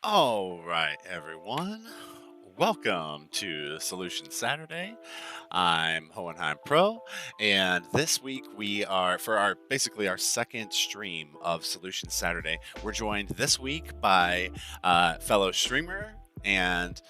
All right, everyone. Welcome to Solution Saturday. I'm Hohenheim Pro, and this week we are for our basically our second stream of Solution Saturday. We're joined this week by fellow streamer and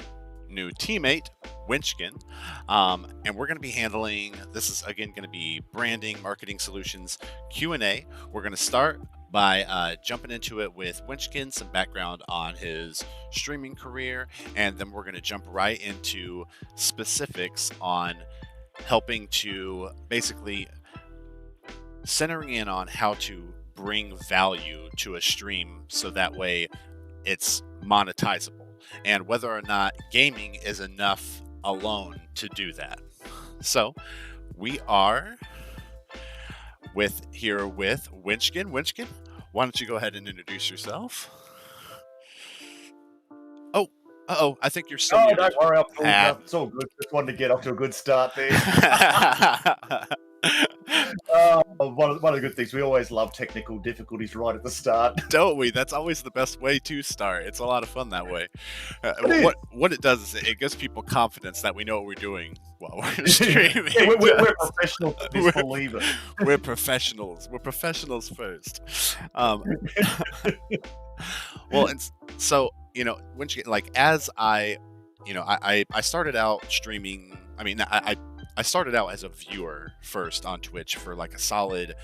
new teammate Wenchkin, and we're going to be handling. This is again going to be branding, marketing solutions Q&A. We're going to start by jumping into it with Wenchkin, some background on his streaming career, and then we're going to jump right into specifics on helping to basically centering in on how to bring value to a stream so that way it's monetizable and whether or not gaming is enough alone to do that. So we are here with Wenchkin. Wenchkin, why don't you go ahead and introduce yourself? Oh, I think you're still Oh, muted. don't worry, I'll pull Ah. up. It's all good. Just wanted to get off to a good start there. One of the good things, we always love technical difficulties right at the start. Don't we? That's always the best way to start. It's a lot of fun that way. What it does is it gives people confidence that we know what we're doing while we're streaming. Yeah, we're professional believers. We're professionals. We're professionals first. Well, and so when you like as I started out streaming. I mean, I started out as a viewer first on Twitch for like a solid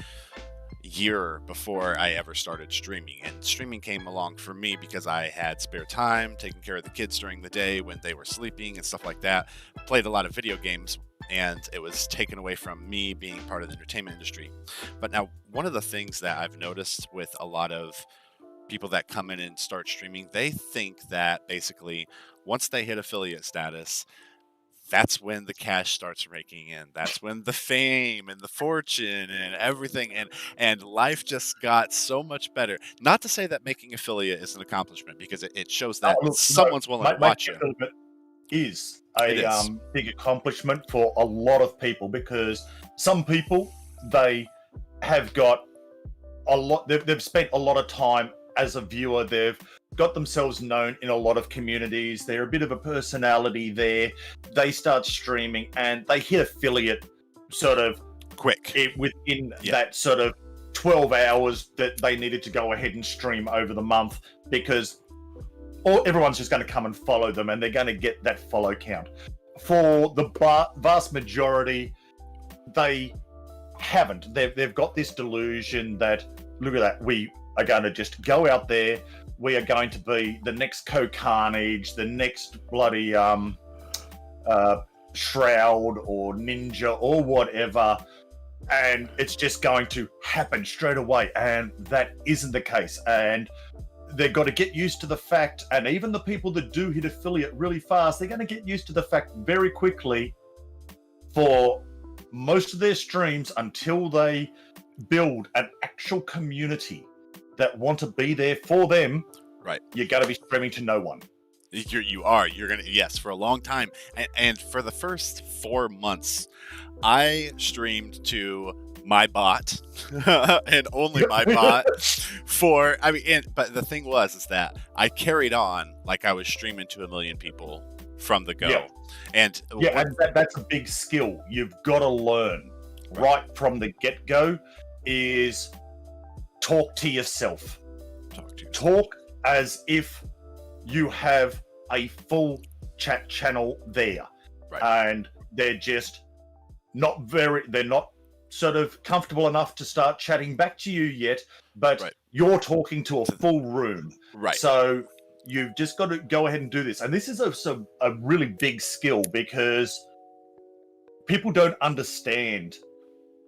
year before I ever started streaming. And streaming came along for me because I had spare time, taking care of the kids during the day when they were sleeping and stuff like that. Played a lot of video games, and it was taken away from me being part of the entertainment industry. But now, one of the things that I've noticed with a lot of people that come in and start streaming, they think that basically once they hit affiliate status, that's when the cash starts raking in. That's when the fame and the fortune and everything and life just got so much better. Not to say that making affiliate is an accomplishment, because it shows that Oh, look, someone's willing to watch you. It is It a is. big accomplishment for a lot of people, because some people, they have got a lot. They've spent a lot of time as a viewer. They've got themselves known in a lot of communities. They're a bit of a personality there. They start streaming and they hit affiliate sort of Quick. within Yeah. that sort of 12 hours that they needed to go ahead and stream over the month, because everyone's just going to come and follow them, and they're going to get that follow count. For the vast majority, they haven't. They've got this delusion that, look at that, we are going to just go out there, we are going to be the next Co-Carnage, the next bloody Shroud or Ninja or whatever, and it's just going to happen straight away. And that isn't the case. And they've got to get used to the fact, and even the people that do hit affiliate really fast, they're going to get used to the fact very quickly for most of their streams, until they build an actual community that want to be there for them. Right. You're going to be streaming to no one. You're gonna, yes, for a long time, and for the first 4 months I streamed to my bot and only my bot but the thing is that I carried on like I was streaming to 1 million people from the go. Yeah. And that's a big skill you've got to learn right from the get-go, is talk to yourself. Talk as if you have a full chat channel there. Right. And they're just they're not sort of comfortable enough to start chatting back to you yet, but right. You're talking to a full room. Right. So you've just got to go ahead and do this. And this is a really big skill, because people don't understand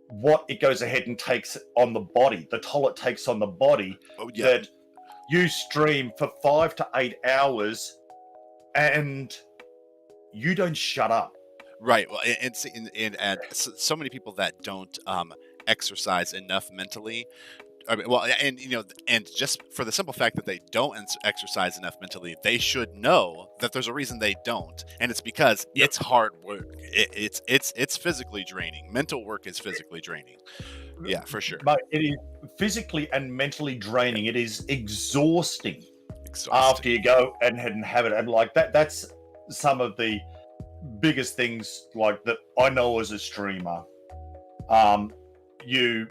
what it goes ahead and takes on the body, the toll it takes on the body. Oh, yeah. That you stream for 5 to 8 hours and you don't shut up. Right. Well, and so many people that don't exercise enough mentally. I mean, well, and just for the simple fact that they don't exercise enough mentally, they should know that there's a reason they don't, and it's because it's hard work. It's physically draining. Mental work is physically draining. Yeah, for sure. But it is physically and mentally draining. It is exhausting. exhausting. after you go ahead and have it. And like that's some of the biggest things like that I know as a streamer. You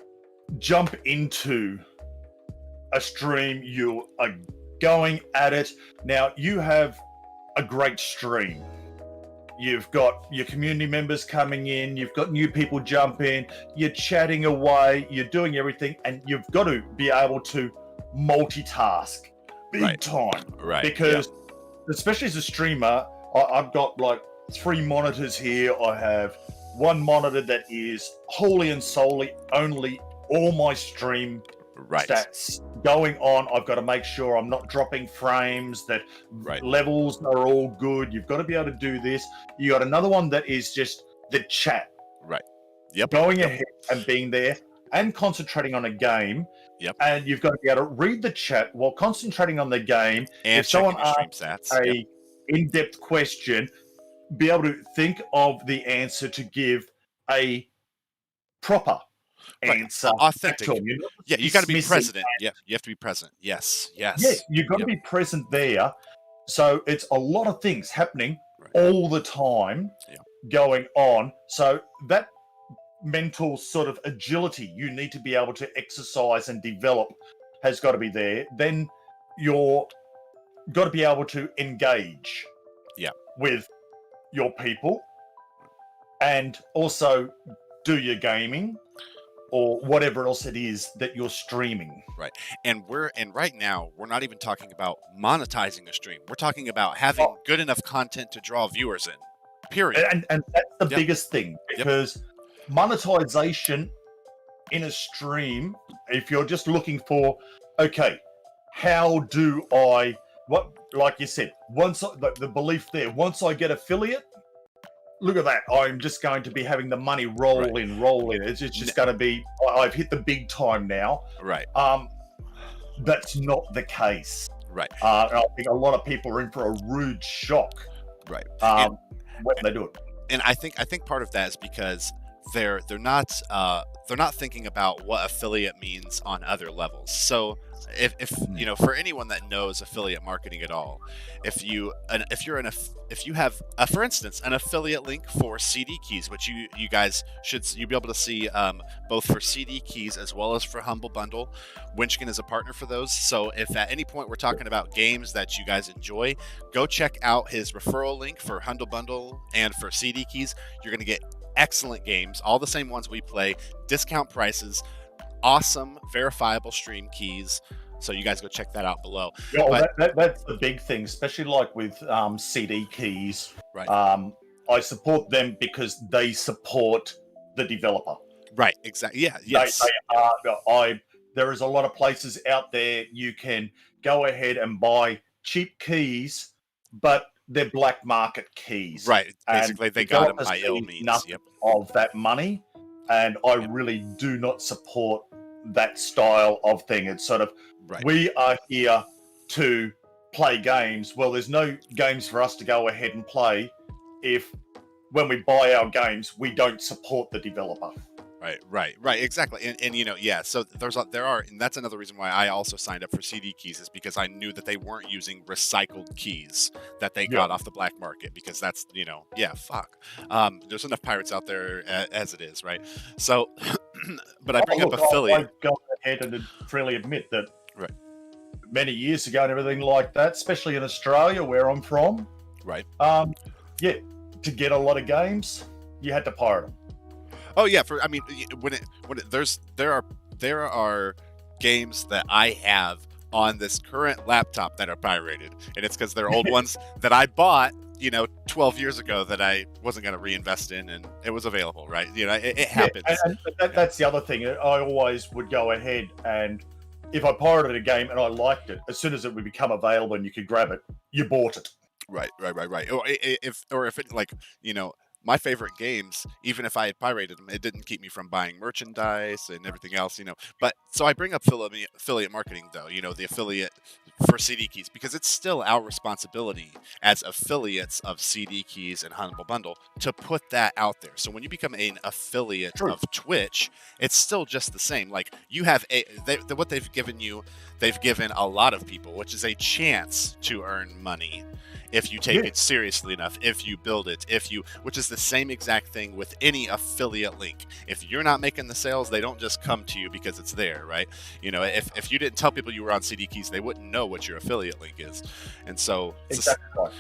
jump into a stream, you are going at it. Now you have a great stream. You've got your community members coming in, you've got new people jump in, you're chatting away, you're doing everything, and you've got to be able to multitask big Right. time. Right. Because, especially as a streamer, I've got like 3 monitors here. I have one monitor that is wholly and solely only all my stream Right. stats going on. I've got to make sure I'm not dropping frames, that Right. levels are all good. You've got to be able to do this. You got another one that is just the chat. Right. Yep. Going ahead and being there and concentrating on a game. Yep. And you've got to be able to read the chat while concentrating on the game. And if someone stream asks stats. a in-depth question, be able to think of the answer to give a proper answer. Authentic. You You got to be present. Yeah, you have to be present. Yes. Yeah, you've got to be present there. So it's a lot of things happening all the time going on. So that mental sort of agility you need to be able to exercise and develop has got to be there. Then you're got to be able to engage with your people and also do your gaming or whatever else it is that you're streaming. Right. And right now we're not even talking about monetizing a stream. We're talking about having good enough content to draw viewers in. Period. And that's the biggest thing, because monetization in a stream, if you're just looking for, okay, how do I, what, like you said, the belief there, once I get affiliate, look at that, I'm just going to be having the money roll in. It's just going to be, I've hit the big time now. Right. That's not the case. Right. I think a lot of people are in for a rude shock. Right. When they do it. And I think part of that is because they're not thinking about what affiliate means on other levels. So if for anyone that knows affiliate marketing at all, if you have for instance an affiliate link for CD keys, which you guys you'll be able to see both for CD keys as well as for Humble Bundle. Wenchkin is a partner for those. So if at any point we're talking about games that you guys enjoy, go check out his referral link for Humble Bundle and for CD keys. You're going to get excellent games, all the same ones we play, discount prices, awesome verifiable stream keys. So you guys go check that out below. Yeah, that's the big thing, especially like with CD keys. Right. I support them because they support the developer. Right. Exactly. Yeah. Yes. There is a lot of places out there you can go ahead and buy cheap keys, but they're black market keys. Right. Basically, they got them by ill means. Of that money, and I really do not support that style of thing. It's sort of, we are here to play games. Well, there's no games for us to go ahead and play if, when we buy our games, we don't support the developer. Right, exactly. And so and that's another reason why I also signed up for CD keys, is because I knew that they weren't using recycled keys that they got off the black market, because that's, fuck. There's enough pirates out there as it is, right? So, but I bring up affiliate. I go ahead and freely admit that many years ago and everything like that, especially in Australia where I'm from, to get a lot of games, you had to pirate them. Oh yeah, there are games that I have on this current laptop that are pirated, and it's because they're old ones that I bought 12 years ago that I wasn't going to reinvest in, and it was available, right? It happens. And that's the other thing. I always would go ahead, and if I pirated a game and I liked it, as soon as it would become available and you could grab it, you bought it. Right. Or if it, like, my favorite games, even if I had pirated them, it didn't keep me from buying merchandise and everything else, But so I bring up affiliate marketing, though, the affiliate for CD Keys, because it's still our responsibility as affiliates of CD Keys and Humble Bundle to put that out there. So when you become an affiliate True. of Twitch, it's still just the same. Like, you have what they've given you, they've given a lot of people, which is a chance to earn money if you take Yeah. it seriously enough, if you build it, which is the same exact thing with any affiliate link. If you're not making the sales, they don't just come to you because it's there, right? If you didn't tell people you were on CD Keys, they wouldn't know what your affiliate link is. And so Exactly right.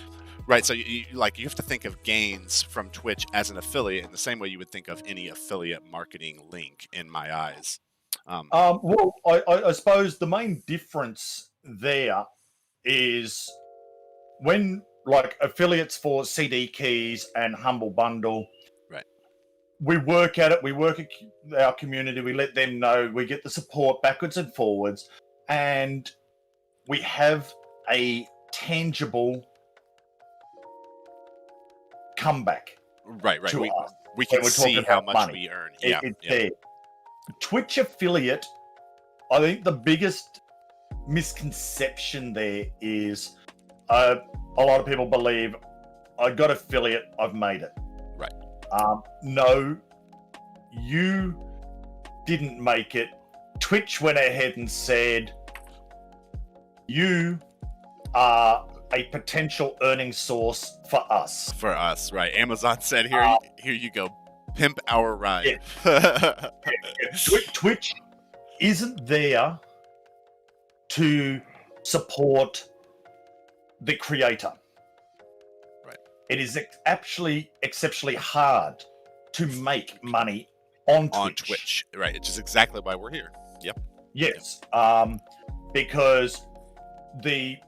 right, so you have to think of gains from Twitch as an affiliate in the same way you would think of any affiliate marketing link, in my eyes. Well, I suppose the main difference there is when, like, affiliates for CD Keys and Humble Bundle, Right. we work at it, we work at our community, we let them know, we get the support backwards and forwards, and we have a tangible comeback Right. to We us we when can we're talking see how about much money. we earn. It, Yeah. it's Yeah. there. Twitch affiliate, I think the biggest misconception there is a lot of people believe, I got affiliate, I've made it. Right. No, you didn't make it. Twitch went ahead and said, you are a potential earning source for us. For us, right. Amazon said, here you go. Pimp our ride. Twitch isn't there to support the creator. Right. It is actually exceptionally hard to make money on Twitch. On Twitch, right, which is exactly why we're here. Yep. Yes, because the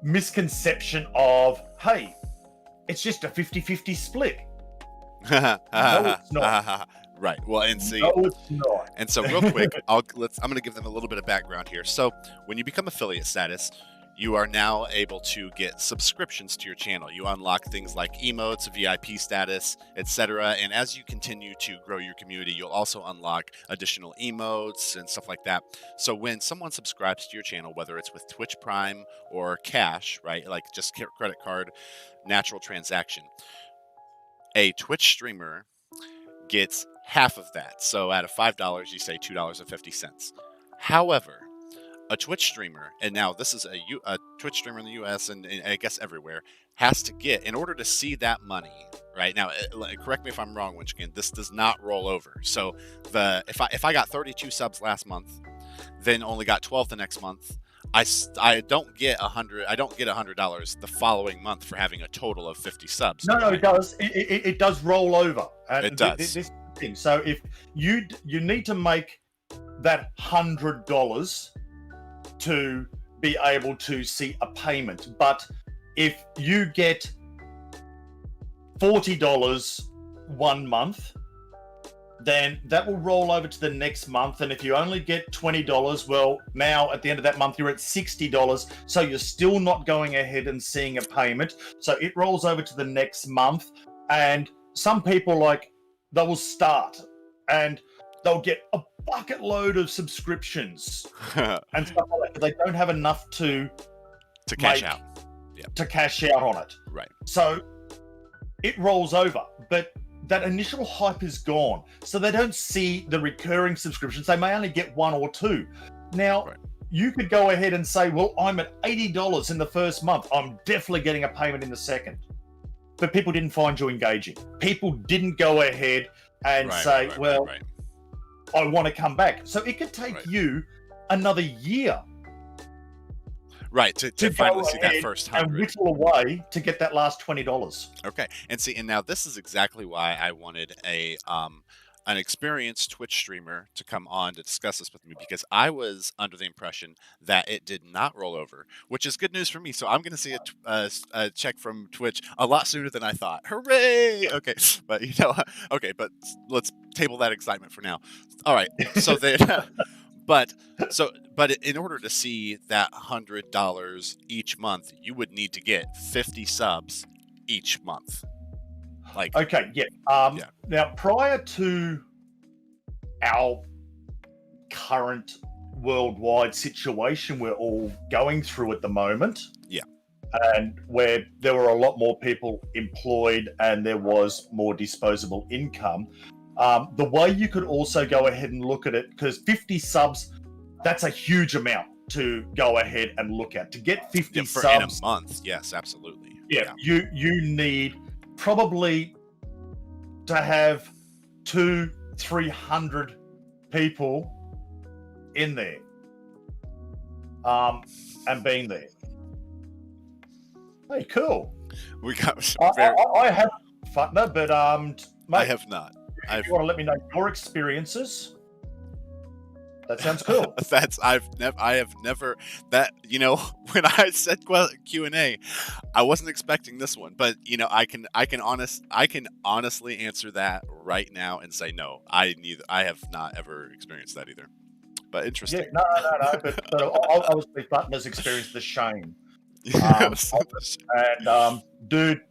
misconception of, hey, it's just a 50-50 split. No, it's not. Right. Well, and see, No, it's not. and so real quick, I'm going to give them a little bit of background here. So when you become affiliate status, you are now able to get subscriptions to your channel. You unlock things like emotes, VIP status, etc. And as you continue to grow your community, you'll also unlock additional emotes and stuff like that. So when someone subscribes to your channel, whether it's with Twitch Prime or cash, right, like just credit card, natural transaction, a Twitch streamer gets half of that. So out of $5, you say $2.50. However, a Twitch streamer, and now this is a Twitch streamer in the US and I guess everywhere, has to get, in order to see that money, right? Now, correct me if I'm wrong, Wenchkin, this does not roll over. So if I got 32 subs last month, then only got 12 the next month, I don't get $100 the following month for having a total of 50 subs. No, it does. It does roll over. It does. This thing. So if you need to make that $100 to be able to see a payment, but if you get $40 one month, then that will roll over to the next month. And if you only get $20, well, now at the end of that month, you're at $60. So you're still not going ahead and seeing a payment. So it rolls over to the next month. And some people, like, they will start and they'll get a bucket load of subscriptions and stuff like that, but they don't have enough to cash out. Yeah. To cash out on it. Right. So it rolls over, but that initial hype is gone. So they don't see the recurring subscriptions. They may only get one or two. Now, You could go ahead and say, well, I'm at $80 in the first month. I'm definitely getting a payment in the second. But people didn't find you engaging. People didn't go ahead and say, I want to come back. So it could take you another year. Right, to finally see that first 100. And whittle away to get that last $20. Okay, and now this is exactly why I wanted an experienced Twitch streamer to come on to discuss this with me, because I was under the impression that it did not roll over, which is good news for me. So I'm going to see a check from Twitch a lot sooner than I thought. Hooray! Okay, but but let's table that excitement for now. All right, so then. But in order to see that $100 each month, you would need to get 50 subs each month. Now, prior to our current worldwide situation we're all going through at the moment. Yeah. And where there were a lot more people employed and there was more disposable income. The way you could also go ahead and look at it, because 50 subs, that's a huge amount to go ahead and look at. To get 50 in a subs month, yes, absolutely. yeah, you need probably to have 200-300 people in there and being there. Hey, cool. We got I have Futner, but mate, I have not. if you want to let me know your experiences, that sounds cool. I have never that, when I said Q&A, I wasn't expecting this one, but I can honestly answer that right now and say no. I have not ever experienced that either. But interesting. Yeah, no. But obviously, Futner's experienced the shame. Dude,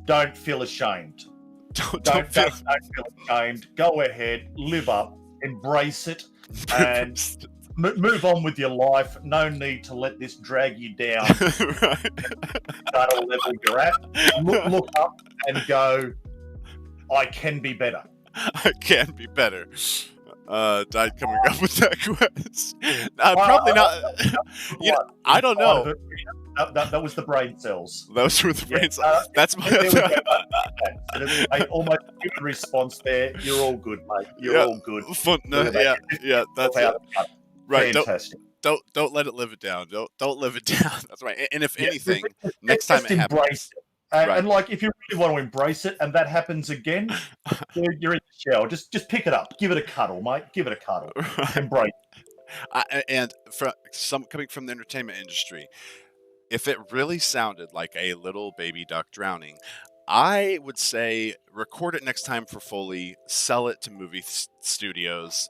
don't feel ashamed. Don't feel ashamed. Go ahead, live up, embrace it, and move on with your life. No need to let this drag you down. Right. At a level you're at. Look up and go, I can be better. I can be better. Died coming up with that question. Probably not. I don't know. That was the brain cells. Those were the brain cells. That's my almost human response there. You're all good, mate. You're all good. Fun, yeah. That's it. Right. Fantastic. Don't let it live it down. Don't live it down. That's right. And if anything, next time it happens. And like, if you really want to embrace it, and that happens again, you're in the shower. Just pick it up. Give it a cuddle, mate. Give it a cuddle. Right. Embrace it. And coming from the entertainment industry, if it really sounded like a little baby duck drowning, I would say record it next time for Foley, sell it to movie studios,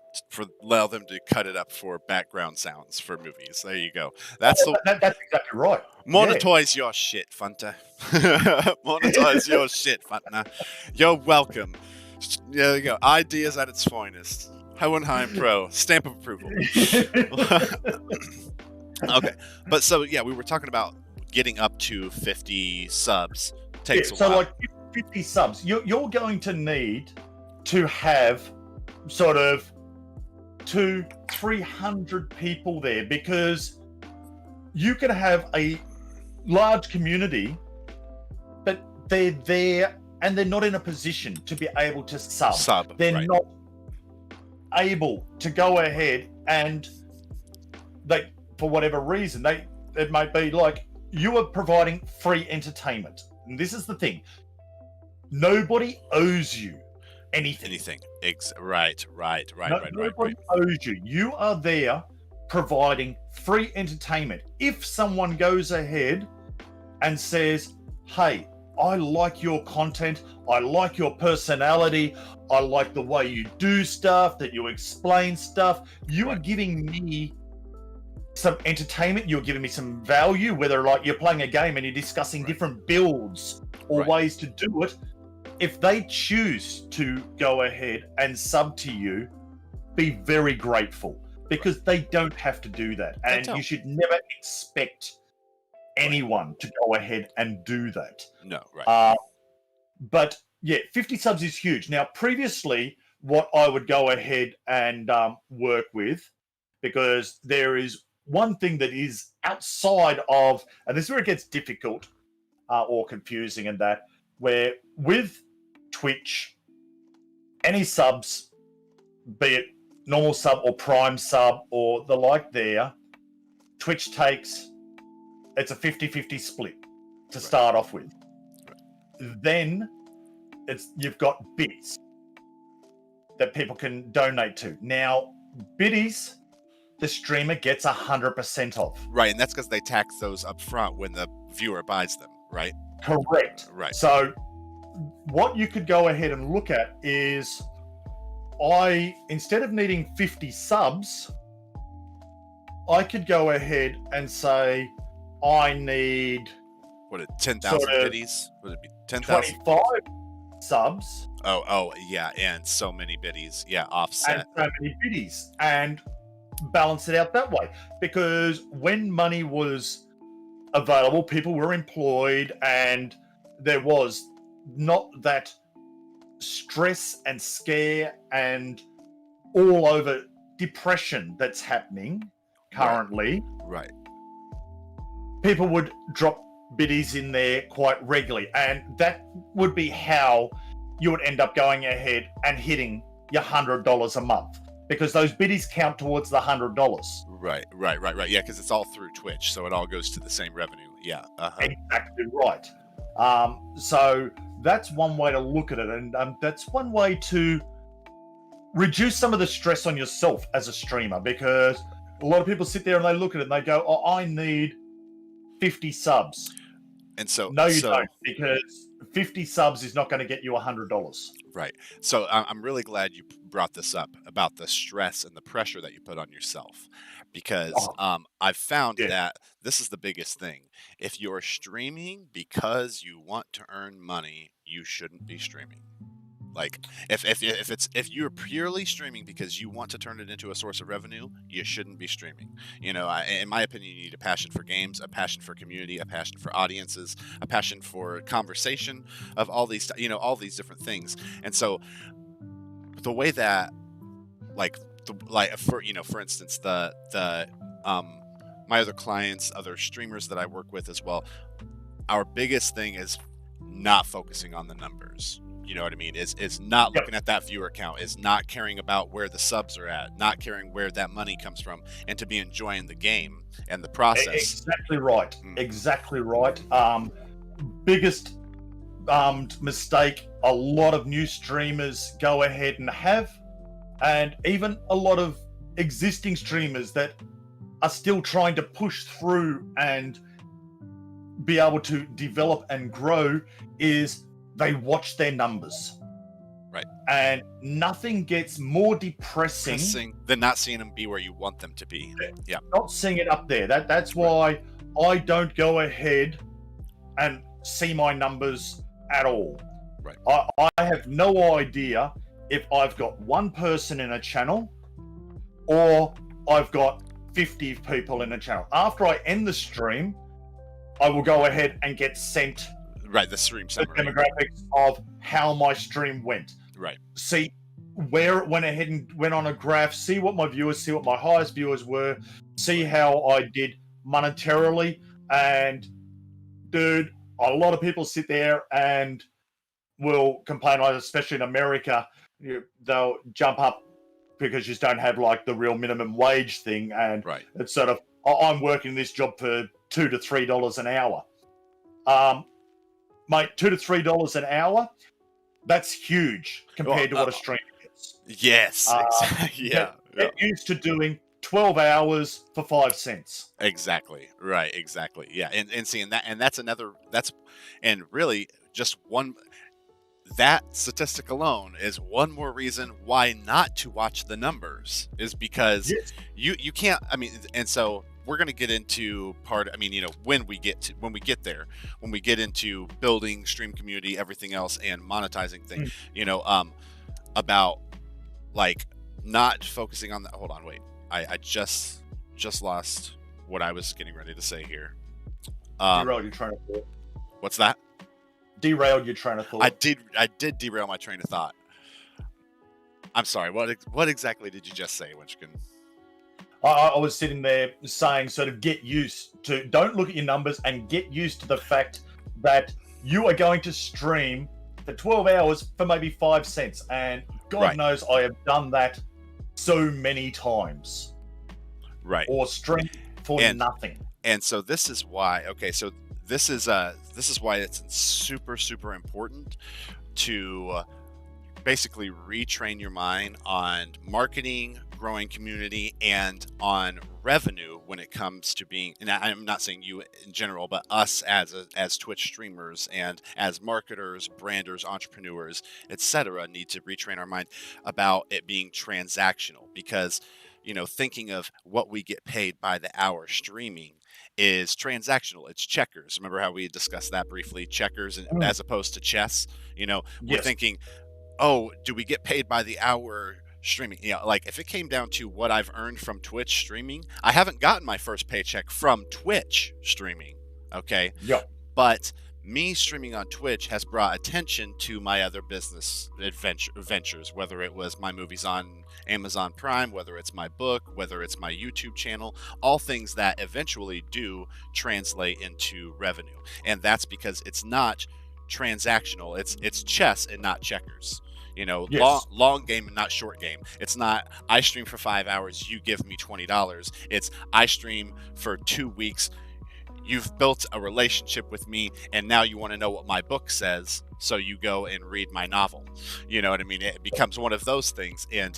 allow them to cut it up for background sounds for movies. There you go. That's exactly right. Monetize your shit, Funta. Monetize your shit, Funta. You're welcome. There you go. Ideas at its finest. Hohenheim Pro. Stamp of approval. Okay. But so, yeah, we were talking about getting up to 50 subs. Takes a while. So, like 50 subs, you're going to need to have sort of 200-300 people there, because you can have a large community, but they're there and they're not in a position to be able to sub. They're not able to go ahead, and they, for whatever reason, it might be like you are providing free entertainment. And this is the thing. Nobody owes you anything. Right. Nobody owes you. You are there providing free entertainment. If someone goes ahead and says, hey, I like your content, I like your personality, I like the way you do stuff, that you explain stuff, you are giving me some entertainment, you're giving me some value, whether like you're playing a game and you're discussing different builds or ways to do it. If they choose to go ahead and sub to you, be very grateful, because they don't have to do that. And you should never expect anyone to go ahead and do that. No, right. But yeah, 50 subs is huge. Now, previously, what I would go ahead and work with, because there is one thing that is outside of, and this is where it gets difficult or confusing, and that where with Twitch, any subs, be it normal sub or prime sub or the like there, Twitch takes, it's a 50-50 split to start off with. Then you've got bits that people can donate to. Now, biddies, the streamer gets 100% of. Right, and that's because they tax those up front when the viewer buys them, right? Correct. Right. So what you could go ahead and look at is, instead of needing 50 subs, I could go ahead and say, I need... What, 10,000 biddies? Would it be 10,000? 25 subs. Oh, yeah, and so many biddies. Yeah, offset. And so many biddies. And balance it out that way. Because when money was available, people were employed, and there was not that stress and scare and all over depression that's happening Right. currently. Right. People would drop biddies in there quite regularly, and that would be how you would end up going ahead and hitting your $100 a month, because those biddies count towards the $100. Right. Yeah, because it's all through Twitch, so it all goes to the same revenue. Yeah. Uh-huh. Exactly right. So that's one way to look at it, and that's one way to reduce some of the stress on yourself as a streamer, because a lot of people sit there and they look at it and they go, "Oh, I need 50 subs." And so No, you so don't, because 50 subs is not going to get you $100. right. So I'm really glad you brought this up about the stress and the pressure that you put on yourself, because Oh, I've found yeah. that this is the biggest thing. If you're streaming because you want to earn money, you shouldn't be streaming. Like if you're purely streaming because you want to turn it into a source of revenue, you shouldn't be streaming. In my opinion, you need a passion for games, a passion for community, a passion for audiences, a passion for conversation of all these, all these different things. And so the way that, like, for instance, the my other clients, other streamers that I work with as well, our biggest thing is not focusing on the numbers. You know what I mean? Is not Yep. looking at that viewer count, is not caring about where the subs are at, not caring where that money comes from, and to be enjoying the game and the process. Exactly right. Mhm. Exactly right. Biggest mistake a lot of new streamers go ahead and have, and even a lot of existing streamers that are still trying to push through and be able to develop and grow, is they watch their numbers. Right. And nothing gets more depressing Pressing, then not seeing them be where you want them to be. Yeah. not seeing it up there. That's Right. why I don't go ahead and see my numbers at all. Right. I have no idea if I've got one person in a channel or I've got 50 people in a channel. After I end the stream, I will go ahead and get sent Right. The stream the summary. demographics of how my stream went. Right. See where it went ahead and went on a graph, see what my viewers, see what my highest viewers were, see how I did monetarily. And dude, a lot of people sit there and will complain, like, especially in America, they'll jump up because you just don't have like the real minimum wage thing. And Right. it's sort of, I'm working this job for $2 to $3 an hour. Um, Mate, $2 to $3 an hour, that's huge compared to Well, what a streamer gets. yes. Exactly. Yeah. Get used to doing 12 hours for 5 cents. Exactly. Right. Exactly. Yeah. And seeing that, and and really just one, that statistic alone is one more reason why not to watch the numbers, is because Yes. you can't, I mean, and so we're going to get into when we get there, when we get into building stream community, everything else, and monetizing things, Mm. about, like, not focusing on that. Hold on, wait. I just lost what I was getting ready to say here. Derailed your train of thought. What's that? Derailed your train of thought. I did derail my train of thought. I'm sorry. What exactly did you just say, Wenchkin? I was sitting there saying, sort of, get used to, don't look at your numbers and get used to the fact that you are going to stream for 12 hours for maybe 5 cents. And God Right. knows I have done that so many times. Right. Or stream for And- nothing. And so this is why. Okay, so this is why it's super important to basically retrain your mind on marketing, growing community, and on revenue when it comes to being, and I'm not saying you in general, but us as Twitch streamers and as marketers, branders, entrepreneurs, etc., need to retrain our mind about it being transactional, because thinking of what we get paid by the hour streaming is transactional. It's checkers. Remember how we discussed that briefly? Checkers as opposed to chess. We're Yes. thinking, oh, do we get paid by the hour streaming. Like if it came down to what I've earned from Twitch streaming, I haven't gotten my first paycheck from Twitch streaming. Okay. Yep. But me streaming on Twitch has brought attention to my other business ventures, whether it was my movies on Amazon Prime, whether it's my book, whether it's my YouTube channel, all things that eventually do translate into revenue. And that's because it's not transactional. It's chess and not checkers. Yes. Long game and not short game. It's not I stream for 5 hours, you give me $20. It's I stream for 2 weeks, you've built a relationship with me, and now you want to know what my book says, so you go and read my novel. You know what I mean? It becomes one of those things, and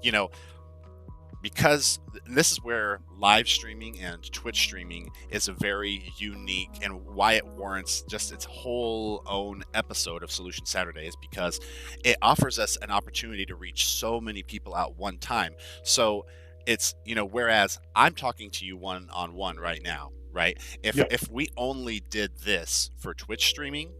you know because this is where live streaming and Twitch streaming is a very unique, and why it warrants just its whole own episode of Solution Saturday is because it offers us an opportunity to reach so many people at one time. So it's, whereas I'm talking to you one on one right now, right? If Yep. if we only did this for Twitch streaming,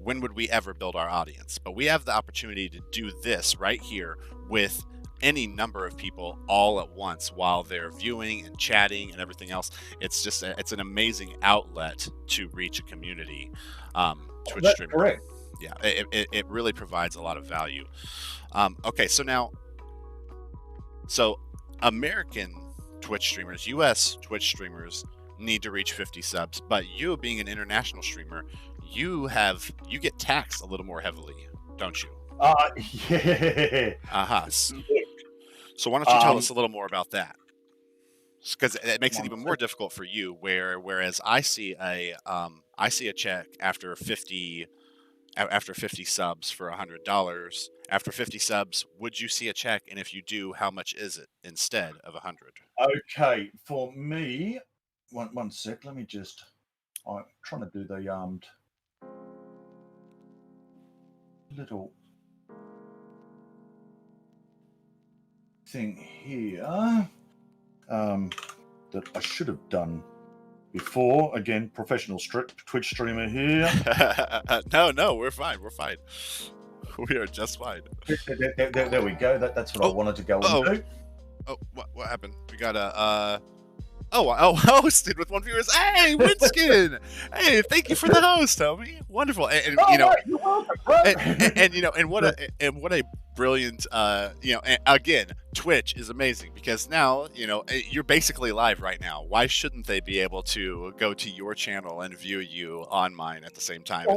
when would we ever build our audience? But we have the opportunity to do this right here with any number of people all at once while they're viewing and chatting and everything else. It's just it's an amazing outlet to reach a community. Twitch That's streaming, correct. yeah, it really provides a lot of value. Okay, so American Twitch streamers, US Twitch streamers need to reach 50 subs, but you being an international streamer, you get taxed a little more heavily, don't you? Yeah. Uh-huh. Look, So why don't you tell um, us a little more about that? Because it makes it one even more sec. difficult for you. Whereas I see a check after 50 subs for $100. After 50 subs, would you see a check? And if you do, how much is it instead of 100? Okay, for me, one sec. Let me just. I'm trying to do the little thing here that I should have done before. Again, professional Twitch streamer here. No, we're fine. We're fine. We are just fine. There we go. That's what I Oh, wanted to go and oh, do. oh, what happened? We got a hosted with one viewers. Hey, Wenchkin! Hey, thank you for the host, homie. Wonderful, and Oh, right, you're welcome, bro. and what a brilliant, and again, Twitch is amazing because now you're basically live right now. Why shouldn't they be able to go to your channel and view you on mine at the same time?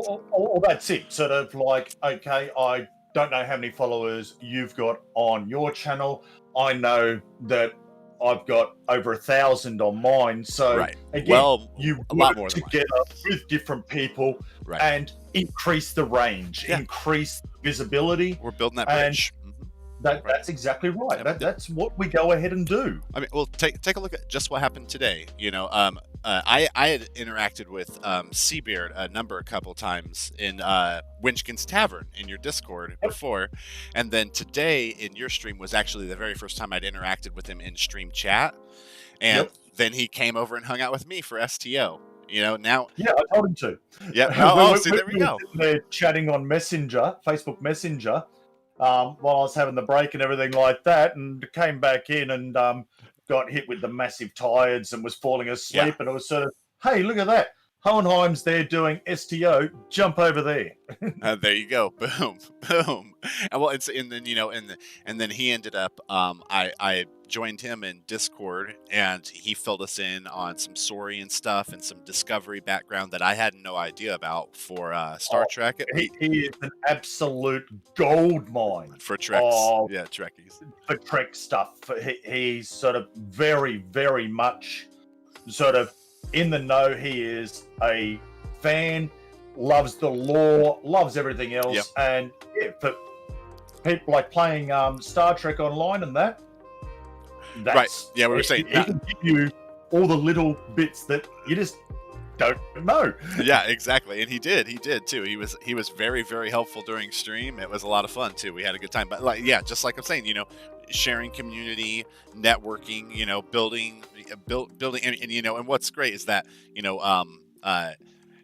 That's it. Sort of like, okay, I don't know how many followers you've got on your channel. I know that I've got over 1,000 on mine. So Right. again, Well, you a lot work more than mine. together with different people Right. and increase the range, Yeah. increase visibility. We're building that And bridge. that's exactly right. Yep. That's what we go ahead and do. I mean, well, take a look at just what happened today. I had interacted with Seabeard a couple times in Wenchkin's Tavern in your Discord before, and then today in your stream was actually the very first time I'd interacted with him in stream chat, and Yep. then he came over and hung out with me for STO. Now, Yeah, I told him to. yeah. See, there we go. They're chatting on Messenger, Facebook Messenger, while I was having the break and everything like that, and came back in and got hit with the massive tides and was falling asleep. Yeah. And it was sort of, hey, look at that. Hohenheim's there doing STO. Jump over there. There you go. Boom, boom. And then he ended up. I joined him in Discord, and he filled us in on some Saurian stuff and some Discovery background that I had no idea about for Star Trek. He is an absolute gold mine For Treks, Oh. yeah, Trekkies. for Trek stuff. He's sort of very, very much sort of in the know. He is a fan, loves the lore, loves everything else. Yep. And yeah, for people like playing Star Trek online and that's Right. Yeah, we were saying he can give you all the little bits that you just don't know. Yeah, exactly, and he did too. He was very, very helpful during stream. It was a lot of fun too. We had a good time. But just like I'm saying, sharing community, networking, building, and what's great is that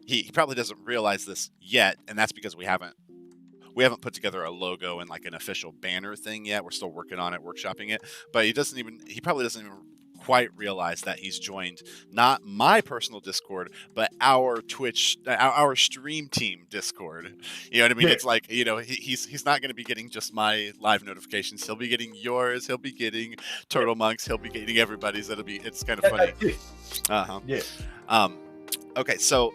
he probably doesn't realize this yet, and that's because we haven't we haven't put together a logo and like an official banner thing yet. We're still working on it, workshopping it. But he probably doesn't even quite realize that he's joined not my personal Discord, but our Twitch, our stream team Discord. You know what I mean? Yeah, It's like, he's not going to be getting just my live notifications. He'll be getting yours. He'll be getting yeah, Turtle Monks. He'll be getting everybody's. It's kind of funny. that's it. Uh-huh. Yeah. Um, okay, so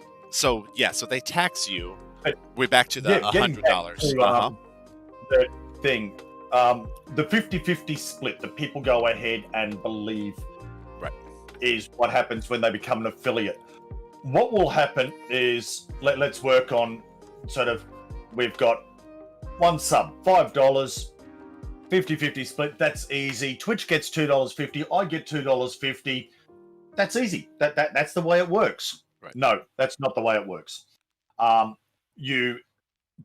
they tax you. But, We're back to the getting back $100. to the thing, the 50-50 split that people go ahead and believe Right. is what happens when they become an affiliate. What will happen is, let's work on sort of, we've got one sub, $5, 50-50 split, that's easy. Twitch gets $2.50, I get $2.50. That's easy. That's the way it works. Right. No, that's not the way it works.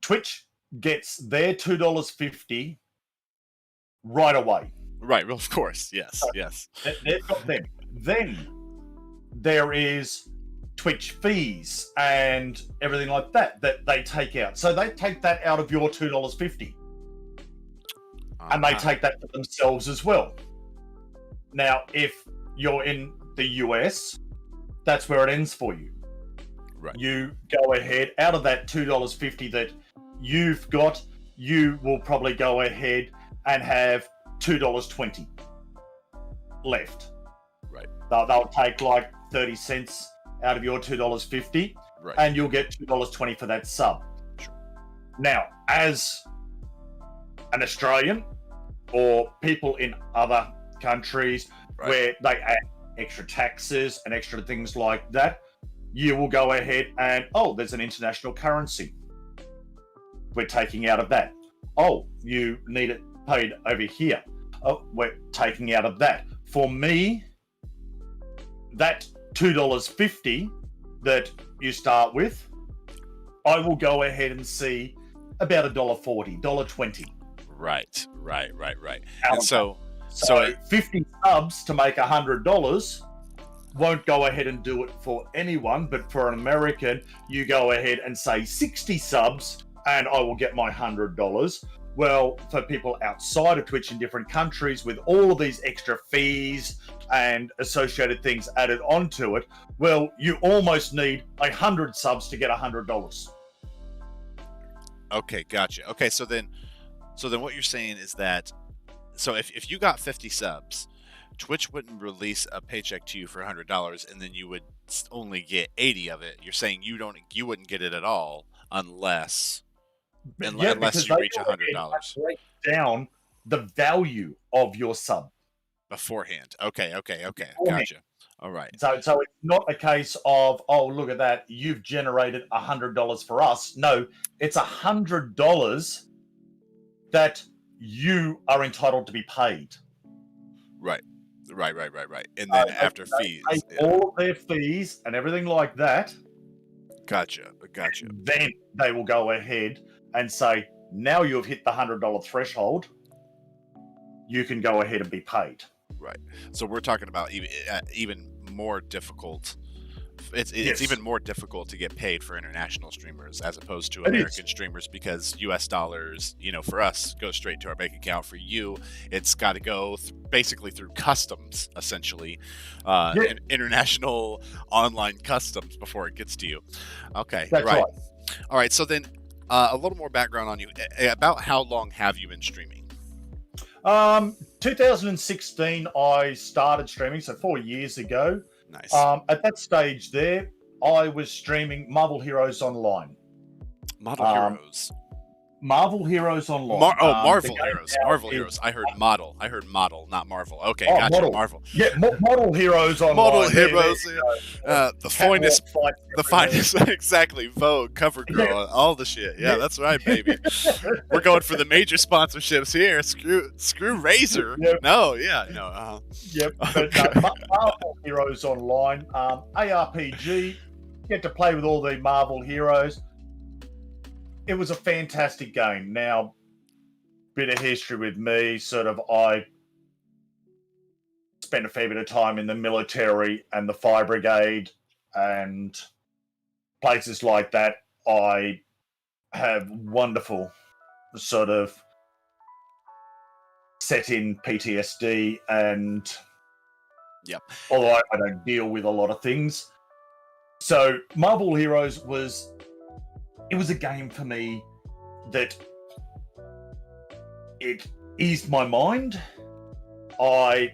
Twitch gets their $2.50 right away. Right. Well, of course. Yes. So Yes. they've got them. Then there is Twitch fees and everything like that they take out. So they take that out of your $2.50, and they take that for themselves as well. Now, if you're in the US, that's where it ends for you. Right. You go ahead, out of that $2.50 that you've got, you will probably go ahead and have $2.20 left. Right. They'll take like 30 cents out of your $2.50, Right. and you'll get $2.20 for that sub. Sure. Now, as an Australian or people in other countries where they add extra taxes and extra things like that, you will go ahead and, there's an international currency. We're taking out of that. You need it paid over here. We're taking out of that. For me, that $2.50 that you start with, I will go ahead and see about $1.40, $1.20. Right. Out And of so 50 subs to make $100 won't go ahead and do it for anyone, but for an American, you go ahead and say 60 subs and I will get my $100. Well, for people outside of Twitch in different countries with all of these extra fees and associated things added onto it, well, you almost need 100 subs to get $100. okay, gotcha. Okay, so then what you're saying is that, so if you got 50 subs, Twitch wouldn't release a paycheck to you for $100, and then you would only get 80 of it. You're saying you wouldn't get it at all unless you reach $100 break down the value of your sub beforehand. Okay, beforehand. gotcha. All right. So it's not a case of, look at that, you've generated $100 for us. No, it's $100 that you are entitled to be paid. Right. And then after fees, all of their fees and everything like that. Gotcha. Then they will go ahead and say, now you've hit the $100 threshold, you can go ahead and be paid. Right. So we're talking about even more difficult. It's Yes. even more difficult to get paid for international streamers as opposed to American streamers, because US dollars, for us, go straight to our bank account. For you, it's got to go basically through customs, essentially, international online customs before it gets to you. Okay, That's right. All right. So then, a little more background on you. About how long have you been streaming? 2016, I started streaming, so 4 years ago. Nice. At that stage there, I was streaming Marvel Heroes Online. Marvel Heroes Online. Marvel Heroes. Marvel Heroes. I heard model. not Marvel. Okay, gotcha. Marvel. Yeah, Model Heroes Online. Model Heroes. The finest, exactly. Vogue, CoverGirl, all the shit. Yeah, that's right, baby. We're going for the major sponsorships here. Screw Razor. Yep. No, yeah, no. Yep. But Marvel Heroes Online, ARPG. Get to play with all the Marvel heroes. It was a fantastic game. Now, bit of history with me, I spent a fair bit of time in the military and the fire brigade and places like that. I have wonderful sort of set in PTSD, and Yep. although I don't deal with a lot of things. So Marvel Heroes was a game for me that it eased my mind. I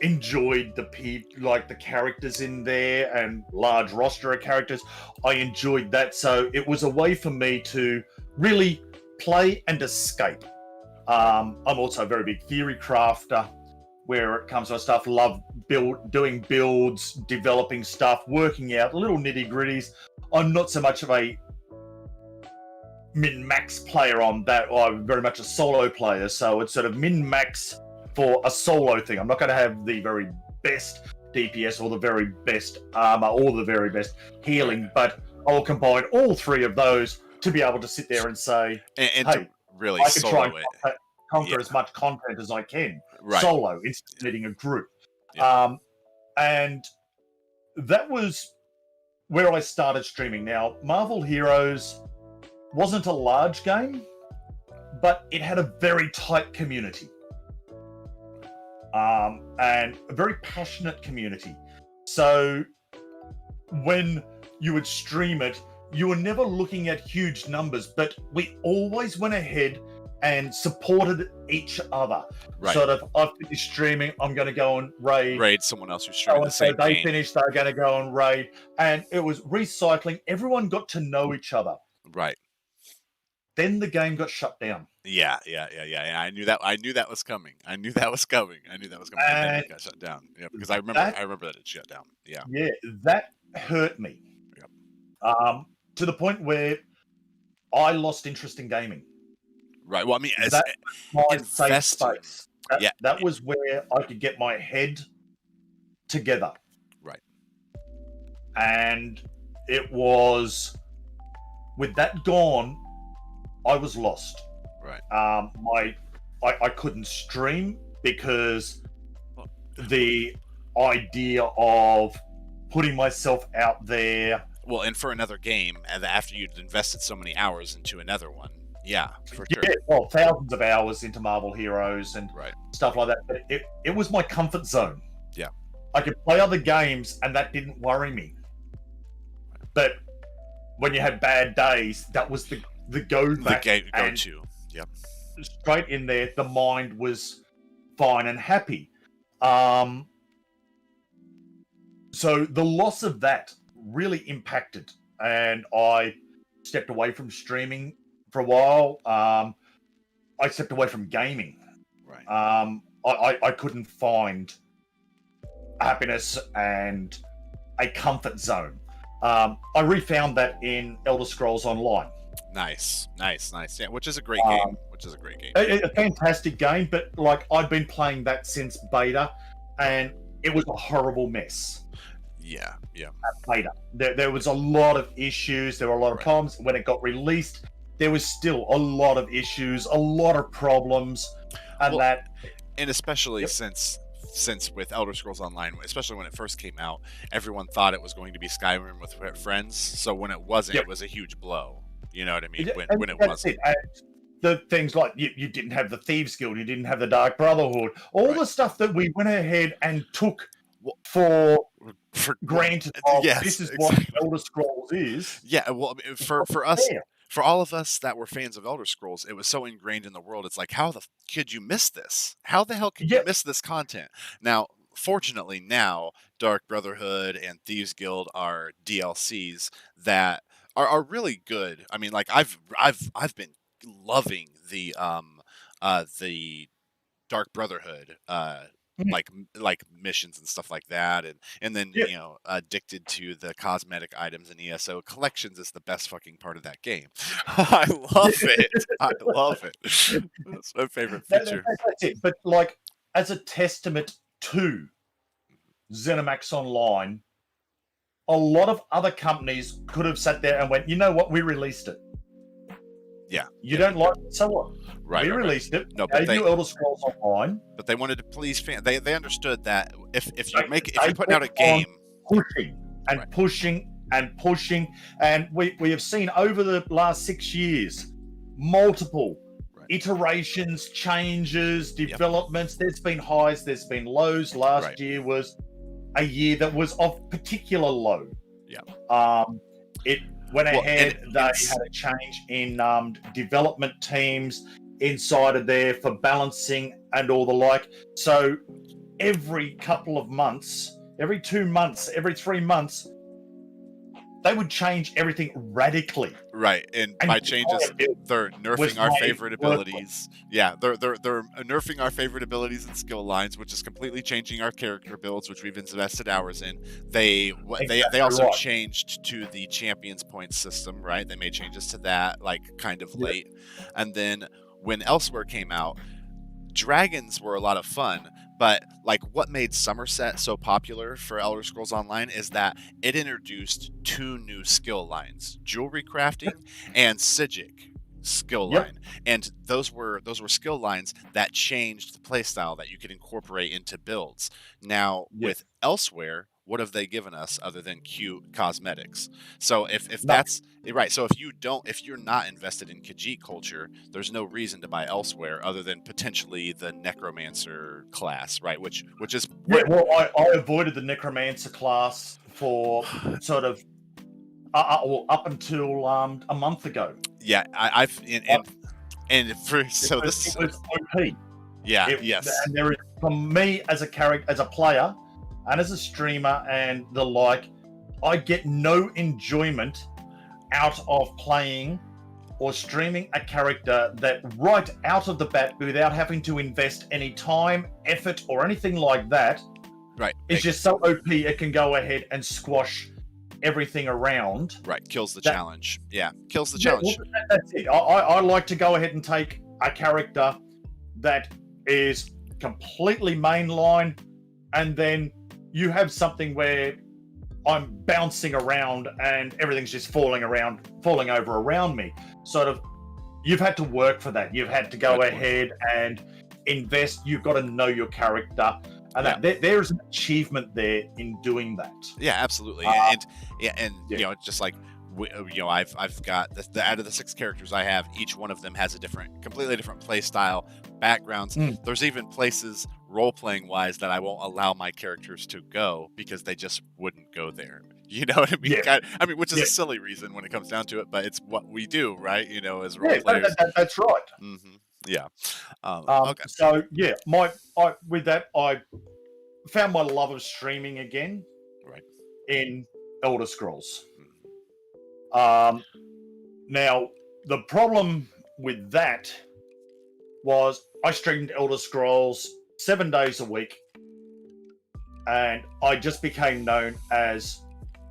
enjoyed the characters in there and large roster of characters. I enjoyed that, so it was a way for me to really play and escape. I'm also a very big theory crafter where it comes to stuff. Love doing builds, developing stuff, working out little nitty gritties. I'm not so much of a min-max player on that. I'm very much a solo player, so it's sort of min-max for a solo thing. I'm not going to have the very best DPS or the very best armor or the very best healing, but I'll combine all three of those to be able to sit there and say, and hey, to really I can try solo and it. conquer as much content as I can Right. solo instead of needing a group. Yeah. And that was where I started streaming. Now, Marvel Heroes wasn't a large game, but it had a very tight community. And a very passionate community. So when you would stream it, you were never looking at huge numbers, but we always went ahead and supported each other. Right. Sort of, I've finished streaming, I'm going to go and raid someone else who's streaming the same they game. finished, they're going to go and raid. And it was recycling. Everyone got to know each other. Right. Then the game got shut down. Yeah. I knew that was coming. And then it got shut down. Yeah, because I remember that it shut down. Yeah. Yeah, that hurt me. Yep. To the point where I lost interest in gaming. Right. Well, I mean, That's my safe space. Yeah. That was where I could get my head together. Right. And it was, with that gone, I was lost. Right. I couldn't stream because the idea of putting myself out there. Well, and for another game, and after you'd invested so many hours into another one. Yeah, for sure. Yeah, well, thousands of hours into Marvel Heroes and stuff like that. But it was my comfort zone. Yeah. I could play other games and that didn't worry me. But when you had bad days, that was the go-to. Yep. Straight in there, the mind was fine and happy. So the loss of that really impacted, and I stepped away from streaming for a while. I stepped away from gaming. Right. I couldn't find happiness and a comfort zone. I refound that in Elder Scrolls Online. Nice. Yeah, which is a great game. A fantastic game, but like I'd been playing that since beta, and it was a horrible mess. Yeah. At beta, there was a lot of issues. There were a lot of problems. When it got released, there was still a lot of issues, a lot of problems, and especially since with Elder Scrolls Online, especially when it first came out, everyone thought it was going to be Skyrim with friends. So when it wasn't, it was a huge blow. You know what I mean? When it wasn't. The things like you didn't have the Thieves Guild, you didn't have the Dark Brotherhood, all the stuff that we went ahead and took for granted. This is what Elder Scrolls is. Yeah, well, I mean, for us, for all of us that were fans of Elder Scrolls, it was so ingrained in the world. It's like, how could you miss this? How the hell could you miss this content? Now, fortunately, now Dark Brotherhood and Thieves Guild are DLCs that are really good. I mean, like I've been loving the Dark Brotherhood like missions and stuff like that, and then addicted to the cosmetic items and ESO collections is the best fucking part of that game. I love it. That's my favorite feature. That's it. But like as a testament to ZeniMax Online, a lot of other companies could have sat there and went, you know what, we released it. Yeah. You don't like it, so what? We released it. No, but they do Elder Scrolls Online. But they wanted to please fans. They understood that if you're putting out a game, pushing, and we have seen over the last 6 years multiple Right. iterations, changes, Yep. developments. There's been highs, there's been lows. Right. Last year was a year that was of particular low. Yeah. It went Well, ahead, they and had a change in development teams inside of there for balancing and all the like. So every couple of months, every 2 months, every 3 months, they would change everything radically. right, and And by your changes, entire build they're was nerfing our made favorite worthless. abilities. Yeah, they're nerfing our favorite abilities and skill lines, which is completely changing our character builds, which we've invested hours in. They Exactly also right. changed to the champions point system, right? They made changes to that like kind of Yeah. late, and then when Elsewhere came out, dragons were a lot of fun, but like what made Somerset so popular for Elder Scrolls Online is that it introduced two new skill lines: jewelry crafting and Sigic skill Yep. line. And those were skill lines that changed the playstyle that you could incorporate into builds. Now Yeah. with Elsewhere, what have they given us other than cute cosmetics? So if No. that's right, so if you're not invested in Khajiit culture, there's no reason to buy Elsewhere other than potentially the Necromancer class, right? Which is Yeah. what. Well, I avoided the necromancer class for sort of well, up until a month ago. Yeah, I've Uh, and for so it this. was OP. Yeah, It, yes. and there is, for me as a character, as a player, and as a streamer, and the like, I get no enjoyment out of playing or streaming a character that right out of the bat, without having to invest any time, effort, or anything like that, Right. is just so OP it can go ahead and squash everything around. Right, kills the That, challenge. Yeah, kills the yeah, well, challenge. that's it. I like to go ahead and take a character that is completely mainline, and then you have something where I'm bouncing around and everything's just falling over around me. Sort of, you've had to work for that. You've had to go ahead and invest. You've got to know your character, and Yeah. there's an achievement there in doing that. Yeah, absolutely. And Yeah. you know, just like I've got the out of the 6 characters I have, each one of them has a completely different play style, backgrounds. There's even places role playing wise that I won't allow my characters to go because they just wouldn't go there. You know what I mean? Yeah. I mean, which is Yeah. a silly reason when it comes down to it, but it's what we do, right? You know, as role Yeah, players. that's right. Yeah. Okay. So yeah, with that, I found my love of streaming again Right. in Elder Scrolls. Mhm. Now, the problem with that was I streamed Elder Scrolls 7 days a week, and I just became known as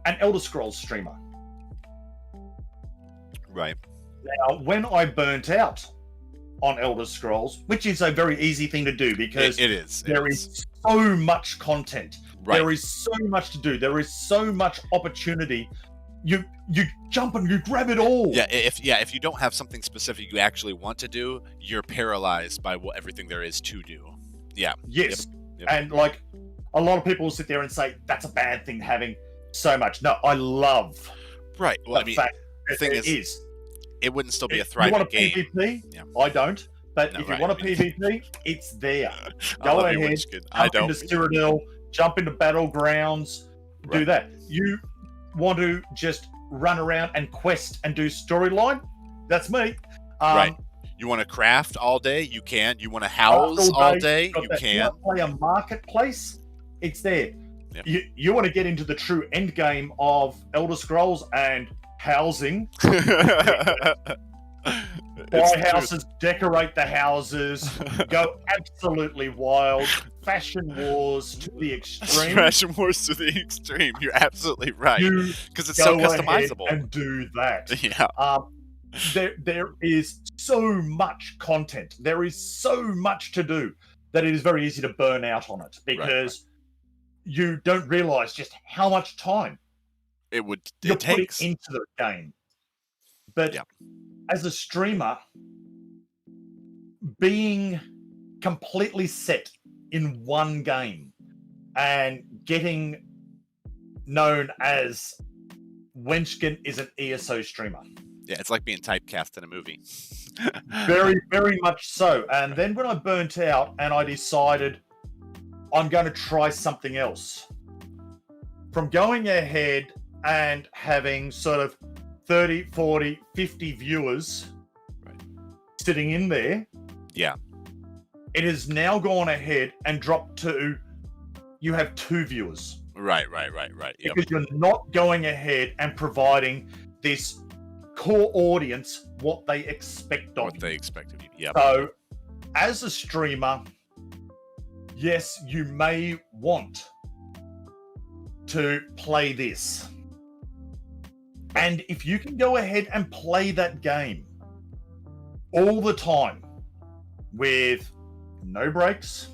an Elder Scrolls streamer. Right. Now, when I burnt out on Elder Scrolls, which is a very easy thing to do because It is. there is so much content. Right. There is so much to do. There is so much opportunity. You jump and you grab it all. Yeah, if you don't have something specific you actually want to do, you're paralyzed by everything there is to do. Yeah. Yes. Yep. And like a lot of people will sit there and say that's a bad thing having so much. No, I love Right. Well, the fact the that thing it is, it wouldn't still be a If you thriving want a game. PvP? Yeah. I don't. But No, if you right, want a I mean- PvP, it's there. I Go love you, ahead, Wenchkin. I Jump don't. into Cyrodiil, jump into Battlegrounds, do Right. that. You want to just run around and quest and do storyline? That's me. Right. You want to craft all day? You can. You want to house all day? You can. Play a marketplace? It's there. Yep. You want to get into the true end game of Elder Scrolls and housing. Buy houses, decorate the houses, go absolutely wild. Fashion wars to the extreme. Fashion wars to the extreme. You're absolutely right. You Because it's so go ahead customizable. and do that. Yeah. There is so much content. There is so much to do that it is very easy to burn out on it because you don't realize just how much time It you're takes. putting into the game. But Yeah. as a streamer, being completely set in one game and getting known as Wenchkin is an ESO streamer. Yeah, it's like being typecast in a movie. Very, very much so. And then when I burnt out and I decided I'm going to try something else, from going ahead and having sort of 30, 40, 50 viewers Right. sitting in there, Yeah. it has now gone ahead and dropped to you have 2 viewers. Right. Yep. Because you're not going ahead and providing this core audience what they expect of What you. they expect of you. Yep. So, as a streamer, yes, you may want to play this. And if you can go ahead and play that game all the time with no breaks,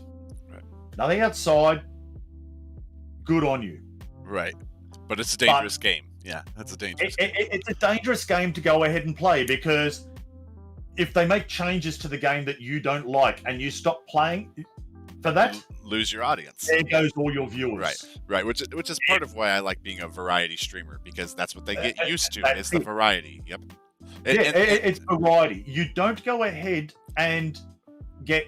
Right. nothing outside, good on you. Right. But it's a dangerous game. Yeah, that's a dangerous game. It's a dangerous game to go ahead and play, because if they make changes to the game that you don't like and you stop playing, for that, Lose your audience. there goes all your viewers. Right. Which is part of why I like being a variety streamer, because that's what they get used to. That's Is the it. variety. Yep. It's variety. You don't go ahead and get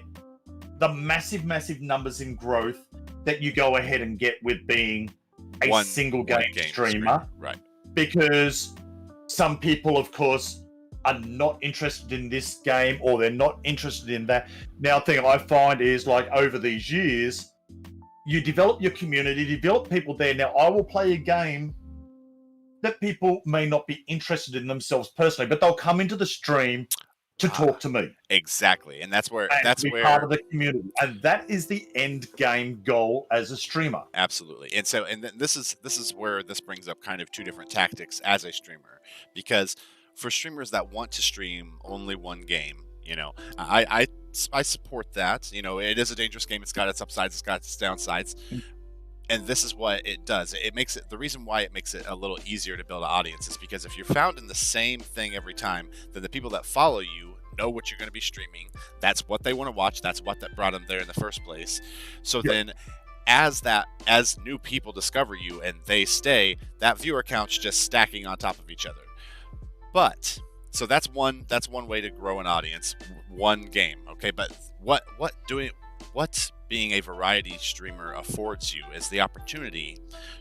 the massive numbers in growth that you go ahead and get with being a single game streamer. Right. Because some people, of course, are not interested in this game, or they're not interested in that. Now, the thing I find is, like, over these years, you develop your community, develop people there. Now, I will play a game that people may not be interested in themselves personally, but they'll come into the stream to talk to me. Exactly. And that's where part of the community. And that is the end game goal as a streamer. Absolutely. This is where this brings up kind of two different tactics as a streamer, because for streamers that want to stream only one game, I support that. It is a dangerous game. It's got its upsides, it's got its downsides. And this is what it does. It makes it, the reason why it makes it a little easier to build an audience is because if you're found in the same thing every time, then the people that follow you know what you're going to be streaming. That's what they want to watch. That's what that brought them there in the first place. So then as new people discover you and they stay, that viewer count's just stacking on top of each other. But so that's one way to grow an audience, one game. Okay, but what being a variety streamer affords you is the opportunity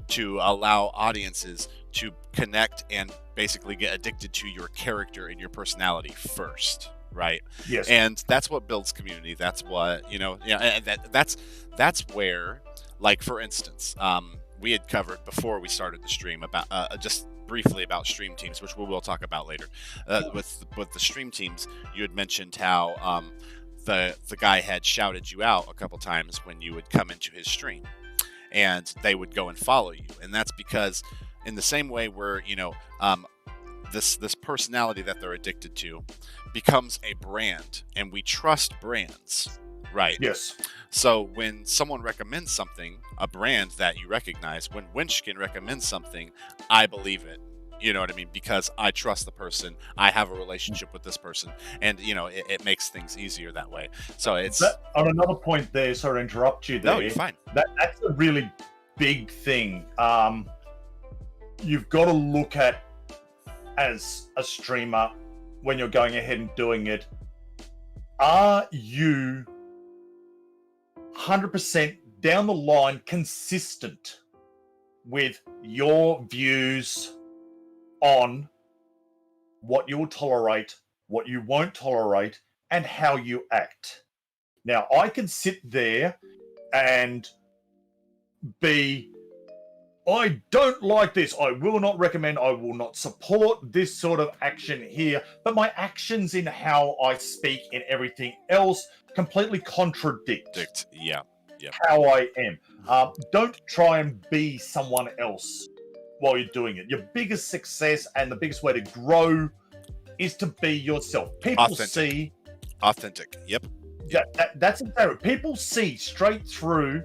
to allow audiences to connect and basically get addicted to your character and your personality first, right? Yes. And that's what builds community. That's what, and that's where, like, for instance, we had covered before we started the stream about just briefly about stream teams, which we will talk about later. With the stream teams, you had mentioned how the guy had shouted you out a couple times when you would come into his stream, and they would go and follow you. And that's because, in the same way where this personality that they're addicted to becomes a brand, and we trust brands, right? Yes. So when someone recommends something, a brand that you recognize, when Wenchkin recommends something, I believe it. You know what I mean? Because I trust the person. I have a relationship with this person. And, it makes things easier that way. So it's... on another point there, sorry to interrupt you there. No, you're fine. That's a really big thing. You've got to look at, as a streamer, when you're going ahead and doing it, are you 100% down the line consistent with your views on what you'll tolerate, what you won't tolerate, and how you act? Now, I can sit there and I don't like this. I will not recommend, I will not support this sort of action here. But my actions in how I speak and everything else completely contradict how I am. Don't try and be someone else while you're doing it. Your biggest success and the biggest way to grow is to be yourself. People see... Authentic. Yep. That's it. People see straight through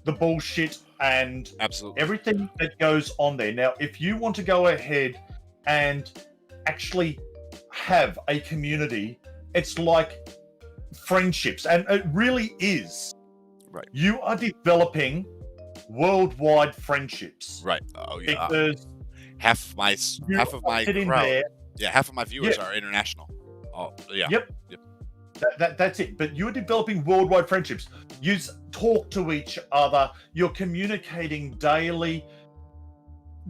the bullshit and absolutely everything that goes on there. Now, if you want to go ahead and actually have a community, it's like friendships, and it really is. Right. You are developing worldwide friendships. Right. Oh yeah. Because half of my crowd. Yeah, half of my Yeah, viewers are international. Oh, yeah. yep. Yep. That's it. But you're developing worldwide friendships. You talk to each other. You're communicating daily.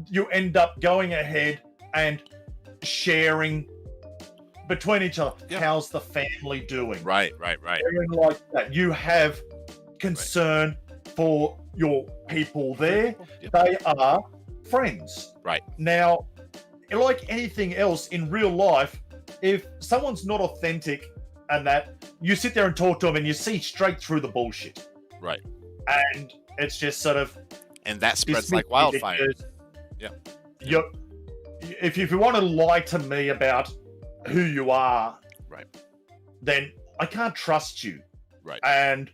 You end up going ahead and sharing between each other. Yeah. How's the family doing? Right, right, right, Sharing like that. You have right. concern for your people there. Yep. They are friends. Right. Now, like anything else in real life, if someone's not authentic and that, you sit there and talk to them and you see straight through the bullshit. Right. And it's just sort of And that spreads dismiss like it wildfire. because Yeah. you're, if you want to lie to me about who you are, Right. then I can't trust you. Right. And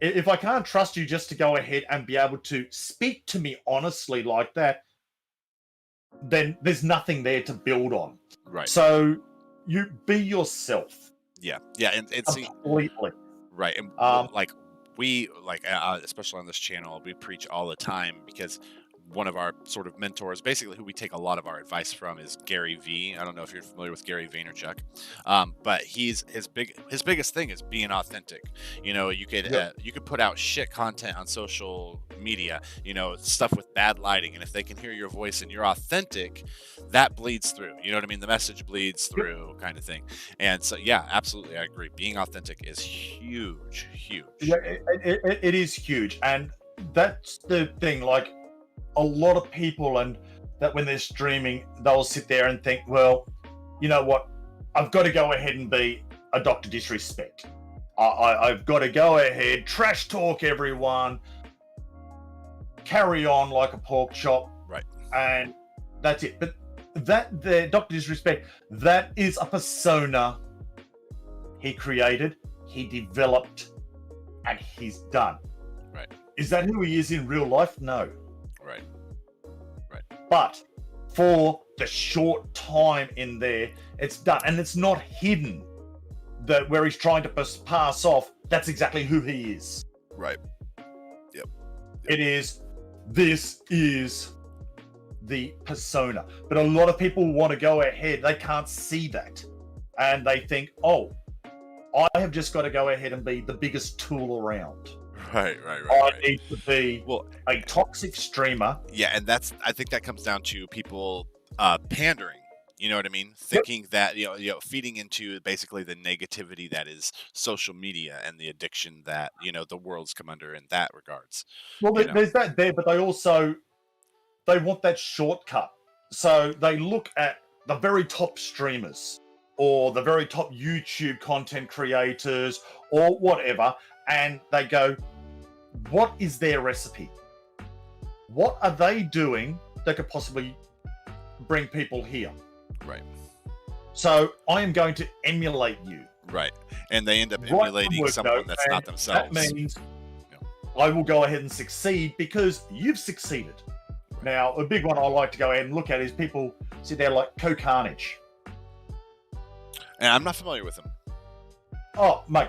if I can't trust you just to go ahead and be able to speak to me honestly like that, then there's nothing there to build on. Right. So you be yourself Yeah. Yeah. And see, completely. right. And like we like, especially on this channel, we preach all the time because one of our sort of mentors, basically who we take a lot of our advice from, is Gary V. I don't know if you're familiar with Gary Vaynerchuk, but his biggest thing is being authentic. You know, you could put out shit content on social media, you know, stuff with bad lighting, and if they can hear your voice and you're authentic, that bleeds through. You know what I mean? The message bleeds through, kind of thing. And so, yeah, absolutely, I agree. Being authentic is huge, huge. Yeah, it is huge, and that's the thing. Like a lot of people, and that when they're streaming, they'll sit there and think, well, you know what? I've got to go ahead and be a Dr. Disrespect. I've got to go ahead, trash talk everyone, carry on like a pork chop, Right. and that's it. But that the Dr. Disrespect, that is a persona he created, he developed, and he's done. Right. Is that who he is in real life? No. Right. Right. But for the short time in there, it's done, and it's not hidden. That where he's trying to pass off, that's exactly who he is. Right. Yep. It is. This is the persona, but a lot of people want to go ahead. They can't see that, and they think, "Oh, I have just got to go ahead and be the biggest tool around. Right. I need to be Well, a toxic streamer." yeah, and I think that comes down to people pandering. You know what I mean? Thinking that feeding into basically the negativity that is social media and the addiction that the world's come under in that regards. Well, You know? there's that there, but they want that shortcut. So they look at the very top streamers or the very top YouTube content creators or whatever, and they go, what is their recipe? What are they doing that could possibly bring people here? Right. So I am going to emulate you. Right. And they end up Right emulating from someone word, that's not and themselves. That means I will go ahead and succeed because you've succeeded. Now, a big one I like to go ahead and look at is people sit there like Co-Carnage. And I'm not familiar with them. Oh, mate.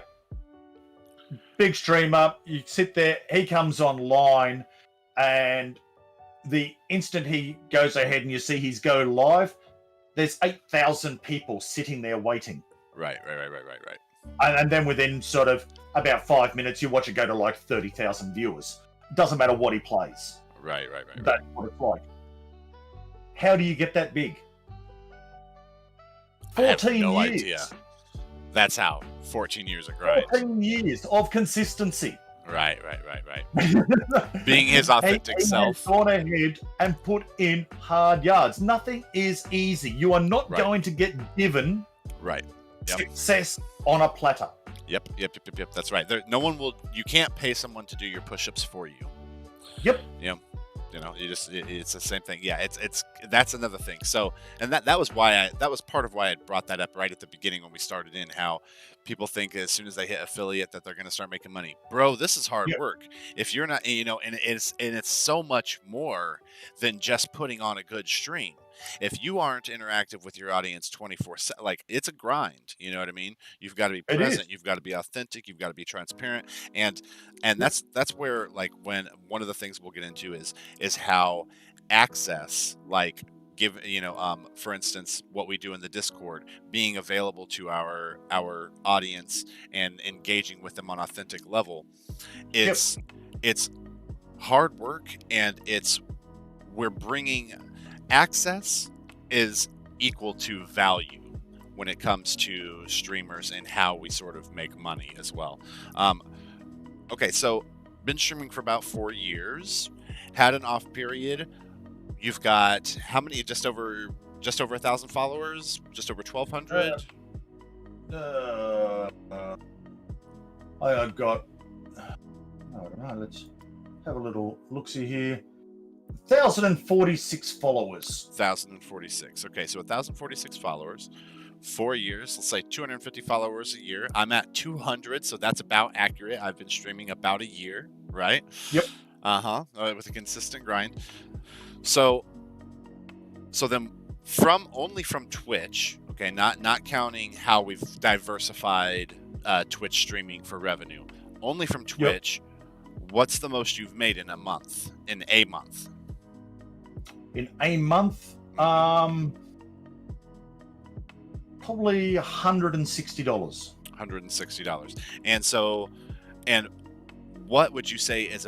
Big streamer. You sit there, he comes online, and the instant he goes ahead and you see his go live, there's 8,000 people sitting there waiting. Right. And then within sort of about 5 minutes, you watch it go to like 30,000 viewers. Doesn't matter what he plays. Right. That's what it's like. How do you get that big? I have 14 no years. idea. That's how. 14 years of grind. 14 years of consistency. Right. Being his authentic He self. has gone ahead and put in hard yards. Nothing is easy. You are not Right. going to get given Right. Yep. success on a platter. Yep. That's right. No one will. You can't pay someone to do your push-ups for you. Yep. It's the same thing. Yeah, that's another thing. So, and that was part of why I brought that up right at the beginning when we started in, how people think as soon as they hit affiliate that they're going to start making money. Bro, this is hard work. If you're not, and it's so much more than just putting on a good stream. If you aren't interactive with your audience 24/7, like, it's a grind. You know what I mean? You've got to be present. You've got to be authentic. You've got to be transparent. And that's where, like, when one of the things we'll get into is how access, like give for instance, what we do in the Discord, being available to our audience and engaging with them on authentic level. Yep. It's hard work, and we're bringing access is equal to value when it comes to streamers and how we sort of make money as well. Okay, so been streaming for about 4 years, had an off period. You've got how many? Just over 1,000 followers, just over 1,200. Uh, uh, I've got. I don't know. Let's have a little look-see here. 1,046 followers. 1,046. Okay, so 1,046 followers, 4 years. Let's say 250 followers a year. I'm at 200, so that's about accurate. I've been streaming about a year, right? Yep. With a consistent grind. So then only from Twitch, okay, not counting how we've diversified Twitch streaming for revenue. Only from Twitch, what's the most you've made in a month? In a month? In a month, probably $160. $160. And what would you say is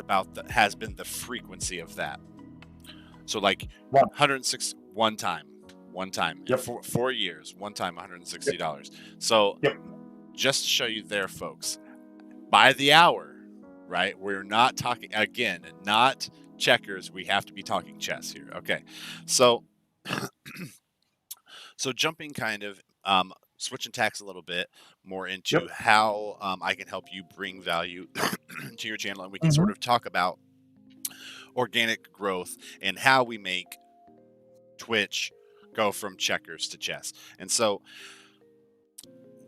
has been the frequency of that? So like 106 one time. Yep. 4 years, one time, $160. So just to show you there, folks, by the hour, right? We're not talking, again, not checkers. We have to be talking chess here. Okay. So jumping kind of, switching tacks a little bit more into how I can help you bring value to your channel, and we can sort of talk about organic growth and how we make Twitch go from checkers to chess. And so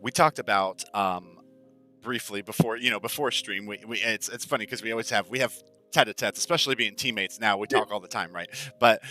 we talked about briefly before stream. It's funny because we have tete-a-tetes, especially being teammates now. We talk all the time, right? But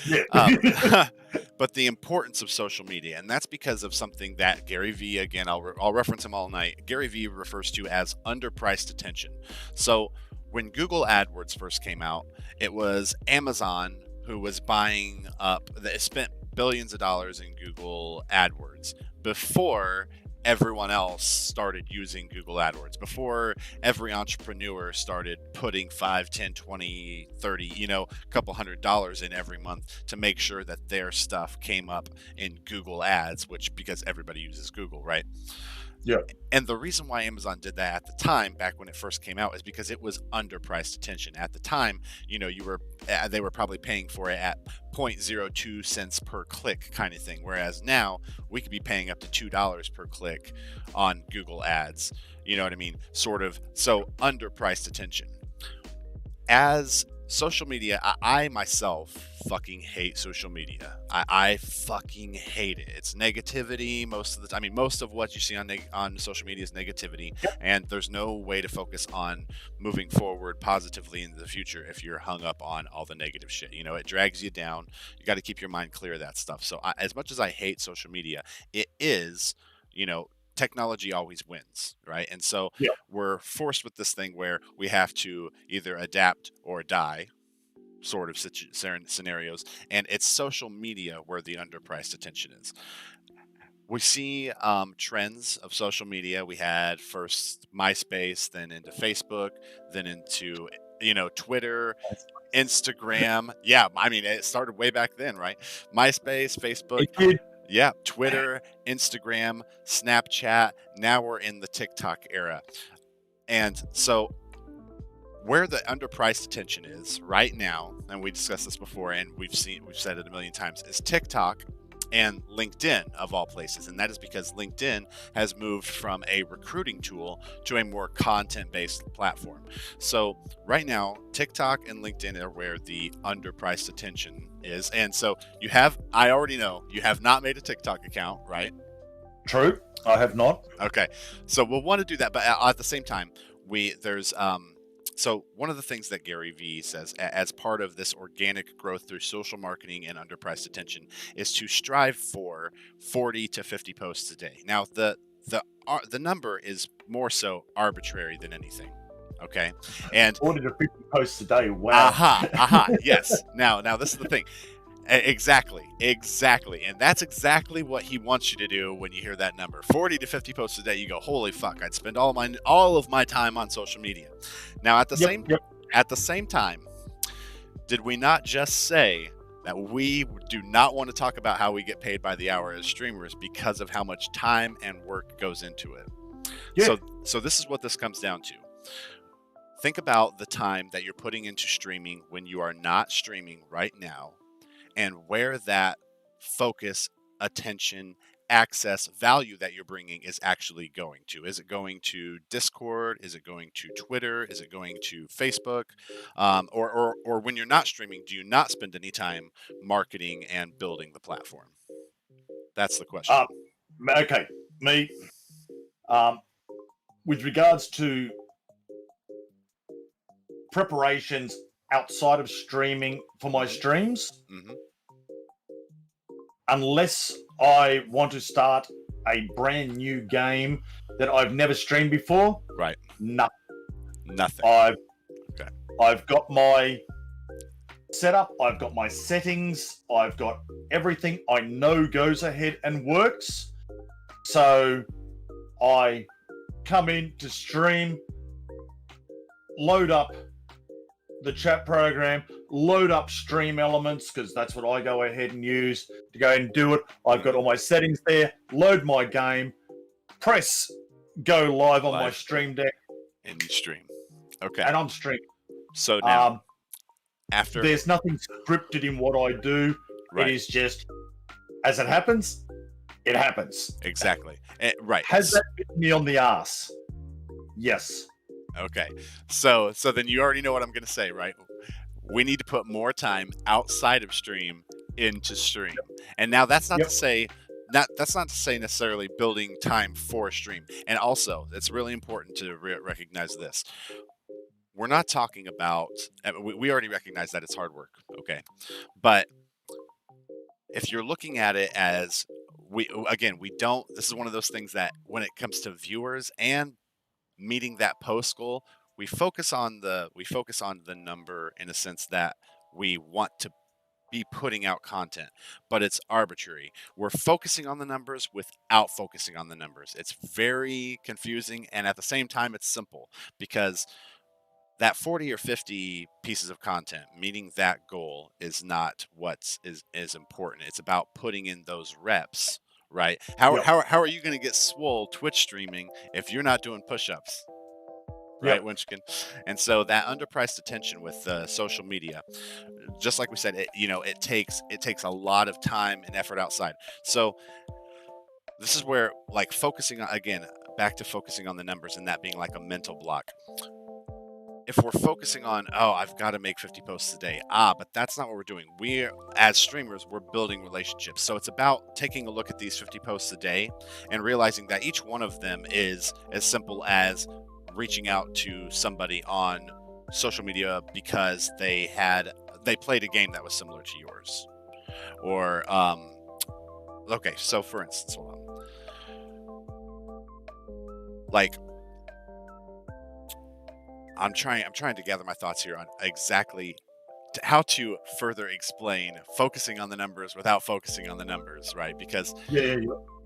but the importance of social media, and that's because of something that Gary Vee, again, I'll reference him all night. Gary Vee refers to as underpriced attention. So when Google AdWords first came out, it was Amazon who was buying up. They spent billions of dollars in Google AdWords before everyone else started using Google AdWords, before every entrepreneur started putting 5, 10, 20, 30, a couple $100 in every month to make sure that their stuff came up in Google Ads, because everybody uses Google, right? Yeah. And the reason why Amazon did that at the time, back when it first came out, is because it was underpriced attention. At the time, they were probably paying for it at 0.02 cents per click kind of thing. Whereas now we could be paying up to $2 per click on Google Ads. You know what I mean? Sort of. So underpriced attention. As social media, I myself fucking hate social media. I fucking hate it. It's negativity most of the time. I mean, most of what you see on social media is negativity, and there's no way to focus on moving forward positively into the future if you're hung up on all the negative shit. It drags you down. You got to keep your mind clear of that stuff. So as much as I hate social media, it is, technology always wins, right? And so we're forced with this thing where we have to either adapt or die sort of scenarios, and it's social media where the underpriced attention is. We see trends of social media. We had first MySpace, then into Facebook, then into Twitter, Instagram. Yeah, I mean, it started way back then, right? MySpace, Facebook. Yeah, Twitter, Instagram, Snapchat. Now we're in the TikTok era. And so where the underpriced attention is right now, and we discussed this before, and we've said it a million times, is TikTok and LinkedIn, of all places. And that is because LinkedIn has moved from a recruiting tool to a more content-based platform. So right now, TikTok and LinkedIn are where the underpriced attention is. And so I already know you have not made a TikTok account, right? True, I have not. Okay, so we'll want to do that, but at the same time, so one of the things that Gary Vee says as part of this organic growth through social marketing and underpriced attention is to strive for 40 to 50 posts a day. Now, the number is more so arbitrary than anything. Okay, and 40 to 50 posts a day. Wow. Yes. Now this is the thing. Exactly. And that's exactly what he wants you to do when you hear that number. 40 to 50 posts a day, you go, "Holy fuck, I'd spend all of my time on social media." Now Yep, yep. at the same time, did we not just say that we do not want to talk about how we get paid by the hour as streamers because of how much time and work goes into it? Yeah. So this is what this comes down to. Think about the time that you're putting into streaming when you are not streaming right now, and where that focus, attention, access, value that you're bringing is actually going to. Is it going to Discord? Is it going to Twitter? Is it going to Facebook? Or when you're not streaming, do you not spend any time marketing and building the platform? That's the question. Okay, me. Um, with regards to preparations outside of streaming for my streams, Hmm. unless I want to start a brand new game that I've never streamed before, Right. no. Nothing. Okay. I've got my setup, I've got my settings, I've got everything I know goes ahead and works. So I come in to stream, load up the chat program, load up stream elements, because that's what I go ahead and use to go and do it. I've got all my settings there, load my game, press go live on my stream deck, and you stream. Okay. and I'm streaming. So now, after there's nothing scripted in what I do. Right. It is just as it happens, it happens. Exactly. Right. Has that bitten me on the ass? Yes. Okay. So then you already know what I'm going to say, right? We need to put more time outside of stream into stream. And now that's not to say necessarily building time for stream. And also, it's really important to recognize this. We're not talking about, we already recognize that it's hard work, okay? But if you're looking at it as, we don't, this is one of those things that when it comes to viewers and meeting that post goal, we focus on the number in a sense that we want to be putting out content, but it's arbitrary. We're focusing on the numbers without focusing on the numbers. It's very confusing, and at the same time, it's simple, because that 40 or 50 pieces of content, meeting that goal, is not what is important. It's about putting in those reps, right? How are you going to get swole Twitch streaming if you're not doing push-ups? Right, Wenchkin. And so that underpriced attention with social media, just like we said, it takes a lot of time and effort outside. So this is where, like, focusing on, again, back to focusing on the numbers and that being like a mental block. If we're focusing on, I've got to make 50 posts a day, but that's not what we're doing. As streamers, we're building relationships. So it's about taking a look at these 50 posts a day and realizing that each one of them is as simple as reaching out to somebody on social media because they played a game that was similar to yours. Or, okay, so for instance, hold on. Like, I'm trying to gather my thoughts here on exactly how to further explain focusing on the numbers without focusing on the numbers, right? Because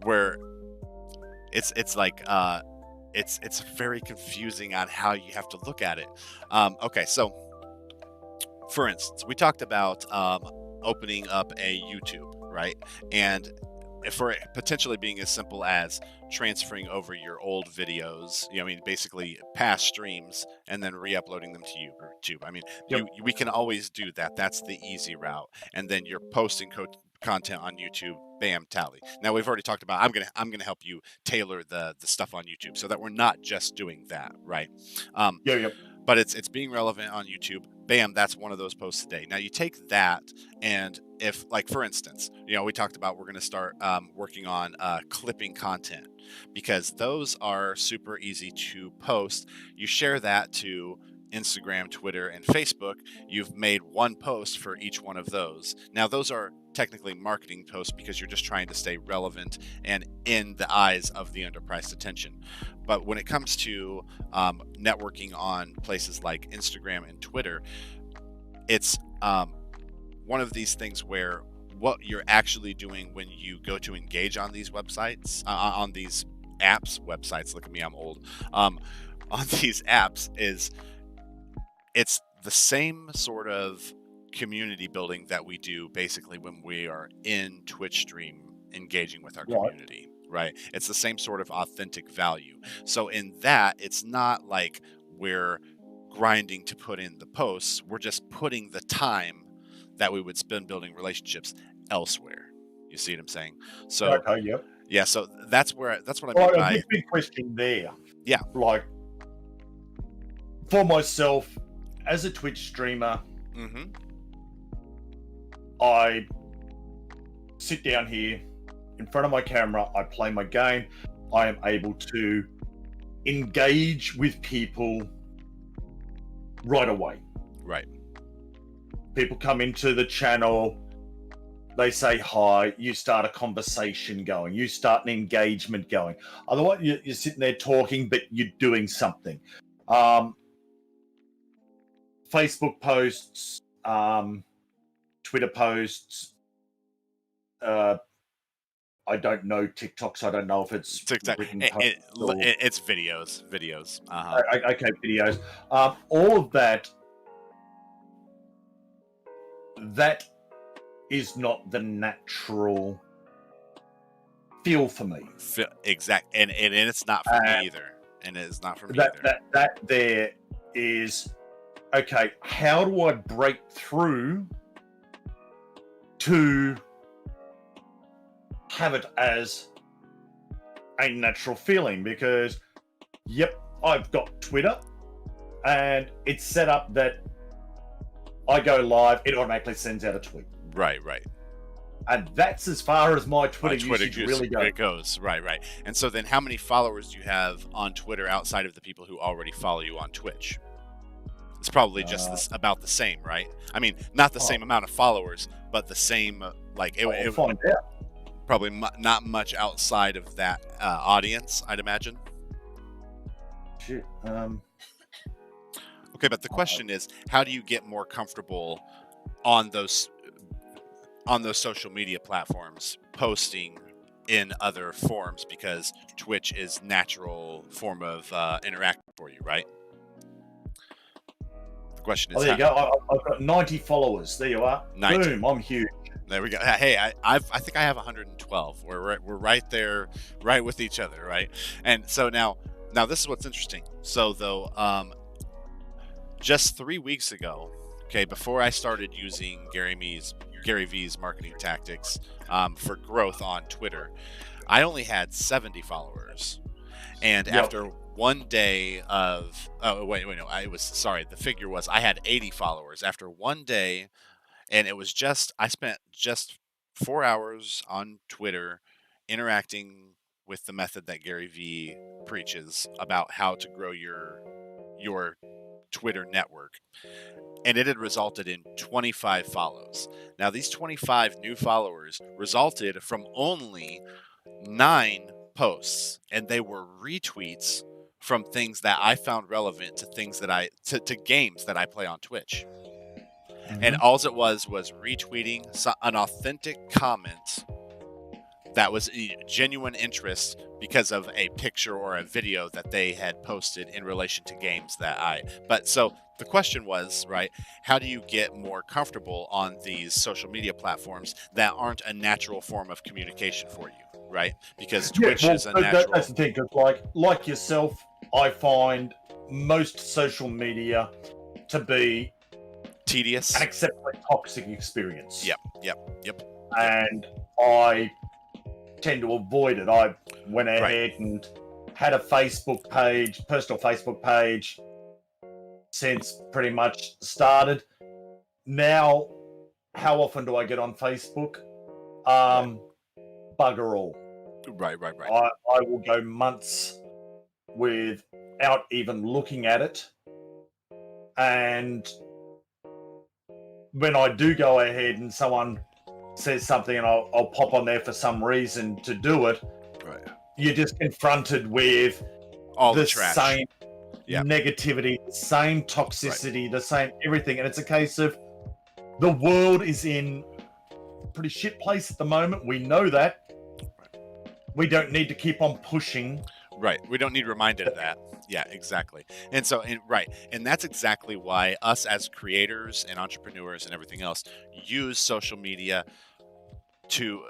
where it's like it's very confusing on how you have to look at it. Okay, so for instance, we talked about opening up a YouTube, right? And for it potentially being as simple as transferring over your old videos, basically past streams, and then re-uploading them to YouTube. I mean, we can always do that. That's the easy route. And then you're posting content on YouTube, bam, tally. Now we've already talked about, I'm gonna help you tailor the stuff on YouTube so that we're not just doing that, right? But it's being relevant on YouTube. Bam, that's one of those posts a day. Now you take that, and if, like, for instance, we talked about we're going to start working on clipping content, because those are super easy to post. You share that to Instagram, Twitter, and Facebook. You've made one post for each one of those. Now those are technically marketing posts because you're just trying to stay relevant and in the eyes of the underpriced attention. But when it comes to networking on places like Instagram and Twitter, it's one of these things where what you're actually doing when you go to engage on these websites, on these websites. Look at me, I'm old. On these apps is it's the same sort of community building that we do basically when we are in Twitch stream engaging with our Right. community, right? It's the same sort of authentic value. So in that, it's not like we're grinding to put in the posts, we're just putting the time that we would spend building relationships elsewhere. You see what I'm saying? So Okay. Yep. yeah, so that's what I All mean right, a by big question there. yeah. Like, for myself, as a Twitch streamer, Mm-hmm. I sit down here in front of my camera, I play my game, I am able to engage with people right away. Right. People come into the channel, they say hi, you start a conversation going, you start an engagement going. Otherwise, you're sitting there talking, but you're doing something. Facebook posts, Twitter posts. I don't know TikTok, so I don't know if it's TikTok. written posts or It's videos. Uh-huh. okay, videos. All of that. That is not the natural feel for me. Exact, and it's not for me either. And it is not for me either. That there is okay. How do I break through to have it as a natural feeling? Because yep, I've got Twitter, and it's set up that I go live, it automatically sends out a tweet. Right. And that's as far as my Twitter usage really goes. It goes. Right. And so then how many followers do you have on Twitter outside of the people who already follow you on Twitch? It's probably just about the same, right? I mean, not the same amount of followers, but the same, like, it find out. Probably not much outside of that audience, I'd imagine. Shit. Okay, but the question is, how do you get more comfortable on those social media platforms posting in other forms, because Twitch is natural form of interaction for you, right? The question is, there you go. I've got 90 followers. There you are. 90. Boom! I'm huge. There we go. Hey, I think I have 112. We're right there, right with each other, right? And so now this is what's interesting. So though, just 3 weeks ago, okay, before I started using Gary V's marketing tactics for growth on Twitter, I only had 70 followers. And after one day of the figure was I had 80 followers after one day, and it was I spent just 4 hours on Twitter interacting with the method that Gary V preaches about how to grow your Twitter network. And it had resulted in 25 follows. Now, these 25 new followers resulted from only 9 posts, and they were retweets from things that I found relevant to things that to games that I play on Twitch. Mm-hmm. And all it was retweeting an authentic comment that was genuine interest because of a picture or a video that they had posted in relation to games but so the question was, right, how do you get more comfortable on these social media platforms that aren't a natural form of communication for you, right? Because Twitch is a natural... That's the thing, because like yourself, I find most social media to be tedious, an exceptionally toxic experience. Yep. And I tend to avoid it. I went ahead and had a personal Facebook page since pretty much started. Now, how often do I get on Facebook? Bugger all. Right. I will go months without even looking at it. And when I do go ahead and someone says something and I'll pop on there for some reason to do it, right, you're just confronted with all the trash. Same negativity, the same toxicity, the same everything. And it's a case of the world is in pretty shit place at the moment. We know that. We don't need to keep on pushing. Right. We don't need reminded of that. Yeah, exactly. And so, right. And that's exactly why us as creators and entrepreneurs and everything else use social media to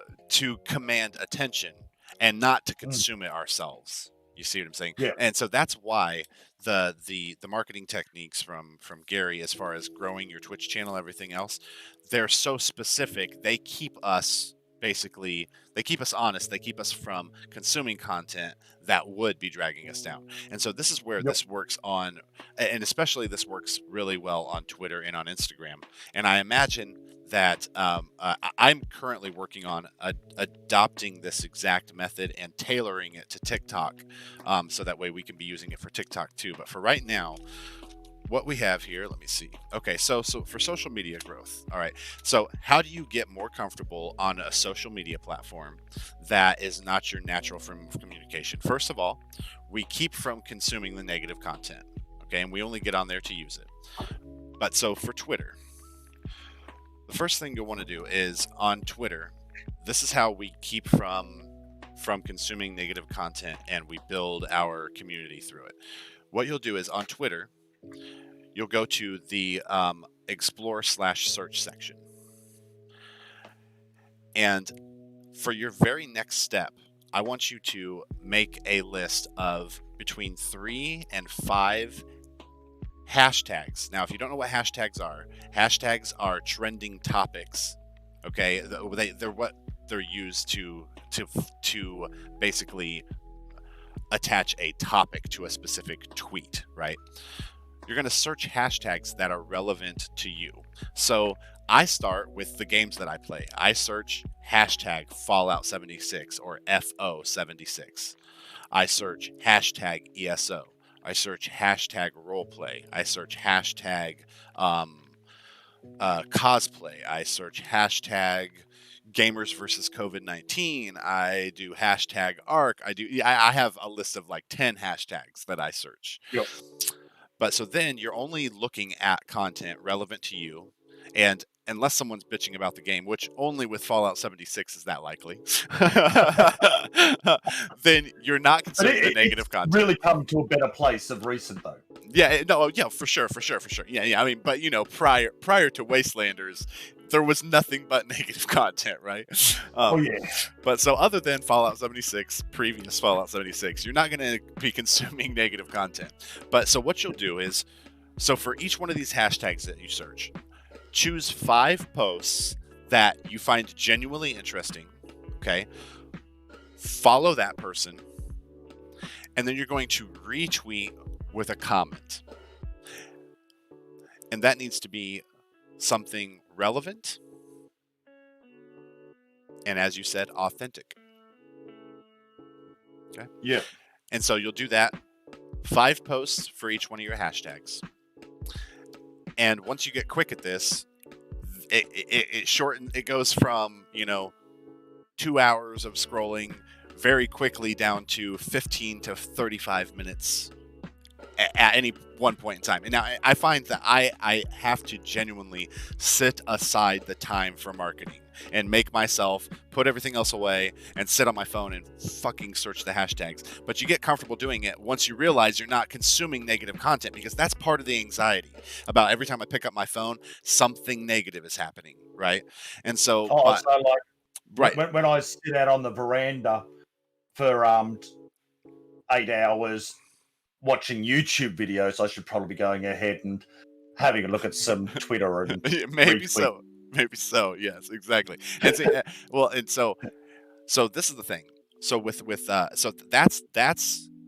command attention and not to Mm, consume it ourselves. You see what I'm saying? yeah, And so that's why the marketing techniques from Gary, as far as growing your Twitch channel, everything else, they're so specific. They keep us basically, they keep us honest. They keep us from consuming content that would be dragging us down. And so this is where yep, this works on, and especially this works really well on Twitter and on Instagram. And I imagine that I'm currently working on adopting this exact method and tailoring it to TikTok, so that way we can be using it for TikTok too. But for right now, what we have here, let me see. Okay, so for social media growth, all right. So how do you get more comfortable on a social media platform that is not your natural form of communication? First of all, we keep from consuming the negative content, okay, and we only get on there to use it. But so for Twitter, the first thing you'll want to do is on Twitter, this is how we keep from consuming negative content, and we build our community through it. What you'll do is on Twitter, you'll go to the explore/search section, and for your very next step, I want you to make a list of between 3 and 5 hashtags. Now, if you don't know what hashtags are trending topics. Okay, they're what they're used to basically attach a topic to a specific tweet, right? You're going to search hashtags that are relevant to you. So I start with the games that I play. I search hashtag Fallout 76 or FO76. I search hashtag ESO. I search hashtag roleplay. I search hashtag cosplay. I search hashtag gamers versus COVID-19. I do hashtag ARC. I have a list of like 10 hashtags that I search. yep. But so then you're only looking at content relevant to you. And unless someone's bitching about the game, which only with Fallout 76 is that likely, then you're not But consuming the it's negative content. really come to a better place of recent, though. Yeah, no, yeah, for sure. Yeah. I mean, but prior to Wastelanders, there was nothing but negative content, right? Oh, Um, yeah. but so other than Fallout 76, previous Fallout 76, you're not going to be consuming negative content. But so what you'll do is, so for each one of these hashtags that you search, choose 5 posts that you find genuinely interesting. Okay, follow that person, and then you're going to retweet with a comment. And that needs to be something relevant and, as you said, authentic. Okay. Yeah. And so you'll do that 5 posts for each one of your hashtags. And once you get quick at this, it shortens. It goes from 2 hours of scrolling very quickly down to 15 to 35 minutes at any one point in time. And now I find that I have to genuinely sit aside the time for marketing and make myself put everything else away and sit on my phone and fucking search the hashtags. But you get comfortable doing it once you realize you're not consuming negative content, because that's part of the anxiety about every time I pick up my phone, something negative is happening, right? And so, Oh, but so like right, when I sit out on the veranda for 8 hours watching YouTube videos, I should probably be going ahead and having a look at some Twitter and maybe retweet. so. Maybe so. Yes, exactly. And so, well, and so this is the thing. So so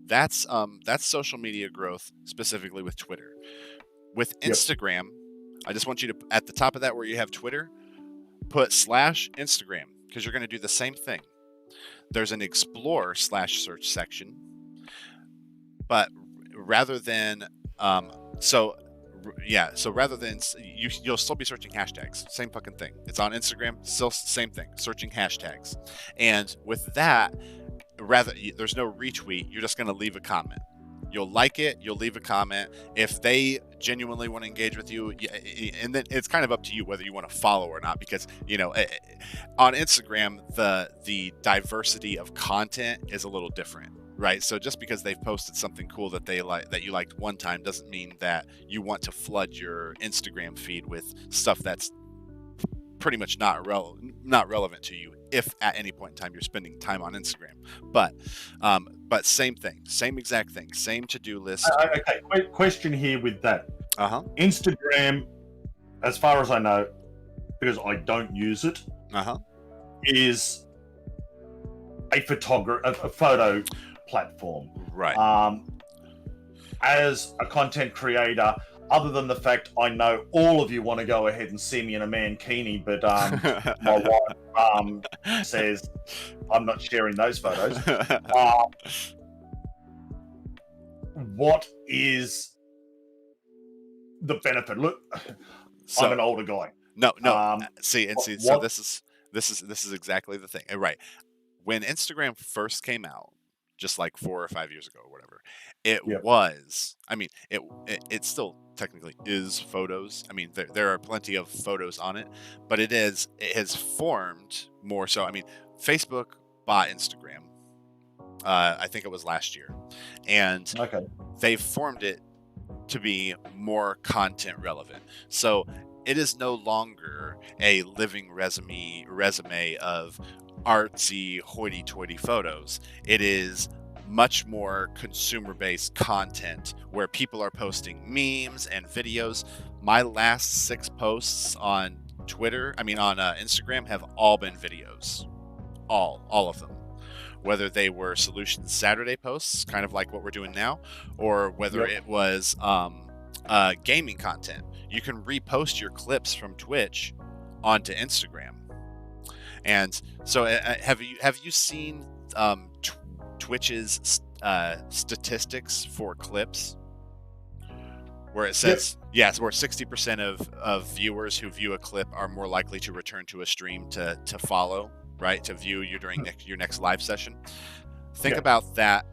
that's social media growth, specifically with Twitter. With Yep. Instagram, I just want you to, at the top of that where you have Twitter, put /Instagram, because you're going to do the same thing. There's an explore/search section, but rather than so rather than you'll still be searching hashtags. Same fucking thing. It's on Instagram, still same thing, searching hashtags. And with that, there's no retweet. You're just going to leave a comment. You'll like it, you'll leave a comment. If they genuinely want to engage with you, and then it's kind of up to you whether you want to follow or not, because on Instagram the diversity of content is a little different, right? So just because they've posted something cool that they like, that you liked one time, doesn't mean that you want to flood your Instagram feed with stuff that's pretty much not relevant to you, if at any point in time you're spending time on Instagram. But same thing, same exact thing, same to-do list. Okay, question here with that. Uh-huh. Instagram, as far as I know, because I don't use it, Uh-huh. is a photo platform. Right. As a content creator, other than the fact I know all of you want to go ahead and see me in a mankini, but my wife says I'm not sharing those photos. What is the benefit? Look, So, I'm an older guy. no. See. So this is exactly the thing. Right. When Instagram first came out, just like 4 or 5 years ago or whatever, it Yep. was, I mean, it still technically is photos. I mean, there are plenty of photos on it, but it has formed more so. I mean, Facebook bought Instagram. I think it was last year, and Okay. they've formed it to be more content relevant. So it is no longer a living resume of artsy hoity-toity photos. It is much more consumer-based content where people are posting memes and videos. My last 6 posts on Instagram have all been videos. All of them. Whether they were Solutions Saturday posts, kind of like what we're doing now, or whether it was gaming content. You can repost your clips from Twitch onto Instagram. And so, have you seen Twitch's statistics for clips, where it says where 60% of viewers who view a clip are more likely to return to a stream to follow, right, to view you during your next live session. Think about that.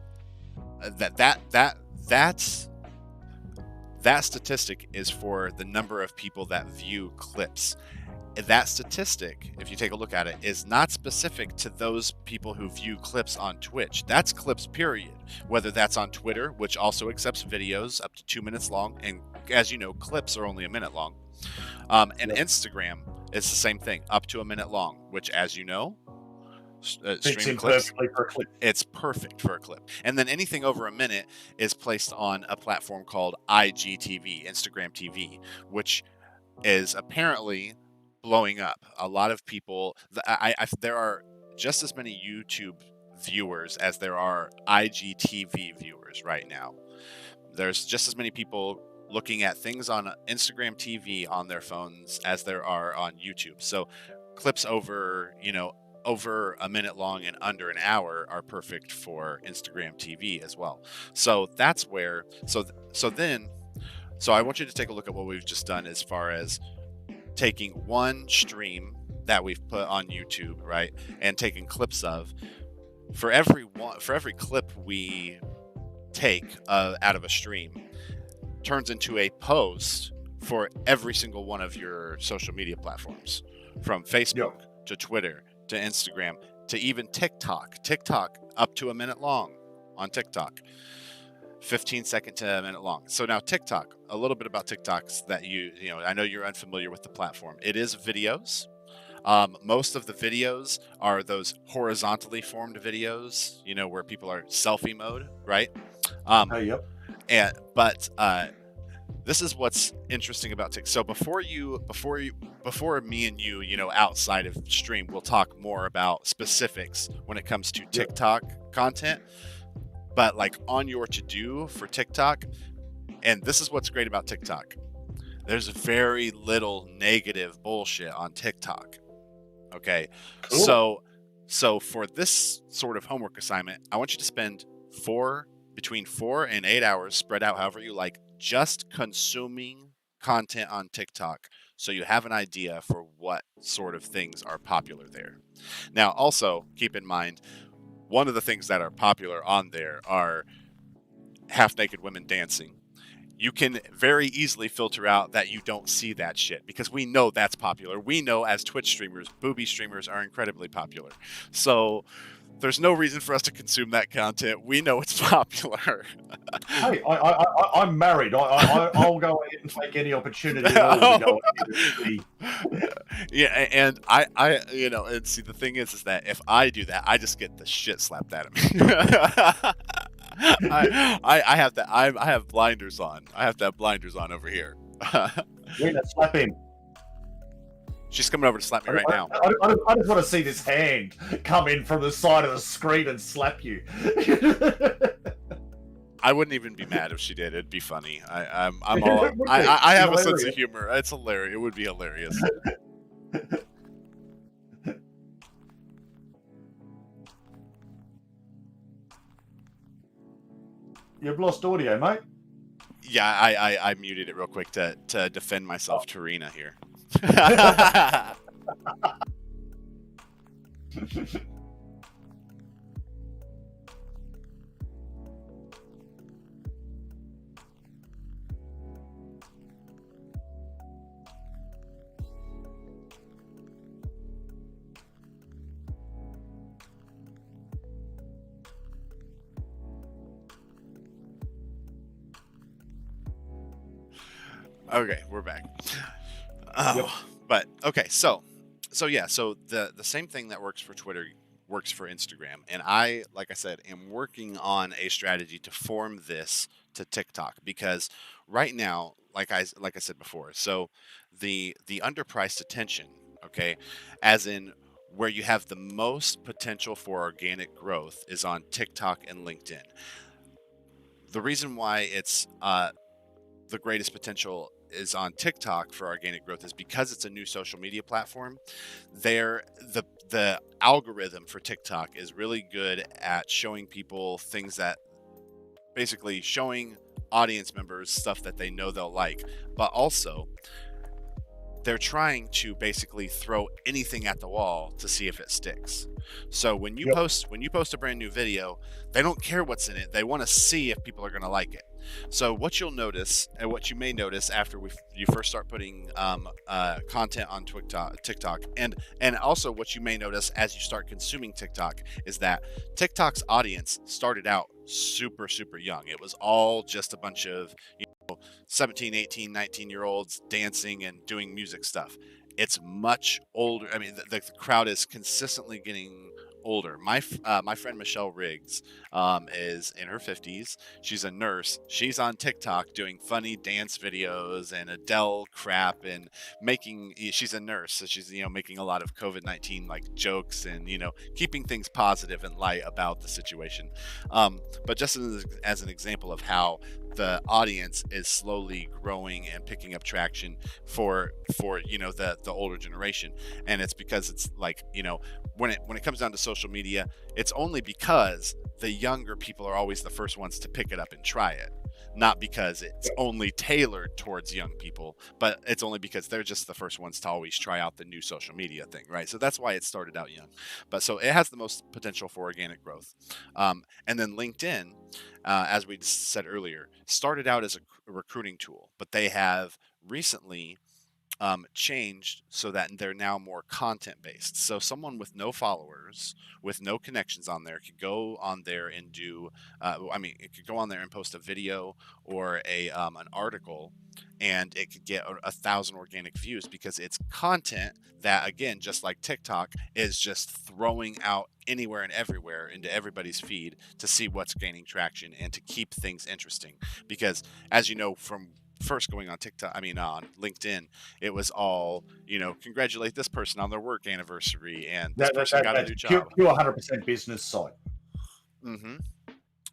That statistic is for the number of people that view clips. That statistic, if you take a look at it, is not specific to those people who view clips on Twitch. That's clips, period. Whether that's on Twitter, which also accepts videos up to 2 minutes long, and as you know, clips are only a minute long. And Instagram is the same thing, up to a minute long, which, as you know, stream clips, perfectly for a clip. it's perfect for a clip. And then anything over a minute is placed on a platform called IGTV, Instagram TV, which is apparently blowing up. A lot of people, there are just as many YouTube viewers as there are IGTV viewers right now. There's just as many people looking at things on Instagram TV on their phones as there are on YouTube. So clips over a minute long and under an hour are perfect for Instagram TV as well. So that's where, so I want you to take a look at what we've just done as far as taking one stream that we've put on YouTube, right, and taking clips of. For every clip we take out of a stream, turns into a post for every single one of your social media platforms, from Facebook to Twitter to Instagram to even TikTok. TikTok up to a minute long on TikTok. 15 second to a minute long. So now TikTok, a little bit about TikToks that I know you're unfamiliar with the platform. It is videos. Most of the videos are those horizontally formed videos, where people are selfie mode, right? But this is what's interesting about TikTok. So before me and you, outside of stream, we'll talk more about specifics when it comes to TikTok content. But like on your to-do for TikTok, and this is what's great about TikTok, there's very little negative bullshit on TikTok. Okay, cool. So for this sort of homework assignment, I want you to spend between 4 and 8 hours, spread out however you like, just consuming content on TikTok, so you have an idea for what sort of things are popular there. Now, also keep in mind, one of the things that are popular on there are half naked women dancing, you can very easily filter out that you don't see that shit because we know that's popular. We know as Twitch streamers, booby streamers are incredibly popular. So there's no reason for us to consume that content. We know it's popular. Hey, I'm married. I'll go ahead and take any opportunity at all to go ahead and see. Yeah, and and see, the thing is that if I do that, I just get the shit slapped out of me. I have to I have blinders on. I have to have blinders on over here. Win, slap him. She's coming over to slap me right now. I just want to see this hand come in from the side of the screen and slap you. I wouldn't even be mad if she did. It'd be funny. I'm all. I have a sense of humor. It's hilarious. It would be hilarious. You've lost audio, mate. Yeah, I muted it real quick to defend myself to Rena here. Okay, we're back. Yep. But okay, so yeah, so the same thing that works for Twitter works for Instagram, and I, like I said, am working on a strategy to form this to TikTok because right now, like I said before, so the underpriced attention, okay, as in where you have the most potential for organic growth is on TikTok and LinkedIn. The reason why it's the greatest potential is on TikTok for organic growth is because it's a new social media platform. The algorithm for TikTok is really good at showing people things that basically showing audience members stuff that they know they'll like, but also they're trying to basically throw anything at the wall to see if it sticks. So when you post a brand new video, they don't care what's in it. They want to see if people are going to like it. So what you'll notice, and what you may notice after you first start putting content on TikTok, and also what you may notice as you start consuming TikTok is that TikTok's audience started out super, super young. It was all just a bunch of 17, 18, 19-year-olds dancing and doing music stuff. It's much older. I mean, the crowd is consistently getting older. My friend Michelle Riggs is in her 50s. She's a nurse. She's on TikTok doing funny dance videos and Adele crap and she's a nurse, so she's making a lot of COVID-19 like jokes and keeping things positive and light about the situation. But just as an example of how the audience is slowly growing and picking up traction for the older generation, and it's because it's like when it comes down to social media, it's only because the younger people are always the first ones to pick it up and try it, not because it's only tailored towards young people, but it's only because they're just the first ones to always try out the new social media thing, right? So that's why it started out young, but so it has the most potential for organic growth. And then LinkedIn, as we said earlier, started out as a recruiting tool, but they have recently changed so that they're now more content based. So someone with no followers, with no connections on there, could go on there and do. It could go on there and post a video or an article, and it could get 1,000 organic views because it's content that, again, just like TikTok, is just throwing out anywhere and everywhere into everybody's feed to see what's gaining traction and to keep things interesting. Because as you know from first going on on LinkedIn, it was all, congratulate this person on their work anniversary and this person got a new job. Pure 100% business site. Mm-hmm.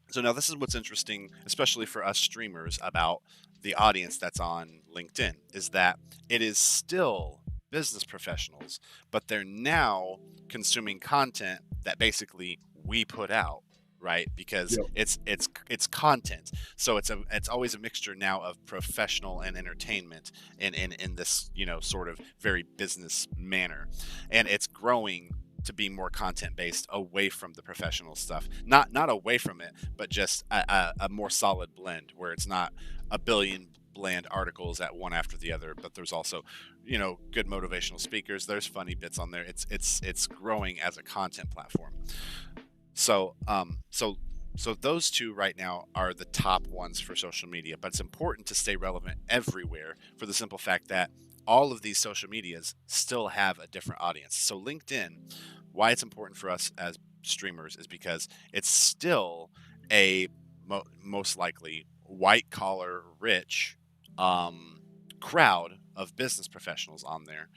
So now this is what's interesting, especially for us streamers, about the audience that's on LinkedIn, is that it is still business professionals, but they're now consuming content that basically we put out, right? Because it's content, so it's always a mixture now of professional and entertainment in this sort of very business manner, and it's growing to being more content based away from the professional stuff. Not away from it, but just a more solid blend where it's not a billion bland articles at one after the other, but there's also, good motivational speakers. There's funny bits on there. It's growing as a content platform. So so those two right now are the top ones for social media, but it's important to stay relevant everywhere for the simple fact that all of these social medias still have a different audience. So LinkedIn, why it's important for us as streamers is because it's still a most likely white collar rich crowd of business professionals on there.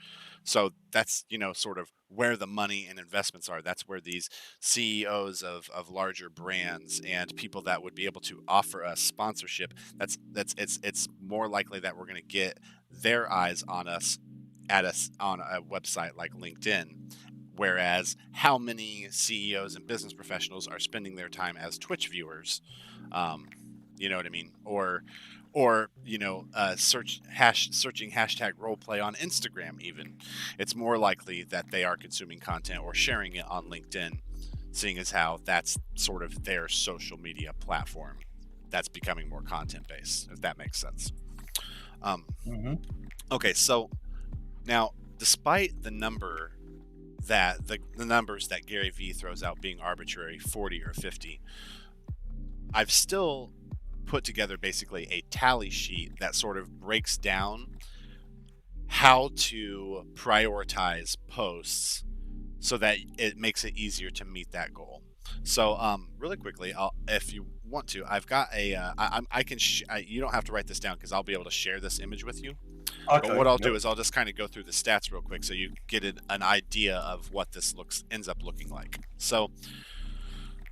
So that's, sort of where the money and investments are. That's where these CEOs of larger brands and people that would be able to offer us sponsorship, it's more likely that we're going to get their eyes on us at us on a website like LinkedIn. Whereas how many CEOs and business professionals are spending their time as Twitch viewers? Um, you know what I mean? Or searching hashtag role play on Instagram. Even it's more likely that they are consuming content or sharing it on LinkedIn, seeing as how that's sort of their social media platform that's becoming more content based, if that makes sense. um, Hmm. okay, so now, despite the number that the numbers that Gary Vee throws out being arbitrary, 40 or 50, I've still put together basically a tally sheet that sort of breaks down how to prioritize posts so that it makes it easier to meet that goal. So, really quickly, if you want to, I've got I can, you don't have to write this down because I'll be able to share this image with you. But Okay. what I'll do Yep. is I'll just kind of go through the stats real quick so you get an idea of what this ends up looking like. So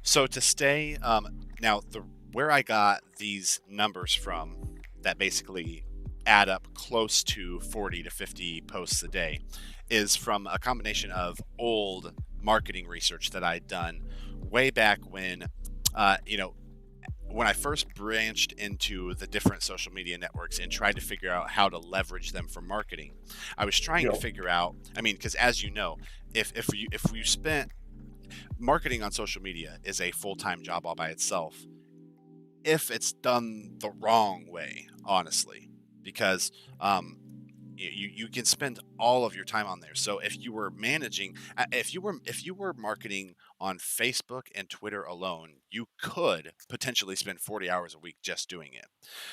to stay, now the where I got these numbers from that basically add up close to 40 to 50 posts a day is from a combination of old marketing research that I'd done way back when, uh, you know, when I first branched into the different social media networks and tried to figure out how to leverage them for marketing. I was trying to Yep. figure out, I mean, because as you know, if you spent marketing on social media is a full-time job all by itself if it's done the wrong way, honestly, because you can spend all of your time on there. So if you were managing, if you were marketing on Facebook and Twitter alone, you could potentially spend 40 hours a week just doing it.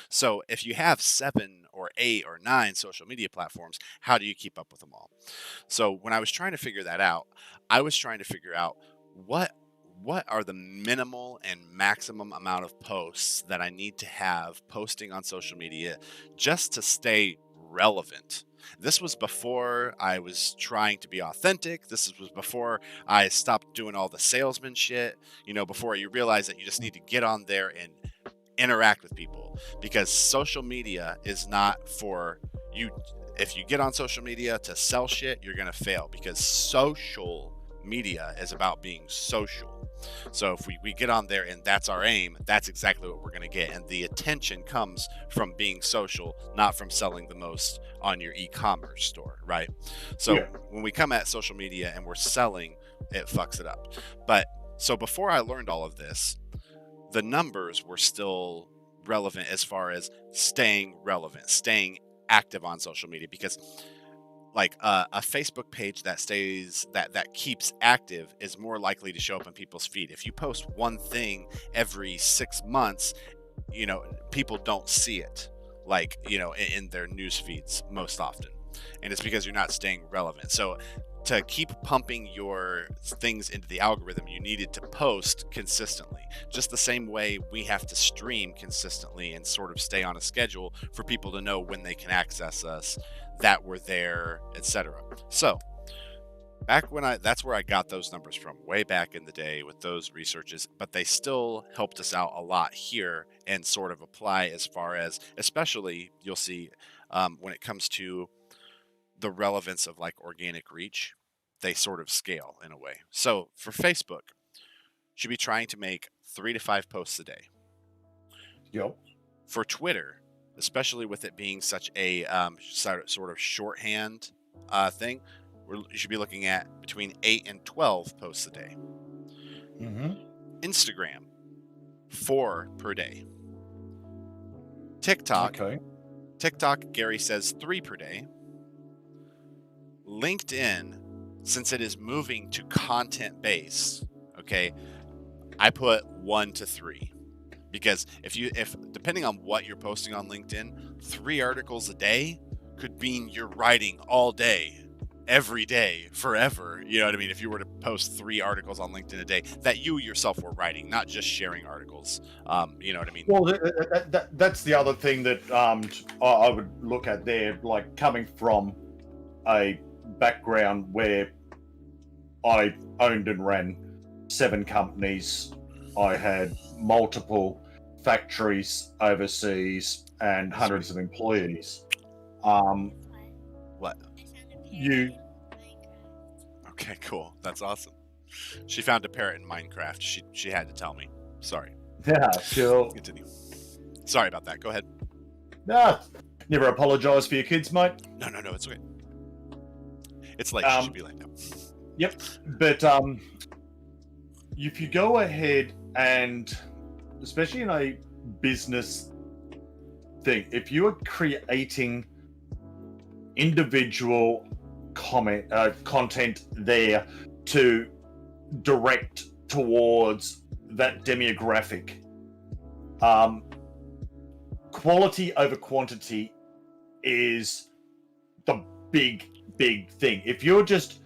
So if you have 7 or 8 or 9 social media platforms, how do you keep up with them all? So when I was trying to figure that out, I was trying to figure out what what are the minimal and maximum amount of posts that I need to have posting on social media just to stay relevant. This was before I was trying to be authentic. This was before I stopped doing all the salesman shit, before you realize that you just need to get on there and interact with people, because social media is not for you. If you get on social media to sell shit, you're going to fail, because social media is about being social. So if we get on there and that's our aim, that's exactly what we're going to get. And the attention comes from being social, not from selling the most on your e-commerce store, right? So Yeah. when we come at social media and we're selling, it fucks it up. But so before I learned all of this, the numbers were still relevant as far as staying relevant, staying active on social media, because like a Facebook page that keeps active is more likely to show up on people's feed. If you post one thing every 6 months, people don't see it, like, in their news feeds most often, and it's because you're not staying relevant. So to keep pumping your things into the algorithm, you needed to post consistently, just the same way we have to stream consistently and sort of stay on a schedule for people to know when they can access us, that we're there, etc. So back when that's where I got those numbers from, way back in the day with those researches, but they still helped us out a lot here and sort of apply as far as, especially you'll see, when it comes to the relevance of like organic reach, they sort of scale in a way. So for Facebook, should be trying to make 3 to 5 posts a day. Yep. For Twitter, especially with it being such a sort of shorthand thing, you should be looking at between 8 and 12 posts a day. Mm-hmm. Instagram, 4 per day. TikTok, Okay. Gary says 3 per day. LinkedIn, since it is moving to content based, okay, I put 1 to 3. Because if depending on what you're posting on LinkedIn, 3 articles a day could mean you're writing all day, every day, forever. You know what I mean? If you were to post 3 articles on LinkedIn a day that you yourself were writing, not just sharing articles. You know what I mean? Well, that's the other thing that I would look at there, like coming from a background where I owned and ran 7 companies. I had multiple factories overseas and hundreds of employees. What? You Okay, cool. That's awesome. She found a parrot in Minecraft. She had to tell me. Sorry. Yeah, cool. Continue. Sorry about that. Go ahead. Nah, never apologise for your kids, mate. No, it's okay. It's late. She should be late now. Yep, but if you go ahead and, especially in a business thing, if you are creating individual content there to direct towards that demographic, quality over quantity is the big thing. If you're just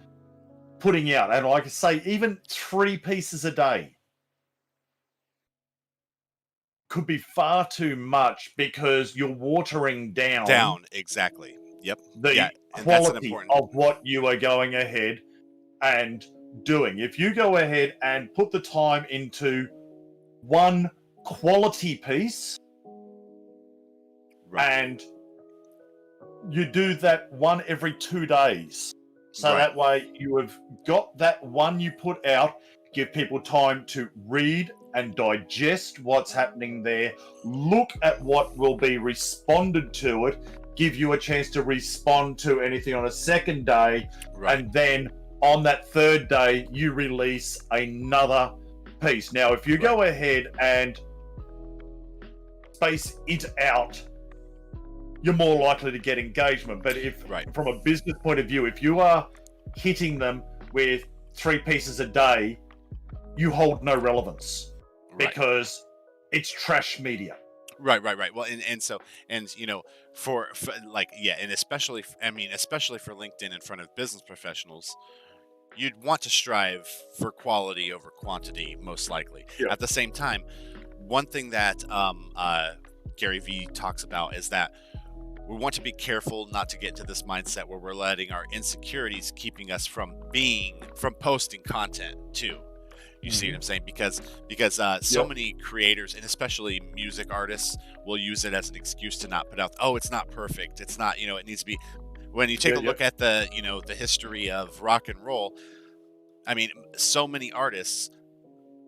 putting out, and like I say, even 3 pieces a day could be far too much because you're watering down Exactly. Yep. the Yeah, and that's an quality important. of what you are going ahead and doing. If you go ahead and put the time into one quality piece, Right. and you do that one every 2 days, so Right. that way you have got that one you put out, give people time to read and digest what's happening there, look at what will be responded to it, give you a chance to respond to anything on a second day, Right. and then on that third day you release another piece. Now, if you go ahead and space it out, you're more likely to get engagement. But if, from a business point of view, if you are hitting them with 3 pieces a day, you hold no relevance because it's trash media. Right. Well, and so, and you know, for like, yeah, and especially for LinkedIn in front of business professionals, you'd want to strive for quality over quantity, most likely. Yeah. At the same time, one thing that Gary Vee talks about is that we want to be careful not to get into this mindset where we're letting our insecurities keeping us from posting content too. You see what I'm saying? Because so many creators, and especially music artists, will use it as an excuse to not put out. Oh, it's not perfect. It's not. It needs to be. When you take a look at the the history of rock and roll, I mean, so many artists,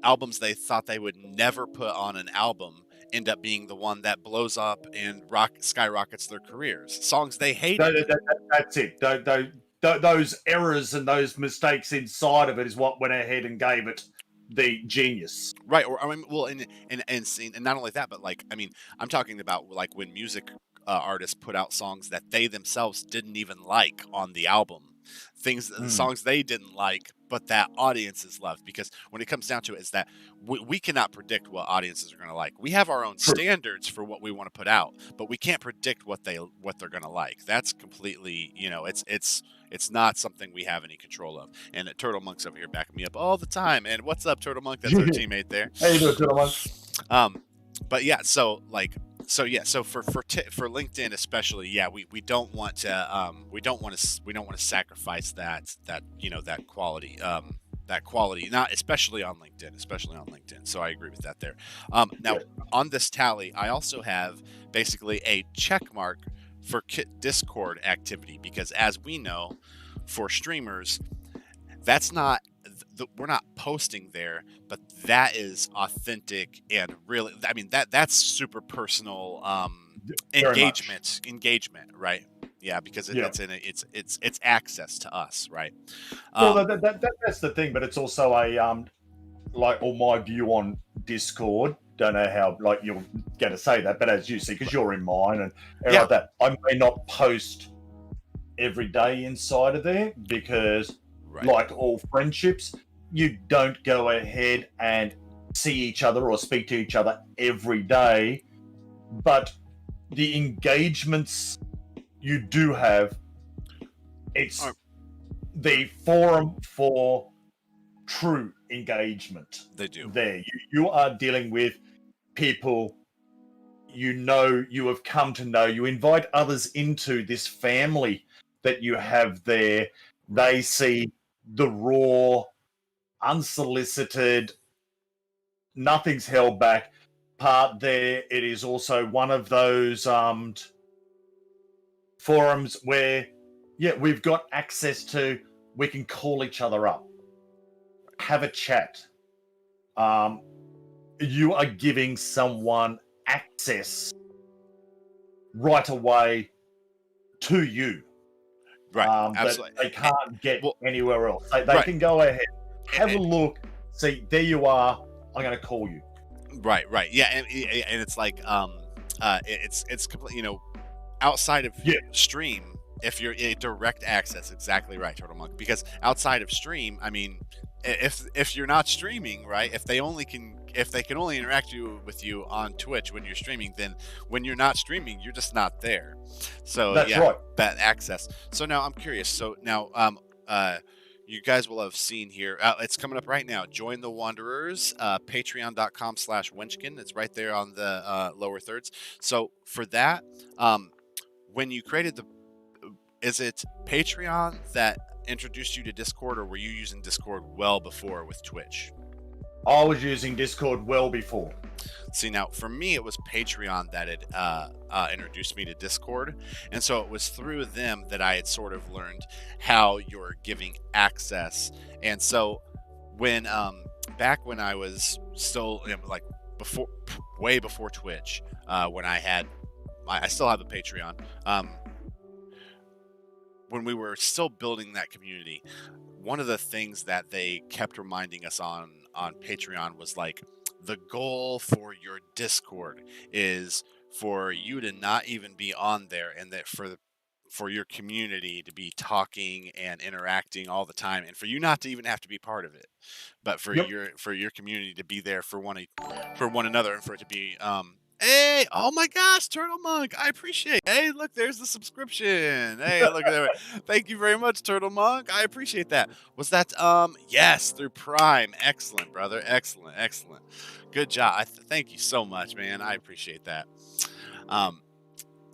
albums they thought they would never put on an album end up being the one that blows up and skyrockets their careers. Songs they hated. That's it. Those errors and those mistakes inside of it is what went ahead and gave it the genius. Right. Or I mean, well, and not only that, but like, I mean, I'm talking about like when music artists put out songs that they themselves didn't even like on the album. Songs they didn't like, but that audiences loved. Because when it comes down to it, is that we cannot predict what audiences are going to like. We have our own standards for what we want to put out, but we can't predict what they're going to like. That's completely, it's not something we have any control of. And Turtle Monk's over here backing me up all the time. And what's up, Turtle Monk? That's our teammate there. How you doing, Turtle Monk? But yeah, so for LinkedIn especially, yeah, we don't want to sacrifice that quality, not especially on LinkedIn. So I agree with that there. Now on this tally, I also have basically a check mark for Discord activity, because as we know, for streamers, that's not. We're not posting there, but that is authentic and really, I mean, that's super personal engagement, right? Yeah, because Yeah. it's access to us, right? Well, Um, that's the thing, but it's also a like, or my view on Discord. Don't know how like you're going to say that, but as you see, because you're in mine and everything yeah, like that, I may not post every day inside of there because, right, like all friendships, you don't go ahead and see each other or speak to each other every day, but the engagements you do have, or it's the forum for true engagement they do, there. You are dealing with people you have come to know. You invite others into this family that you have there. right, They see the raw, unsolicited, nothing's held back part there. It is also one of those forums where, yeah, we've got access to, we can call each other up, have a chat. Um, you are giving someone access right away to you right, that absolutely. they can't get Well, anywhere else. They right, can go ahead, and, have a look, see, there you are. I'm going to call you. right, right, yeah, and it's like it's complete, outside of Yeah, stream, if you're in direct access, exactly right, Turtle Monk. Because outside of stream, I mean, if you're not streaming, right? If they can only interact with you on Twitch when you're streaming, then when you're not streaming, you're just not there. So that's yeah, right. that access. So now I'm curious. So now you guys will have seen here. It's coming up right now. Join the Wanderers. Patreon.com/Wenchkin. It's right there on the lower thirds. So for that, when you created is it Patreon that introduced you to Discord, or were you using Discord well before with Twitch? I was using Discord well before. See, now for me, it was Patreon that had introduced me to Discord, and so it was through them that I had sort of learned how you're giving access. And so when back when I was still like before, way before Twitch, when I still have a Patreon. When we were still building that community, one of the things that they kept reminding us on Patreon was like, the goal for your Discord is for you to not even be on there, and that for your community to be talking and interacting all the time, and for you not to even have to be part of it, but Yep. for your community to be there for one another, and for it to be hey, oh my gosh, Turtle Monk, I appreciate. Hey, look, there's the subscription. Hey, look at that. Thank you very much, Turtle Monk. I appreciate that. Was that yes, through Prime. Excellent, brother. Excellent, excellent. Good job. Thank you so much, man. I appreciate that. Um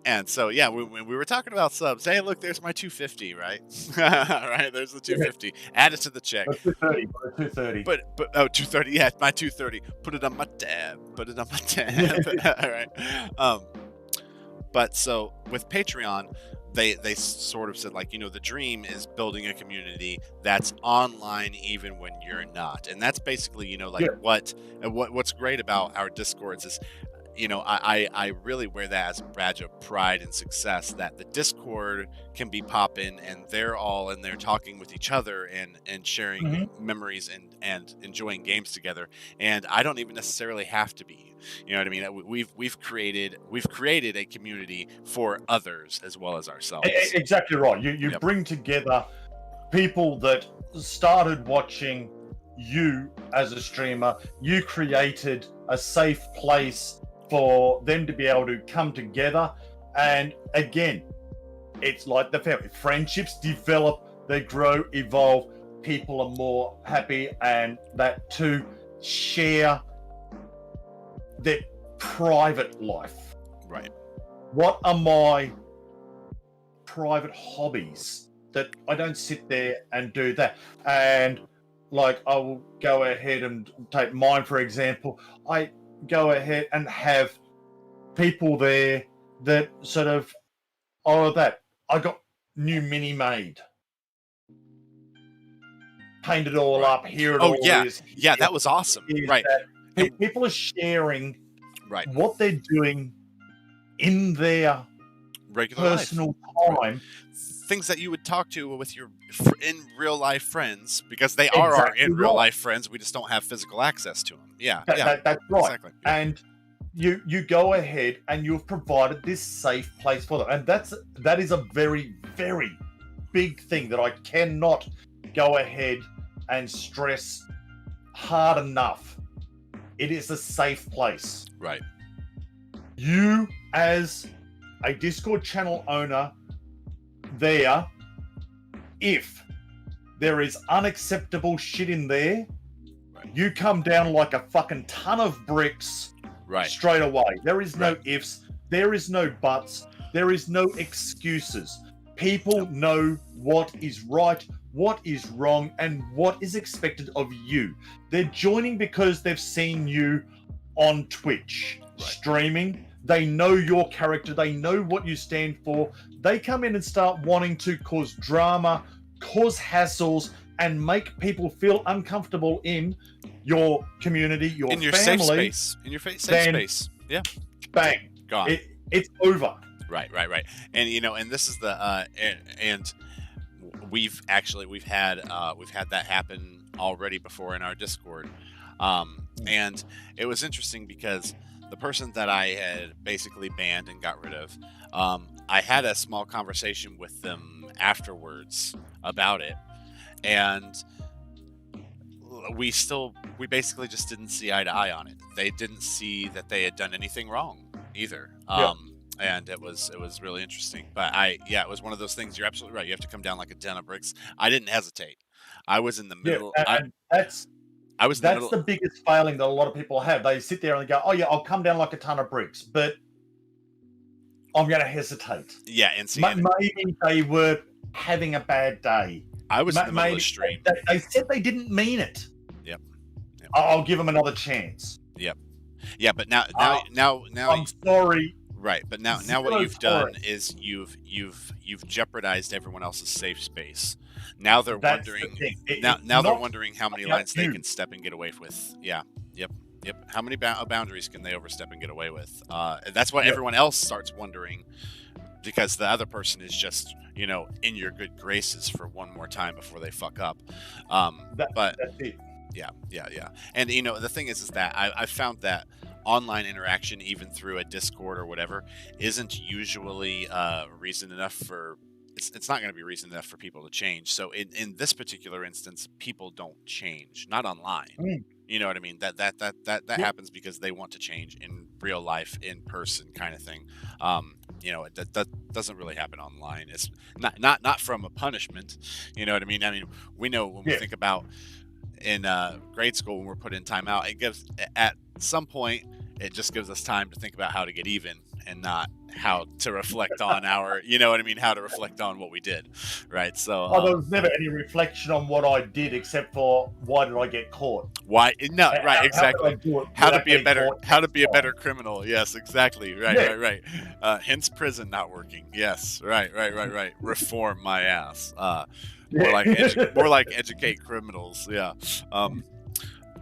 and so yeah, when we were talking about subs, hey, look, there's my 250, right? Right, there's the 250. Add it to the check. 230, 230. But oh, 230, yeah, my 230. Put it on my tab. Put it on my tab. All right. But so with Patreon, they sort of said, like, the dream is building a community that's online even when you're not. And that's basically, like Yeah. what's great about our Discords is, I really wear that as a badge of pride and success, that the Discord can be popping and they're all in there talking with each other and sharing Mhm. memories and enjoying games together. And I don't even necessarily have to be. You know what I mean? We've created a community for others as well as ourselves. Exactly right. You Yep. bring together people that started watching you as a streamer. You created a safe place for them to be able to come together. And again, it's like the family. Friendships develop, they grow, evolve. People are more happy, and that to share their private life. Right. What are my private hobbies that I don't sit there and do that? And like, I will go ahead and take mine, for example. I go ahead and have people there that sort of, oh, that I got new mini made, paint it all Right. up. Here it Oh all yeah. is. Yeah, that was awesome. Is Right. that And people are sharing right. what they're doing in their regular life, personal right? time. Things that you would talk to with your in real life friends, because they are our Exactly in real right. life friends. We just don't have physical access to them. Yeah, That, yeah, that's right. exactly. Yeah, And you go ahead and you've provided this safe place for them, and that is a very very big thing that I cannot go ahead and stress hard enough. It is a safe place. right, You, as a Discord channel owner, there, if there is unacceptable shit in there, right, you come down like a fucking ton of bricks right, straight away. There is no right. ifs, there is no buts, there is no excuses. People Yep. know what is right, what is wrong, and what is expected of you. They're joining because they've seen you on Twitch Right. streaming. They know your character, they know what you stand for. They come in and start wanting to cause drama, cause hassles, and make people feel uncomfortable in your community, your In your family. safe space, in your safe then space. Yeah, bang, gone. it's over. Right, right, right. And and this is the and we've had that happen already before in our Discord. And it was interesting because the person that I had basically banned and got rid of, I had a small conversation with them afterwards about it, and we basically just didn't see eye to eye on it. They didn't see that they had done anything wrong either. Yeah. And it was really interesting. But it was one of those things. You're absolutely right. You have to come down like a ton of bricks. I didn't hesitate. I was in the Yeah, middle. and that's I was in the that's middle. the biggest failing that a lot of people have. They sit there and they go, "Oh yeah, I'll come down like a ton of bricks," but I'm going to hesitate. Yeah, and see, Maybe they were having a bad day. I was in the middle of Maybe the stream. they said they didn't mean it. Yep. Yep. I'll give them another chance. Yep. Yeah, but now I'm sorry. right, but now what Zero you've done tolerance. is you've jeopardized everyone else's safe space. Now they're That's the wondering. thing. Now It's they're not wondering how many about lines they you. can step and get away with. Yeah. Yep. Yep. How many boundaries can they overstep and get away with? That's what Yep. everyone else starts wondering, because the other person is just in your good graces for one more time before they fuck up. But That's it. yeah. And the thing is that I found that online interaction, even through a Discord or whatever, isn't usually reason enough for. It's not going to be reason enough for people to change. So in this particular instance, people don't change, not online. Mm. You know what I mean? That Yeah. happens because they want to change in real life, in person, kind of thing. That doesn't really happen online. It's not from a punishment. You know what I mean? I mean, we know when we Yeah. think about in grade school when we're put in timeout, it gives at some point it just gives us time to think about how to get even, and not how to reflect on our, how to reflect on what we did, right? So There was never any reflection on what I did except for why did I get caught? why no right How exactly did I do it how to without be a getting better caught? how to be a better criminal. Yes, exactly. Right, Yeah. right. Hence prison not working. Yes, right. Reform my ass. More like educate criminals. Yeah.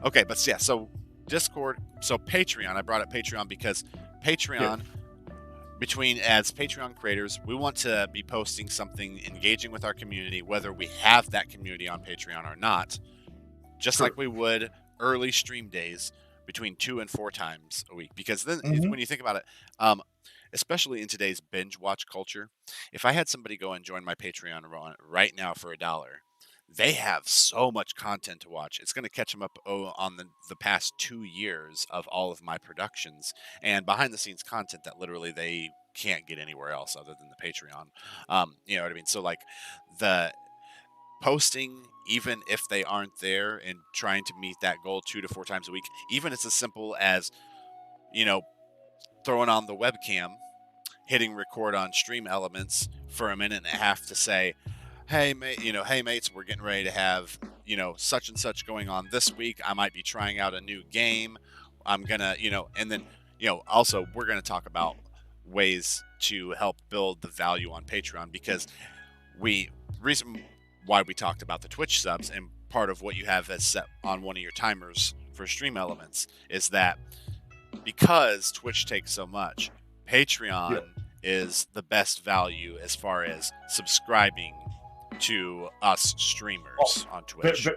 Okay, but yeah. So Discord. So Patreon. I brought up Patreon because Patreon. As Patreon creators, we want to be posting something engaging with our community, whether we have that community on Patreon or not. Just True. like we would early stream days, between 2 and 4 times a week. Because then, Mhm. when you think about it, especially in today's binge watch culture, if I had somebody go and join my Patreon right now for $1, they have so much content to watch. It's going to catch them up on the past 2 years of all of my productions and behind the scenes content that literally they can't get anywhere else other than the Patreon. You know what I mean? So like the posting, even if they aren't there, and trying to meet that goal 2 to 4 times a week, even it's as simple as throwing on the webcam, hitting record on Stream Elements for a minute and a half to say, hey mate, hey mates, we're getting ready to have such and such going on this week. I might be trying out a new game. I'm gonna and then also we're gonna talk about ways to help build the value on Patreon, because reason why we talked about the Twitch subs, and part of what you have as set on one of your timers for Stream Elements, is that because Twitch takes so much, Patreon is the best value as far as subscribing to us Oh, streamers on but, Twitch.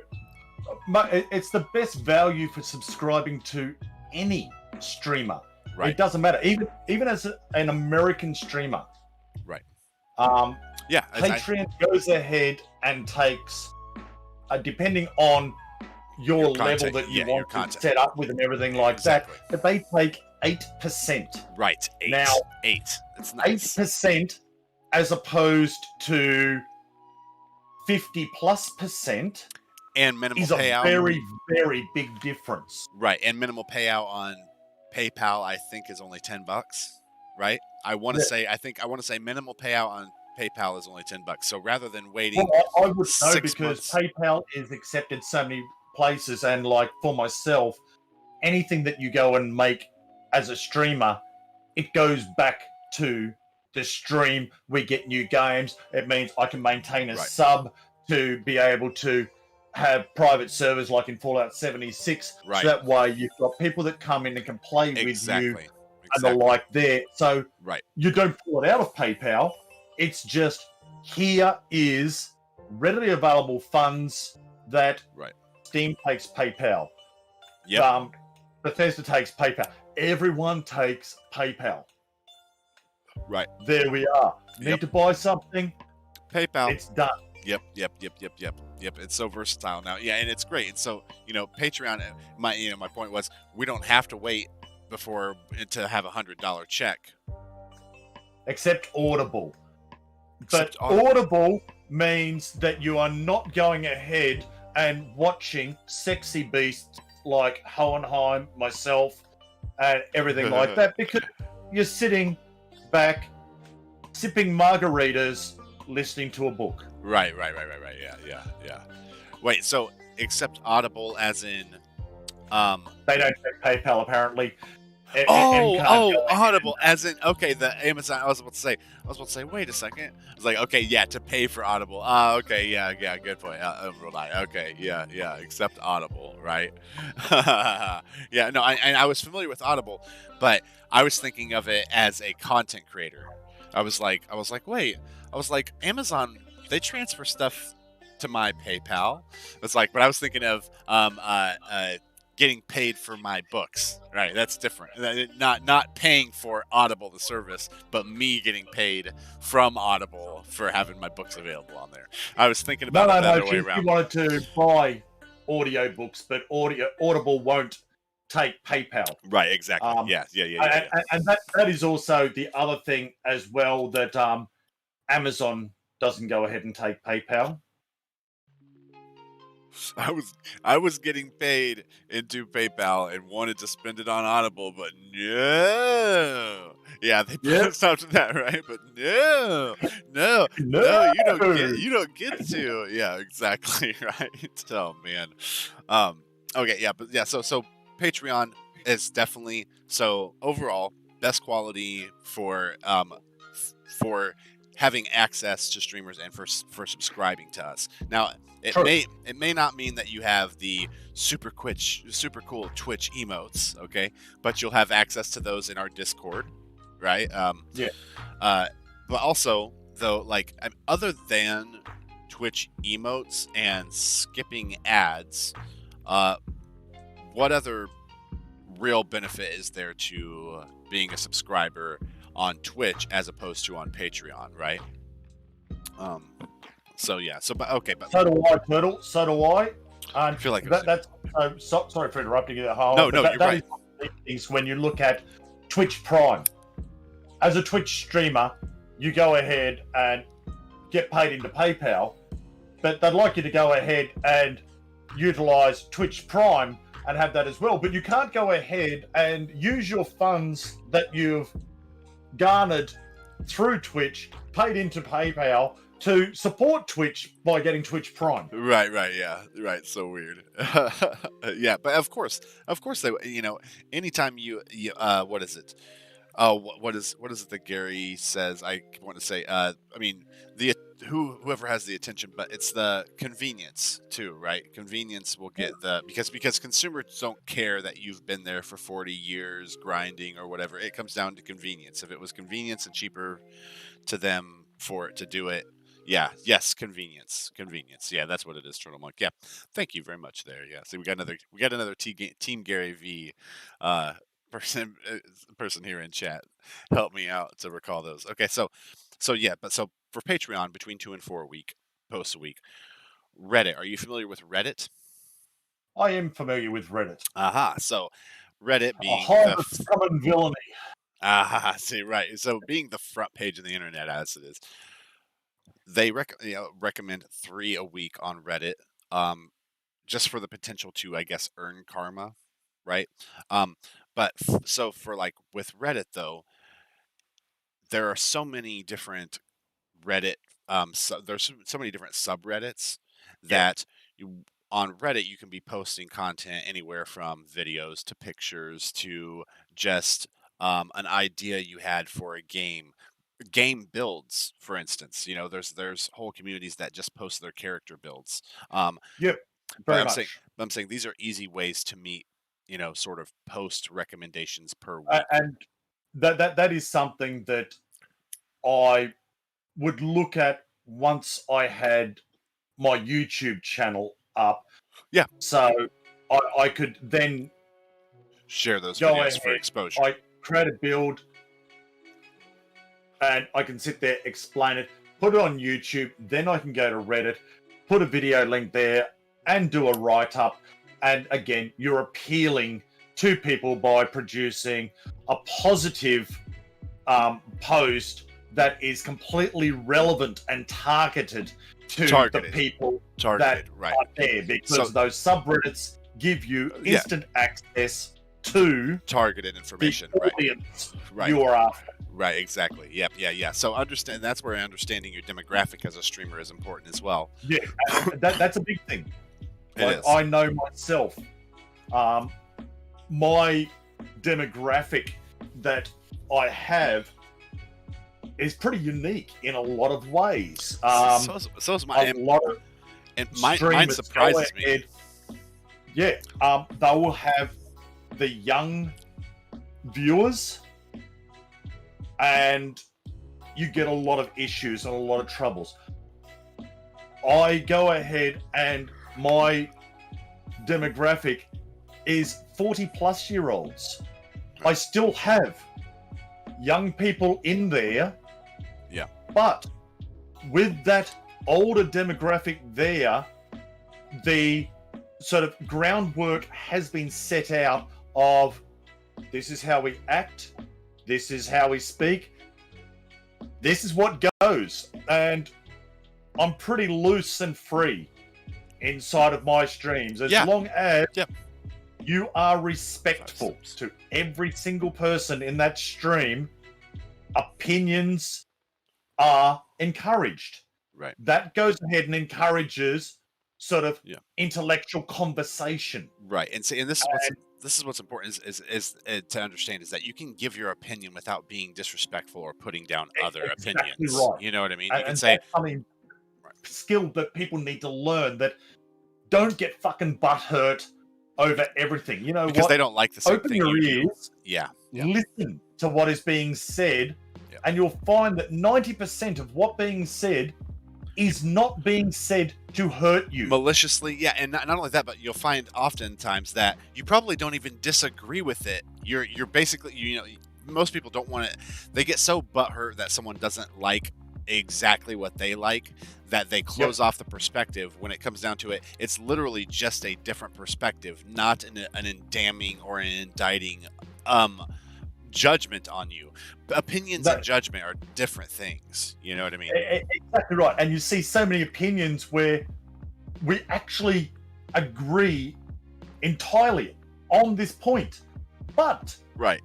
but it's the best value for subscribing to any streamer. Right, It doesn't matter, even as an American streamer. right. Um, Yeah, Patreon goes ahead and takes, depending on your your level content. that you Yeah, your want to content. set up with and everything like that, Exactly. but they take 8%. Right. Eight. Now, 8. It's nice. 8% as opposed to 50 plus percent And minimal is a payout. very, very big difference. Right. And minimal payout on PayPal, I think, is only $10. Right. I want to Yeah. say. I want to say minimal payout on PayPal is only $10. So rather than waiting Well, I would know 6 because months. PayPal is accepted so many places, and like for myself, anything that you go and make as a streamer, it goes back to the stream. We get new games. It means I can maintain a Right. sub to be able to have private servers like in Fallout 76. Right. So that way you've got people that come in and can play with you Exactly. and the like there. So Right. you don't pull it out of PayPal. It's just here is readily available funds that Right. Steam takes PayPal. Yep. Bethesda takes PayPal. Everyone takes PayPal. Right. There we are. Need Yep. to buy something? PayPal. It's done. Yep. It's so versatile now. Yeah, and it's great. And so, Patreon. My point was, we don't have to wait before to have $100 check. Except Audible. But Except Audible. Audible means that you are not going ahead and watching sexy beasts like Hohenheim, myself, and everything like that, because you're sitting back, sipping margaritas, listening to a book. Right. Yeah. Wait. So, except Audible, as in, They don't take PayPal apparently. Audible, as in, okay, the Amazon. I was about to say, wait a second. I was like, okay, yeah, to pay for Audible. Okay, yeah, good point. Okay, yeah, except Audible, right? Yeah, no, I was familiar with Audible, but I was thinking of it as a content creator. I was like, Amazon, they transfer stuff to my PayPal. It's like, but I was thinking of getting paid for my books, right? That's different. Not paying for Audible the service, but me getting paid from Audible for having my books available on there. I was thinking about it the other way You around. wanted to buy audiobooks, but Audible won't take PayPal. Right, exactly. Yeah. And that is also the other thing as well, that Amazon doesn't go ahead and take PayPal. I was getting paid into PayPal and wanted to spend it on Audible, but no. Yeah, they put stop to that, right? But no, you don't get to. Yeah, exactly, right. Oh man. Okay, yeah, but yeah, so Patreon is definitely, so overall best quality for having access to streamers and for subscribing to us. Now, it may not mean that you have the super cool Twitch emotes, okay? But you'll have access to those in our Discord, right? But also, though, like, other than Twitch emotes and skipping ads, what other real benefit is there to being a subscriber on Twitch as opposed to on Patreon, right? So yeah. So so do I, Turtle. So do I. I feel like that's. Sorry for interrupting you. No, you're right. Is when you look at Twitch Prime. As a Twitch streamer, you go ahead and get paid into PayPal, but they'd like you to go ahead and utilize Twitch Prime and have that as well. But you can't go ahead and use your funds that you've garnered through Twitch, paid into PayPal, to support Twitch by getting Twitch Prime. Right, yeah, right. So weird. Yeah, but of course, they, anytime you what is it? Oh, what is it that Gary says? I want to say, I mean, the whoever has the attention, but it's the convenience too, right? Convenience will Yeah. get the because consumers don't care that you've been there for 40 years grinding or whatever. It comes down to convenience. If it was convenience and cheaper to them for it to do it. Yeah, yes, convenience. Yeah, that's what it is, Turtle Monk. Yeah, thank you very much. There, yeah. So we got another Team Gary V, uh, person person here in chat. Help me out to recall those. Okay, so yeah, but so for Patreon, between 2 and 4 a week, posts a week. Reddit. Are you familiar with Reddit? I am familiar with Reddit. Aha. So Reddit A being hive the of scum and villainy. see right. So being the front page of the internet as it is, they recommend 3 a week on Reddit, um, just for the potential to, I guess, earn karma, right? Um, but so for like with Reddit though, there are so many different Reddit, there's so many different subreddits Yeah. that you on Reddit you can be posting content anywhere from videos to pictures to just an idea you had for a game builds, for instance. There's whole communities that just post their character builds. Yep. But Very I'm saying, much. these are easy ways to meet, sort of post recommendations per week. And that is something that I would look at once I had my YouTube channel up. Yeah, So I could then share those go videos for ahead, exposure. I create a build, and I can sit there, explain it, put it on YouTube, then I can go to Reddit, put a video link there, and do a write up. And again, you're appealing to people by producing a positive post that is completely relevant and targeted to the Targeted, people that targeted, right? are there, because So those subreddits give you yeah, instant access to targeted the information, right? audience Right. you are after. Right, exactly. Yep, yeah. So that's where understanding your demographic as a streamer is important as well. Yeah, that's a big thing. It Like, is. I know myself, um, my demographic that I have is pretty unique in a lot of ways. So is A lot of mine streamers go surprises me. ahead. Yeah, they will have the young viewers, and you get a lot of issues and a lot of troubles. I go ahead and my demographic is 40-plus-year-olds. I still have young people in there. Yeah. But with that older demographic there, the sort of groundwork has been set out of this is how we act, this is how we speak, this is what goes. And I'm pretty loose and free inside of my streams as long as you are respectful to every single person in that stream. Opinions are encouraged. Right. That goes ahead and encourages sort of intellectual conversation. Right. And this is what's important is to understand is that you can give your opinion without being disrespectful or putting down other Exactly opinions. right. You know what I mean? You can And say, that's something skill that people need to learn, that don't get fucking butthurt over everything. You know because what? they don't like the same Open thing your you do. ears. Yeah. Listen to what is being said, and you'll find that 90% of what being said is not being said to hurt you. Maliciously, yeah, and not only that, but you'll find oftentimes that you probably don't even disagree with it. You're basically, most people don't want to. They get so butthurt that someone doesn't like exactly what they like that they close off the perspective. When it comes down to it, it's literally just a different perspective, not an damning or an indicting judgment on you. Opinions and judgment are different things. You know what I mean? Exactly right. And you see so many opinions where we actually agree entirely on this point. But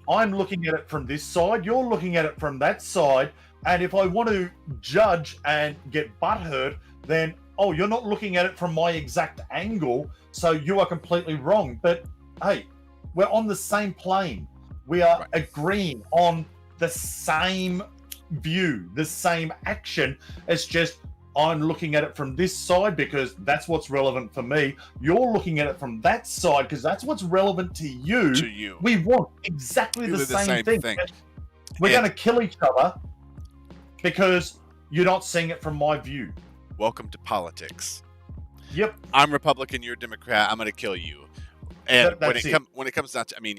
I'm looking at it from this side, you're looking at it from that side. And if I want to judge and get butthurt, then, oh, you're not looking at it from my exact angle, so you are completely wrong. But hey, we're on the same plane. We are agreeing on the same view, the same action. It's just I'm looking at it from this side because that's what's relevant for me. You're looking at it from that side because that's what's relevant to you. To you. We want exactly the same thing. We're going to kill each other because you're not seeing it from my view. Welcome to politics. Yep. I'm Republican, you're Democrat, I'm going to kill you. And when it comes down to, I mean,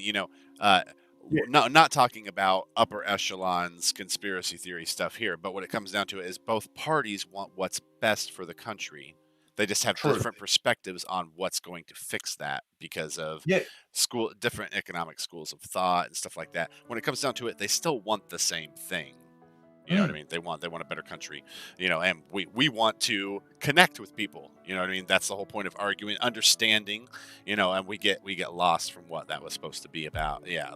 not talking about upper echelons conspiracy theory stuff here, but what it comes down to is both parties want what's best for the country. They just have different perspectives on what's going to fix that because of different economic schools of thought and stuff like that. When it comes down to it, they still want the same thing. You know what I mean? They want a better country, and we want to connect with people. You know what I mean? That's the whole point of arguing, understanding, and we get lost from what that was supposed to be about. Yeah,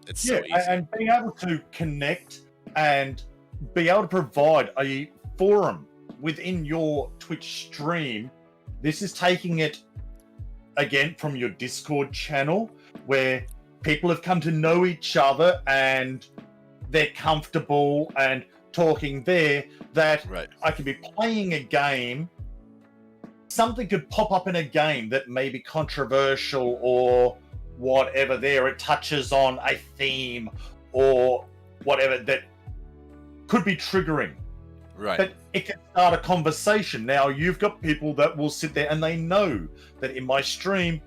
it's so easy. And being able to connect and be able to provide a forum within your Twitch stream. This is taking it again from your Discord channel where people have come to know each other and they're comfortable and talking there, that I could be playing a game, something could pop up in a game that may be controversial or whatever there. It touches on a theme or whatever that could be triggering. Right. But it can start a conversation. Now, you've got people that will sit there and they know that in my stream,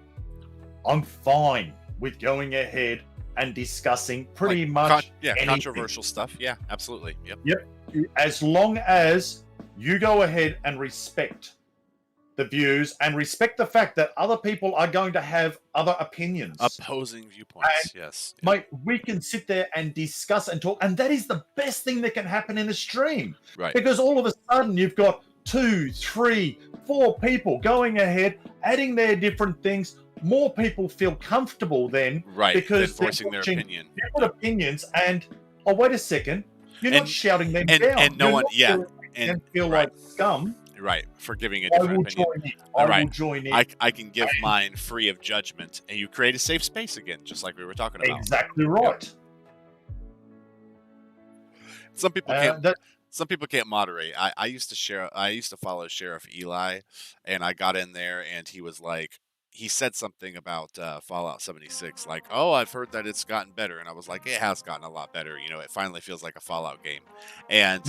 I'm fine with going ahead and discussing pretty much anything. Controversial stuff. Yeah, absolutely. Yep. As long as you go ahead and respect the views and respect the fact that other people are going to have other opinions. Opposing viewpoints, yes. Mate, we can sit there and discuss and talk, and that is the best thing that can happen in a stream. Right. Because all of a sudden you've got 2, 3, 4 people going ahead, adding their different things. More people feel comfortable then, because voicing their opinion. Different opinions, and wait a second, you're not shouting them down. And no one, and feel like scum. Right, for giving a different opinion. I will join in. I can give mine free of judgment, and you create a safe space again, just like we were talking about. Exactly right. Yep. Some people can't. Some people can't moderate. I used to follow Sheriff Eli, and I got in there, and he was like, he said something about Fallout 76, like, "Oh, I've heard that it's gotten better," and I was like, "It has gotten a lot better. It finally feels like a Fallout game." And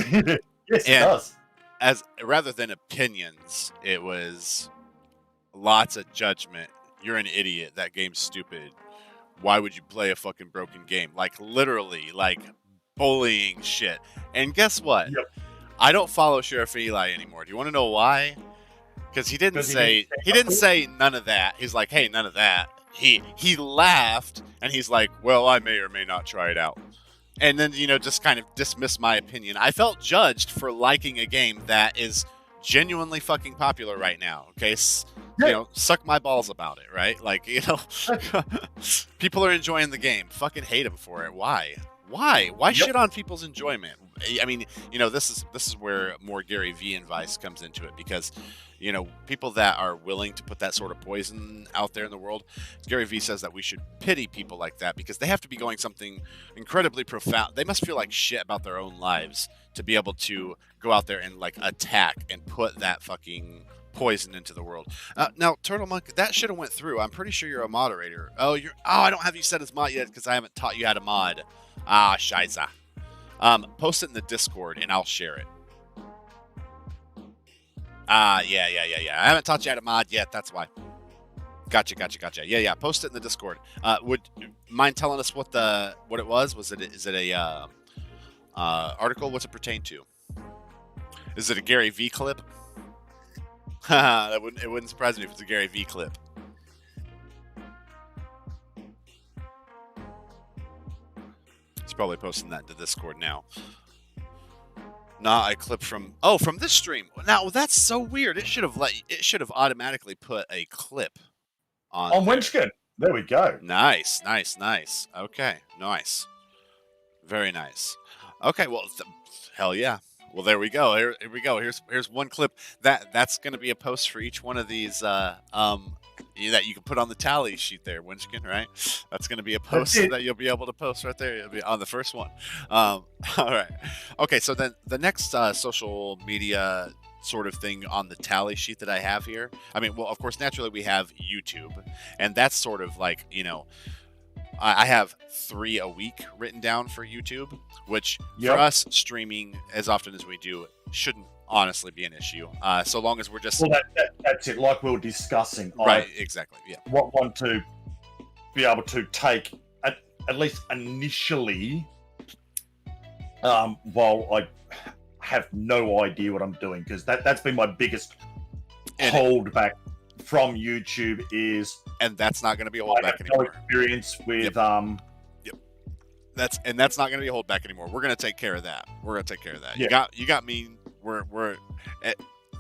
yes, it does. As rather than opinions, it was lots of judgment. You're an idiot. That game's stupid. Why would you play a fucking broken game? Like literally, like bullying shit. And guess what? Yep. I don't follow Sheriff Eli anymore. Do you want to know why? Because he didn't say none of that. He's like, hey, none of that. He laughed and he's like, well, I may or may not try it out. And then, just kind of dismiss my opinion. I felt judged for liking a game that is genuinely fucking popular right now. Okay, suck my balls about it, right? Like, people are enjoying the game. Fucking hate them for it. Why? Why shit on people's enjoyment? I mean, this is where more Gary V advice comes into it, because people that are willing to put that sort of poison out there in the world, Gary V says that we should pity people like that, because they have to be going something incredibly profound. They must feel like shit about their own lives to be able to go out there and like attack and put that fucking poison into the world. Now, Turtle Monk, that should have went through. I'm pretty sure you're a moderator. I don't have you set as mod yet because I haven't taught you how to mod. Shiza. Post it in the Discord and I'll share it. Yeah. I haven't taught you how to mod yet. That's why. Gotcha. Yeah. Post it in the Discord. Would mind telling us what it was? Is it a article? What's it pertain to? Is it a Gary V clip? It wouldn't surprise me if it's a Gary V clip. He's probably posting that into Discord now. Nah, I clipped from this stream. Now that's so weird. It should have automatically put a clip on Wenchkin. There we go. Nice. Okay, nice. Very nice. Okay, well, hell yeah. Well, there we go. Here we go. Here's one clip that's going to be a post for each one of these that you can put on the tally sheet there, Winchkin, right? That's going to be a That's post it. that you'll be able to post right there. It'll be on the first one. All right. Okay, so then the next social media sort of thing on the tally sheet that I have here. I mean, well, of course, naturally we have YouTube, and that's sort of like, I have 3 a week written down for YouTube, which for Yep. us streaming as often as we do shouldn't honestly be an issue. So long as we're just Well, that's it. Like we were discussing, right, exactly, yeah, I want to be able to take at least initially, while I have no idea what I'm doing, because that's been my biggest and holdback from YouTube is that's not going to be a I holdback have no anymore. experience with That's not going to be a holdback anymore. We're going to take care of that. Yeah. You got me. We're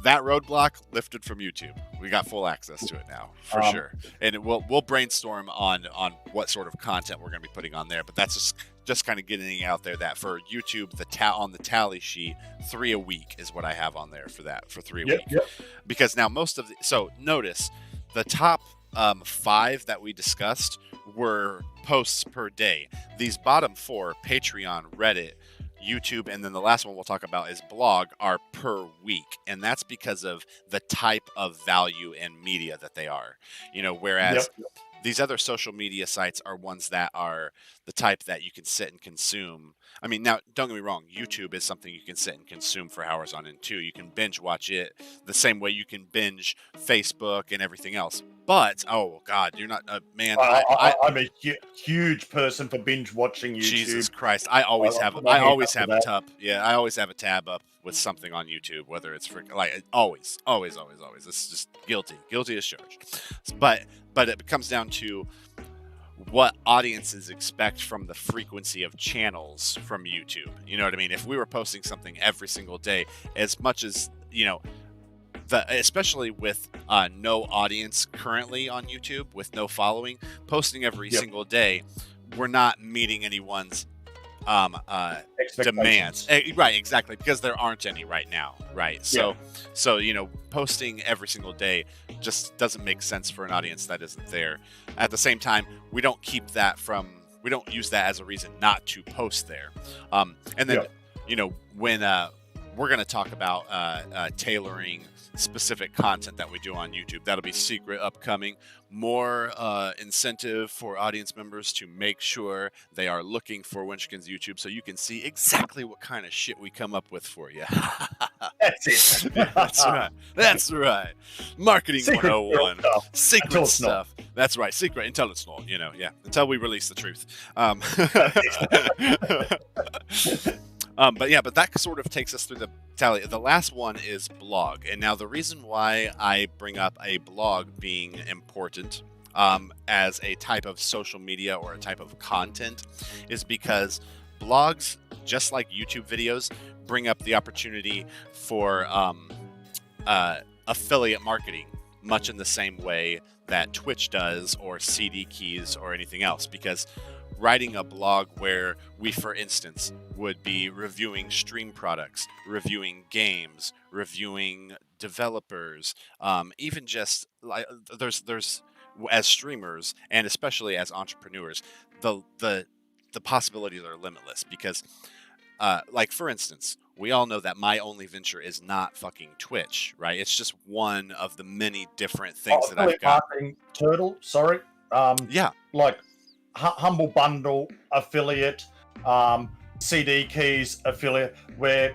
that roadblock lifted from YouTube. We got full access to it now for sure, and we'll brainstorm on what sort of content we're going to be putting on there. But that's just kind of getting out there that for YouTube, on the tally sheet, 3 a week is what I have on there for 3 a week. Yep. Because now so notice the top 5 that we discussed were posts per day. These bottom 4, Patreon, Reddit, YouTube, and then the last one we'll talk about is blog, are per week. And that's because of the type of value and media that they are. Whereas these other social media sites are ones that are the type that you can sit and consume. I mean, now, don't get me wrong, YouTube is something you can sit and consume for hours on end too. You can binge watch it the same way you can binge Facebook and everything else. But, oh, God, you're not, man. I'm a huge person for binge watching YouTube. Jesus Christ. I always have a tab. Yeah, I always have a tab up with something on YouTube, whether it's for, like, always. It's just guilty as charged. But it comes down to what audiences expect from the frequency of channels from YouTube. You know what I mean? If we were posting something every single day, as much as, especially with no audience currently on YouTube, with no following, posting every single day, we're not meeting anyone's demands. Right, exactly, because there aren't any right now, right? So posting every single day just doesn't make sense for an audience that isn't there. At the same time, we don't use that as a reason not to post there. And then when we're going to talk about tailoring specific content that we do on YouTube. That'll be secret upcoming. More incentive for audience members to make sure they are looking for Wenchkin's YouTube so you can see exactly what kind of shit we come up with for you. That's it. That's right. Marketing Secret 101. stuff. Secret Until it's not. stuff. That's right. Secret until it's not, until we release the truth. But that sort of takes us through the tally. The last one is blog. And now the reason why I bring up a blog being important as a type of social media or a type of content is because blogs, just like YouTube videos, bring up the opportunity for affiliate marketing, much in the same way that Twitch does or CD Keys or anything else. Because writing a blog where we, for instance, would be reviewing stream products, reviewing games, reviewing developers, even just like there's as streamers and especially as entrepreneurs, the possibilities are limitless because, like for instance, we all know that my only venture is not fucking Twitch, right? It's just one of the many different things that I've got. Turtle, sorry. Yeah. Like Humble Bundle affiliate, CD Keys affiliate, where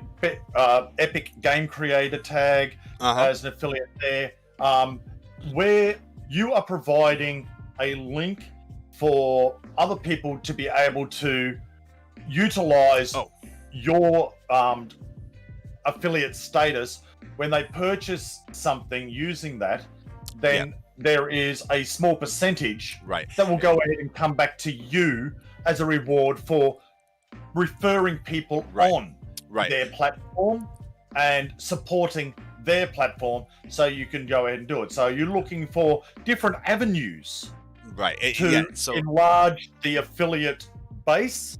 Epic Game Creator tag as an affiliate there, where you are providing a link for other people to be able to utilize your affiliate status when they purchase something using that, then there is a small percentage that will go ahead and come back to you as a reward for referring people on their platform and supporting their platform, so you can go ahead and do it. So you're looking for different avenues to enlarge the affiliate base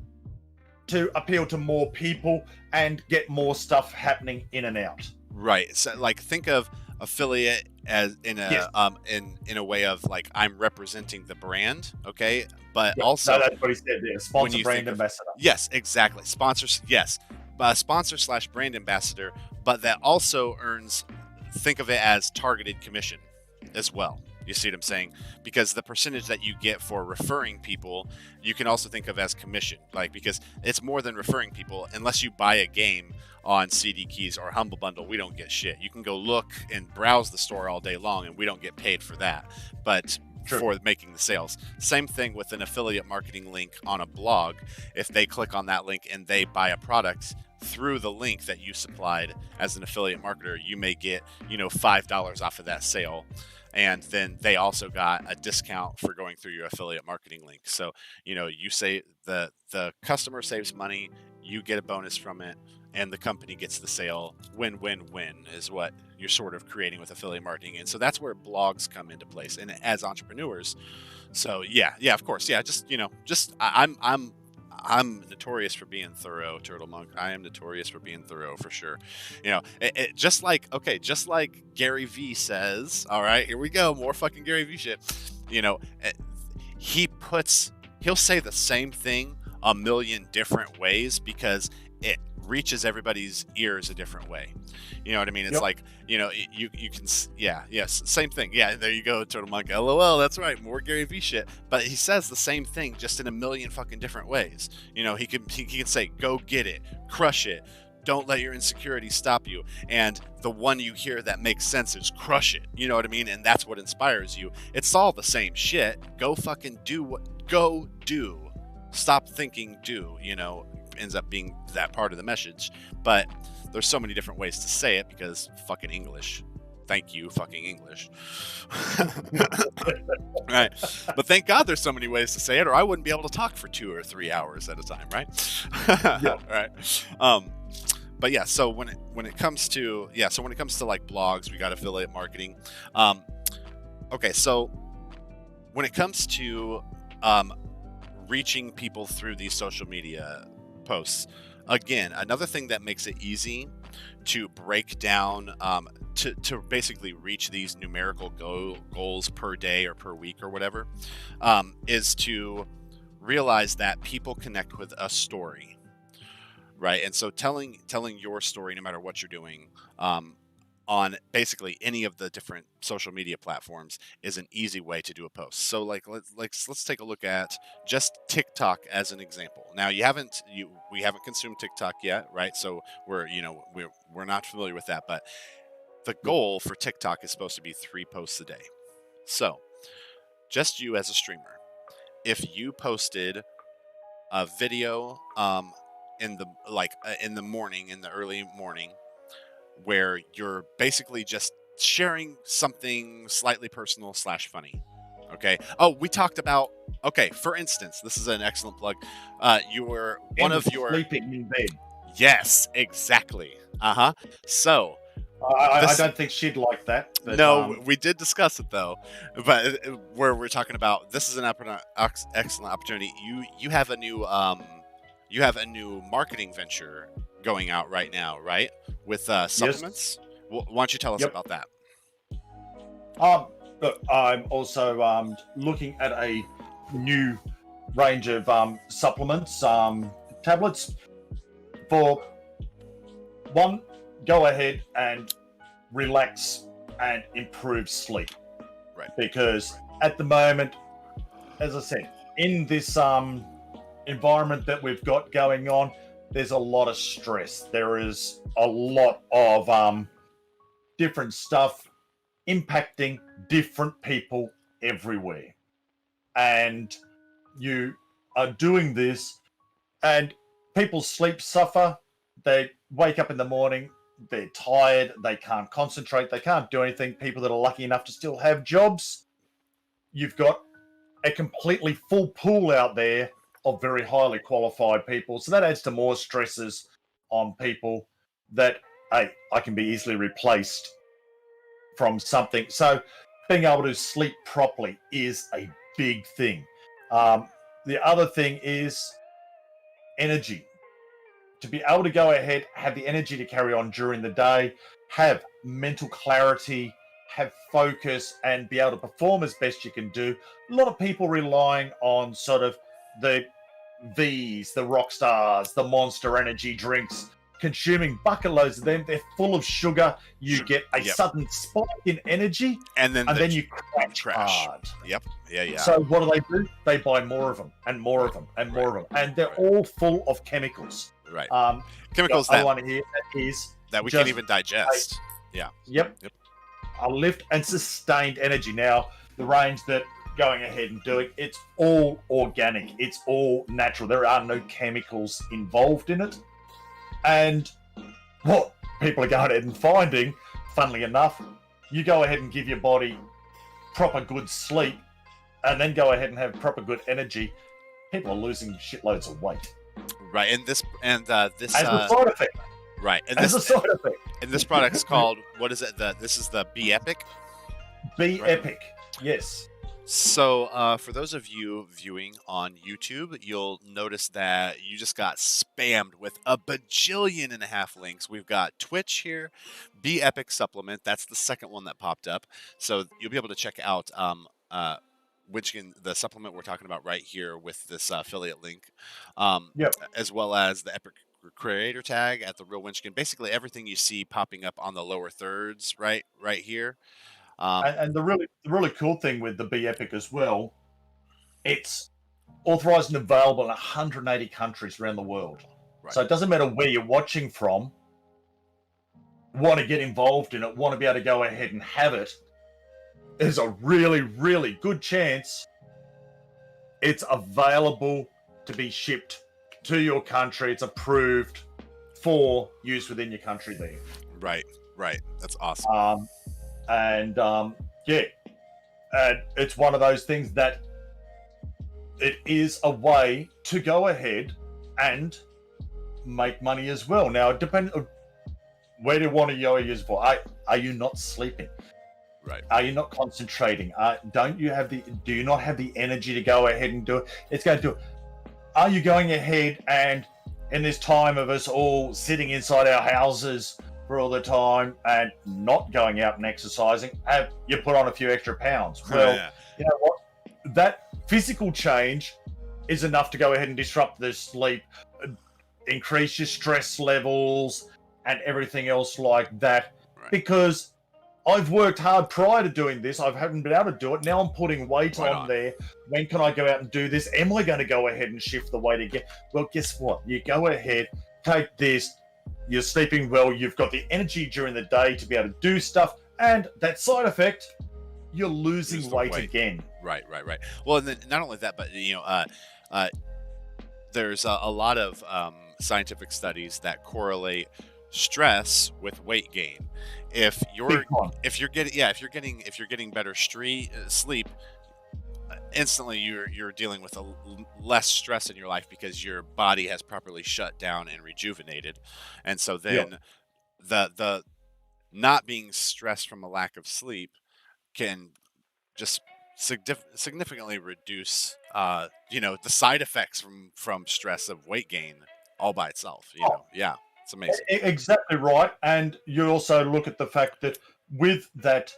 to appeal to more people and get more stuff happening in and out. Right. So like think of affiliate as Yes. in a way of like I'm representing the brand, okay? But Yep. No, also that's what he said there. when Sponsor, you brand think of ambassador. yes, exactly. Sponsors, yes. Sponsor slash brand ambassador, but that also earns think of it as targeted commission as well. You see what I'm saying? Because the percentage that you get for referring people, you can also think of as commission. Like because it's more than referring people. Unless you buy a game on CD Keys or Humble Bundle, we don't get shit. You can go look and browse the store all day long, and we don't get paid for that. But True. for making the sales. Same thing with an affiliate marketing link on a blog. If they click on that link and they buy a product through the link that you supplied as an affiliate marketer, you may get, $5 off of that sale. And then they also got a discount for going through your affiliate marketing link. So, you say the customer saves money, you get a bonus from it, and the company gets the sale. Win, win, win is what you're sort of creating with affiliate marketing. And so that's where blogs come into place. And as entrepreneurs, so yeah, of course, yeah. I'm notorious for being thorough, Turtle Monk. I am notorious for being thorough for sure. Just like Gary V says. All right, here we go, more fucking Gary V shit. He'll say the same thing a million different ways because it reaches everybody's ears a different way. You know what I mean? It's Yep. like, you can, yes, same thing. Yeah, there you go, Turtle Monk. LOL, that's right, more Gary V shit. But he says the same thing just in a million fucking different ways. He can say, go get it, crush it, don't let your insecurities stop you. And the one you hear that makes sense is crush it. You know what I mean? And that's what inspires you. It's all the same shit. Go fucking go do. Stop thinking do, ends up being that part of the message. But there's so many different ways to say it because fucking English. Thank you, fucking English. Right. But thank God there's so many ways to say it, or I wouldn't be able to talk for 2 or 3 hours at a time, right? Yeah. Right. But yeah, so when it comes to like blogs, we got affiliate marketing. Okay, so when it comes to reaching people through these social media posts, again, another thing that makes it easy to break down to basically reach these numerical goals per day or per week or whatever, is to realize that people connect with a story, right? And so telling your story, no matter what you're doing, on basically any of the different social media platforms is an easy way to do a post. So let's take a look at just TikTok as an example. Now we haven't consumed TikTok yet, right? So we're not familiar with that, but the goal for TikTok is supposed to be 3 posts a day. So just you as a streamer, if you posted a video in the morning, in the early morning, where you're basically just sharing something slightly personal / funny. Okay. Oh, we talked about. Okay, for instance, this is an excellent plug. You were one of your sleeping in bed. Yes, exactly. So I don't think she'd like that. But, no, we did discuss it though. But where we're talking about, this is an excellent opportunity. You have a new marketing venture going out right now, right? With supplements. Yes. Why don't you tell us about that? Look, I'm also looking at a new range of supplements, tablets for one. Go ahead and relax and improve sleep. Right. Because at the moment, as I said, in this environment that we've got going on, there's a lot of stress. There is a lot of different stuff impacting different people everywhere. And you are doing this, and people's sleep suffer. They wake up in the morning, they're tired, they can't concentrate, they can't do anything. People that are lucky enough to still have jobs, you've got a completely full pool out there of very highly qualified people. So that adds to more stresses on people that, hey, I can be easily replaced from something. So being able to sleep properly is a big thing. The other thing is energy. to be able to go ahead, have the energy to carry on during the day, have mental clarity, have focus, and be able to perform as best you can do. A lot of people relying on sort of the V's, the rock stars, the monster energy drinks, consuming bucket loads of them. They're full of sugar. You get a Yep. sudden spike in energy, And then and then you crash crash. hard. Yep. Yeah. So what do? They buy more of them and more of them and more of them, and they're all full of chemicals. Right. Um, Chemicals the other one here is that we just can't even digest. Yeah. Yep. Yep. A lift and sustained energy. Now, the range that going ahead and doing, it's all organic. It's all natural. There are no chemicals involved in it. And what people are going ahead and finding, funnily enough, you go ahead and give your body proper good sleep and then go ahead and have proper good energy. People are losing shitloads of weight. Right. And this as a side effect. right. And As a this side effect. and this product's called, what is it? This is the Be Epic. Be Right. epic. Yes. So, for those of you viewing on YouTube, you'll notice that you just got spammed with a bajillion and a half links. We've got Twitch here, Be Epic Supplement. That's the second one that popped up. So you'll be able to check out Wenchkin, the supplement we're talking about right here with this affiliate link, Yep. as well as the Epic Creator tag at the Real Wenchkin. Basically, everything you see popping up on the lower thirds, right here. And the really cool thing with the Be Epic as well, it's authorized and available in 180 countries around the world. Right. So it doesn't matter where you're watching from, want to get involved in it, want to be able to go ahead and have it, there's a really, really good chance it's available to be shipped to your country. It's approved for use within your country there. Right. That's awesome. Yeah, and it's one of those things that it is a way to go ahead and make money as well. Now, it depends. Where do you want to use for? Are you not sleeping? Right. Are you not concentrating? Do you not have the energy to go ahead and do it? It's going to do it. Are you going ahead and in this time of us all sitting inside our houses for all the time and not going out and exercising, have you put on a few extra pounds? Well, Yeah. you know what? That physical change is enough to go ahead and disrupt the sleep, increase your stress levels, and everything else like that. Right. Because I've worked hard prior to doing this. I haven't been able to do it. Now I'm putting weight Right on on. there. When can I go out and do this? Am I going to go ahead and shift the weight again? Well, guess what? You go ahead, take this. You're sleeping well. You've got the energy during the day to be able to do stuff. And that side effect, you're losing Lose the weight weight. again. Right. Well, and then not only that, but there's a lot of scientific studies that correlate stress with weight gain. If you're Big time. if you're getting better sleep, instantly you're dealing with less stress in your life because your body has properly shut down and rejuvenated, and so then the not being stressed from a lack of sleep can just significantly reduce the side effects from stress of weight gain all by itself. Yeah, it's amazing. Exactly right. And you also look at the fact that with that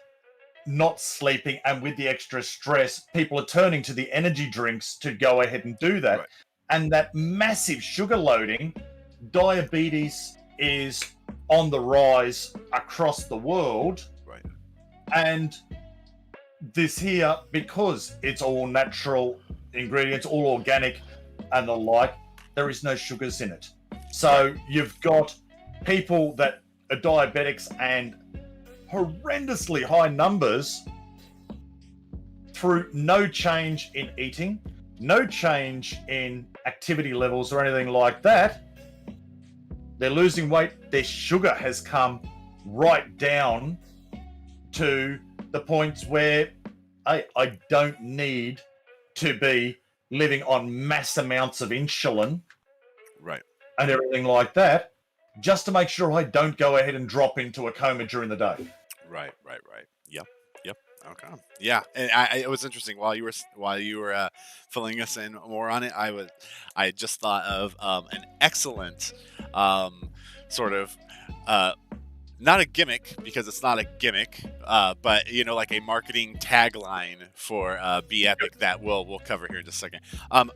not sleeping and with the extra stress, people are turning to the energy drinks to go ahead and do that. Right. And that massive sugar loading, diabetes is on the rise across the world. Right. And this here, because it's all natural ingredients, all organic and the like, there is no sugars in it. So you've got people that are diabetics and horrendously high numbers through no change in eating, no change in activity levels or anything like that. They're losing weight. Their sugar has come right down to the points where I don't need to be living on mass amounts of insulin Right. and everything like that, just to make sure I don't go ahead and drop into a coma during the day. Right. Yep. Okay. Yeah, and it was interesting while you were filling us in more on it. I just thought of an excellent um, sort of uh, not a gimmick because it's not a gimmick, but like a marketing tagline for Be Epic that we'll cover here in just a second.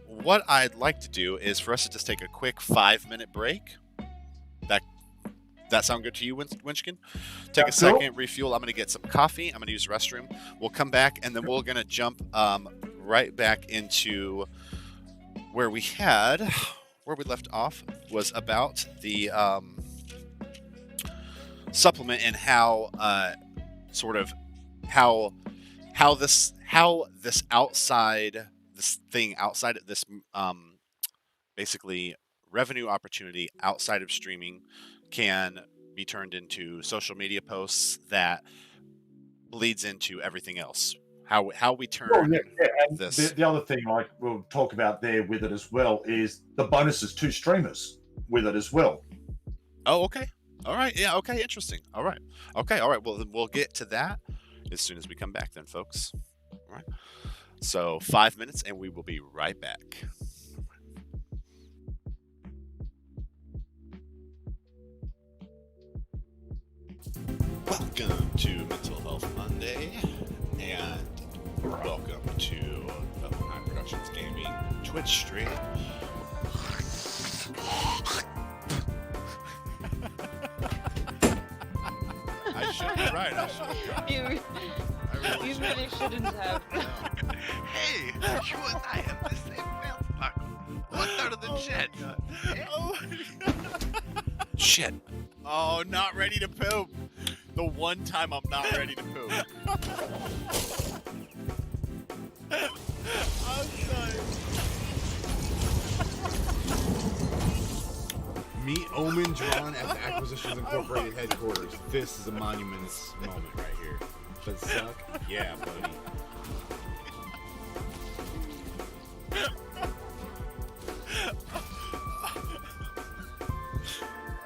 What I'd like to do is for us to just take a quick 5 minute break. That that sound good to you, Winchkin? Take a That's cool. second, refuel. I'm going to get some coffee. I'm going to use the restroom. We'll come back, and then we're going to jump right back into where we had, where we left off was about the supplement and how sort of how this outside this thing outside of this basically revenue opportunity outside of streaming can be turned into social media posts that bleeds into everything else. How we Well, turn yeah, yeah. And the, this. the other thing like we'll talk about there with it as well is the bonuses to streamers with it as well. Oh, okay. All right. Yeah. Okay. Interesting. All right. Okay. All right. Well, then we'll get to that as soon as we come back, then, folks. All right. So 5 minutes, and we will be right back. Welcome to Mental Health Monday, and welcome to High Productions Gaming Twitch stream. I should be right. I should be right. You really shouldn't have. Hey, you and I have the same mouth buckle. 1/3 of the jet. Oh my God. Shit. Oh, not ready to poop. The one time I'm not ready to poop. I'm sorry. Meet Omen Drawn at the Acquisitions Incorporated headquarters. This is a monumentous moment right here. Does it suck? Yeah, buddy.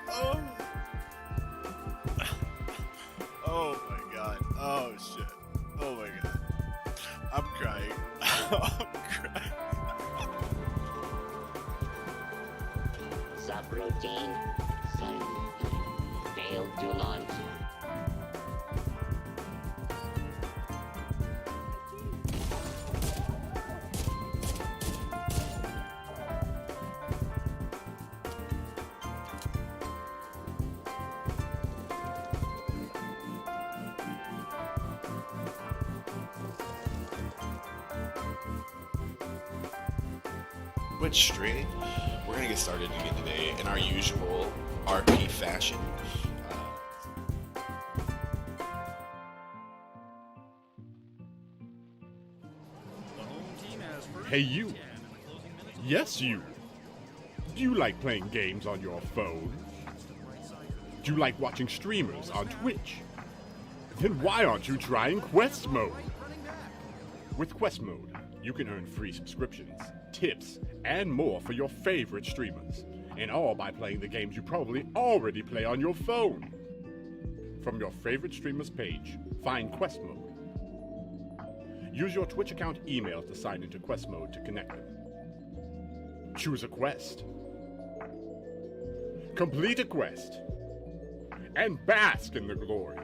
Oh. Oh my God. Oh shit. Oh my God. I'm crying. I'm crying. Subroutine. Failed to launch. Twitch stream. We're gonna get started again today in our usual RP fashion. Hey you! Yes you! Do you like playing games on your phone? Do you like watching streamers on Twitch? Then why aren't you trying Quest Mode? With Quest Mode, you can earn free subscriptions, tips, and more for your favorite streamers, and all by playing the games you probably already play on your phone. From your favorite streamer's page, find Quest Mode. Use your Twitch account email to sign into Quest Mode to connect them. Choose a quest. Complete a quest. And bask in the glory.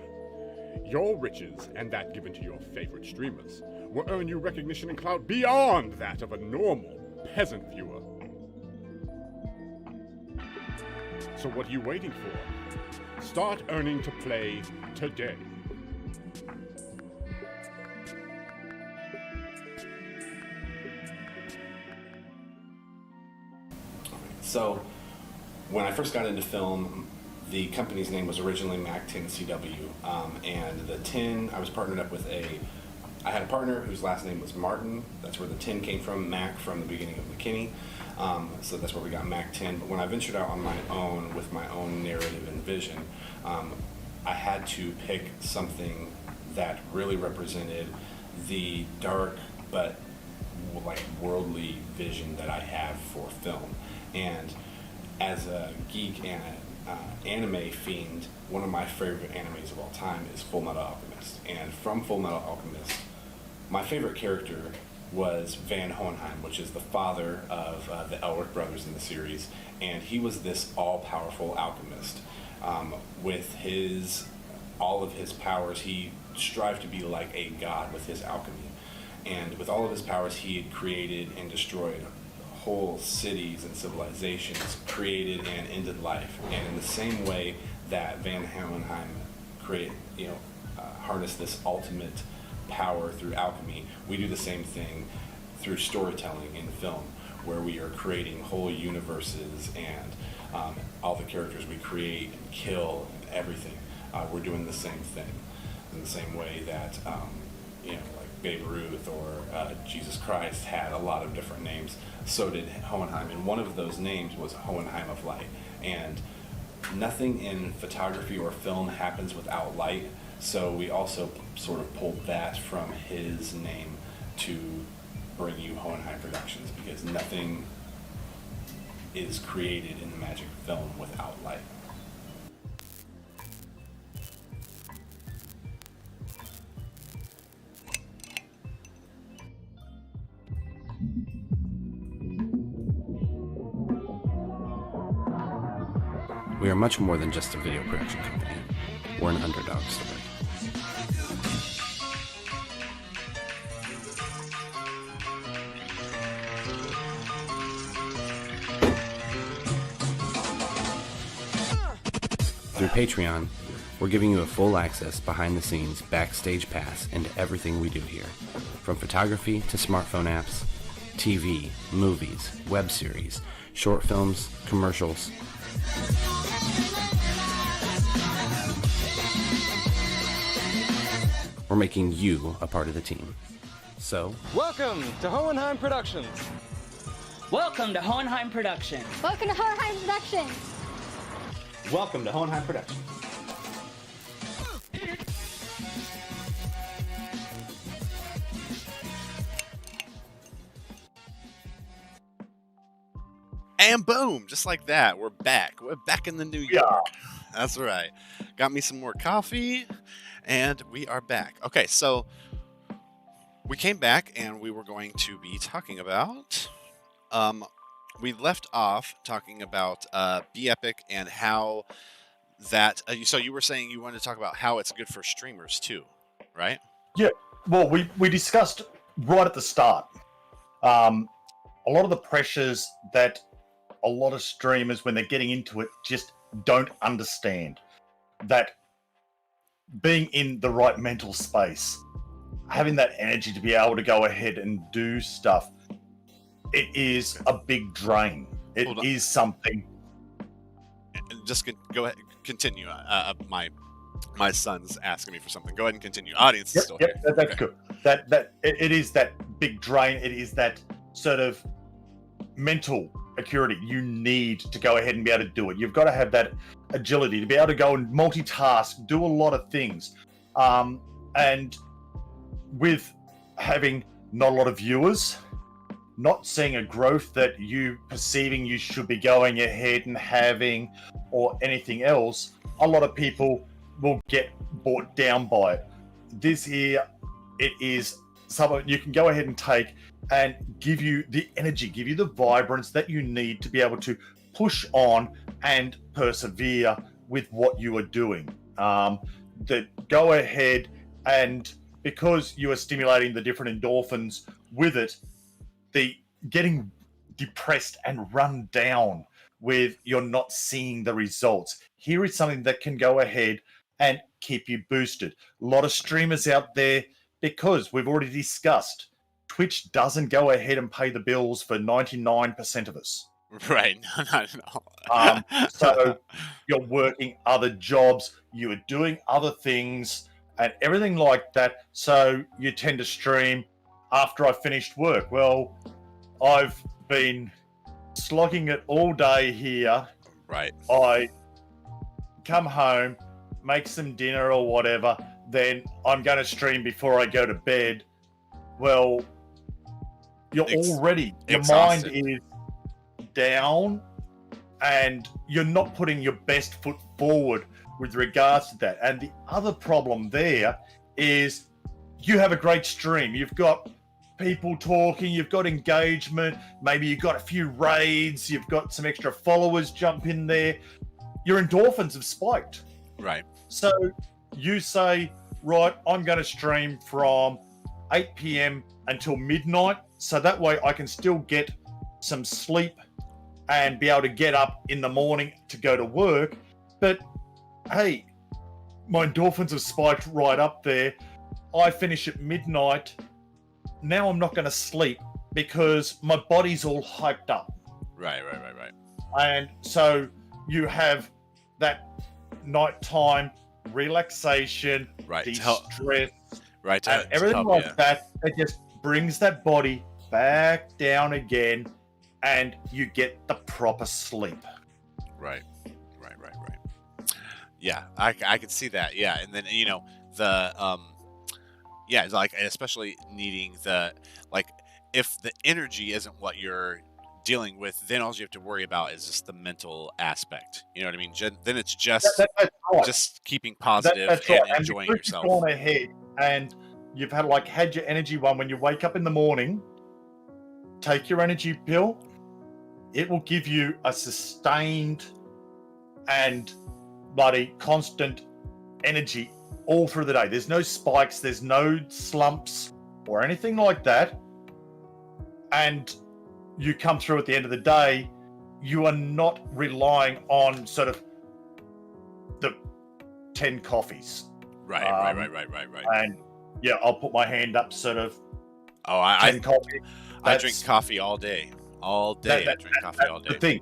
Your riches, and that given to your favorite streamers, will earn you recognition and clout beyond that of a normal peasant viewer. So what are you waiting for? Start earning to play today. So, when I first got into film, the company's name was originally Mac 10 CW, and the 10, I was partnered up with I had a partner whose last name was Martin. That's where the 10 came from, Mac from the beginning of McKinney. So that's where we got Mac 10. But when I ventured out on my own with my own narrative and vision, I had to pick something that really represented the dark but like worldly vision that I have for film. And as a geek and anime fiend, one of my favorite animes of all time is Full Metal Alchemist. And from Full Metal Alchemist, my favorite character was Van Hohenheim, which is the father of the Elric brothers in the series. And he was this all-powerful alchemist. With all of his powers, he strived to be like a god with his alchemy. And with all of his powers, he had created and destroyed whole cities and civilizations, created and ended life. And in the same way that Van Hohenheim harnessed this ultimate power through alchemy, we do the same thing through storytelling in film, where we are creating whole universes and all the characters we create and kill and everything. We're doing the same thing in the same way that like Babe Ruth or Jesus Christ had a lot of different names. So did Hohenheim, and one of those names was Hohenheim of Light. And nothing in photography or film happens without light, so we also sort of pulled that from his name to bring you Hohenheim Productions, because nothing is created in the magic film without light. We are much more than just a video production company. We're an underdog story. Through Patreon, we're giving you a full access, behind-the-scenes, backstage pass into everything we do here. From photography to smartphone apps, TV, movies, web series, short films, commercials. We're making you a part of the team. So, welcome to Hohenheim Productions. Welcome to Hohenheim Productions. Welcome to Hohenheim Productions. welcome to Hohenheim Productions. And boom, just like that, we're back. We're back in the New York. That's right. Got me some more coffee, and we are back. Okay, so we came back, and we were going to be talking about... we left off talking about Be Epic and how that... so you were saying you wanted to talk about how it's good for streamers, too, right? Yeah, well, we discussed right at the start a lot of the pressures that a lot of streamers, when they're getting into it, just don't understand. That being in the right mental space, having that energy to be able to go ahead and do stuff, it is a big drain. It is something. Just go ahead, continue. My son's asking me for something. Go ahead and continue. Audience is still here. That's okay. Good. It is that big drain. It is that sort of mental acuity you need to go ahead and be able to do it. You've got to have that agility to be able to go and multitask, do a lot of things. And with having not a lot of viewers, not seeing a growth that you perceiving you should be going ahead and having or anything else, a lot of people will get brought down by it. This here, it is something you can go ahead and take and give you the energy, give you the vibrance that you need to be able to push on and persevere with what you are doing. That go ahead and, because you are stimulating the different endorphins with it, the getting depressed and run down with you're not seeing the results. Here is something that can go ahead and keep you boosted. A lot of streamers out there, because we've already discussed, Twitch doesn't go ahead and pay the bills for 99% of us. Right, not at all. So you're working other jobs, you are doing other things, and everything like that. So you tend to stream after I finished work. Well, I've been slogging it all day here. Right. I come home, make some dinner or whatever, then I'm going to stream before I go to bed. Well, you're already, your mind is down and you're not putting your best foot forward with regards to that. And the other problem there is you have a great stream. You've got people talking, you've got engagement, maybe you've got a few raids, you've got some extra followers jump in there. Your endorphins have spiked. Right. So you say, right, I'm going to stream from 8 p.m. until midnight, so that way I can still get some sleep and be able to get up in the morning to go to work. But hey, my endorphins have spiked right up there. I finish at midnight. Now I'm not going to sleep because my body's all hyped up. Right. And so you have that nighttime relaxation, Right. de-stress, Right. and everything like that. It just brings that body back down again, and you get the proper sleep. Right. Yeah, I can see that. Yeah, and then the yeah, like especially needing the like if the energy isn't what you're dealing with, then all you have to worry about is just the mental aspect. You know what I mean? Then it's just That's right. just keeping positive That's and right. enjoying And yourself. you've gone ahead and you've had your energy one. When you wake up in the morning, take your energy pill. It will give you a sustained and bloody constant energy all through the day. There's no spikes, there's no slumps or anything like that. And you come through at the end of the day, you are not relying on sort of the 10 coffees. Right. And yeah, I'll put my hand up, sort of. Oh, 10 coffee. I drink coffee all day. I drink coffee all day. The thing.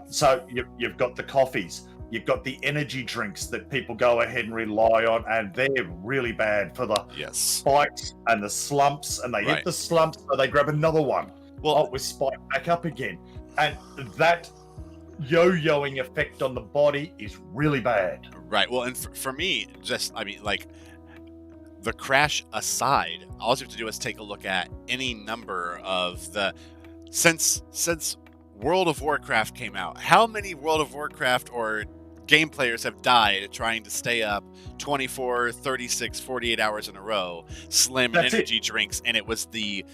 So you've got the coffees. You've got the energy drinks that people go ahead and rely on, and they're really bad for the spikes and the slumps, and they hit the slumps, so they grab another one. Well, we're spiked back up again. And that yo-yoing effect on the body is really bad. Right. Well, and for me, like the crash aside, all you have to do is take a look at any number of since World of Warcraft came out, how many World of Warcraft or game players have died trying to stay up 24, 36, 48 hours in a row, slamming energy drinks, and it was the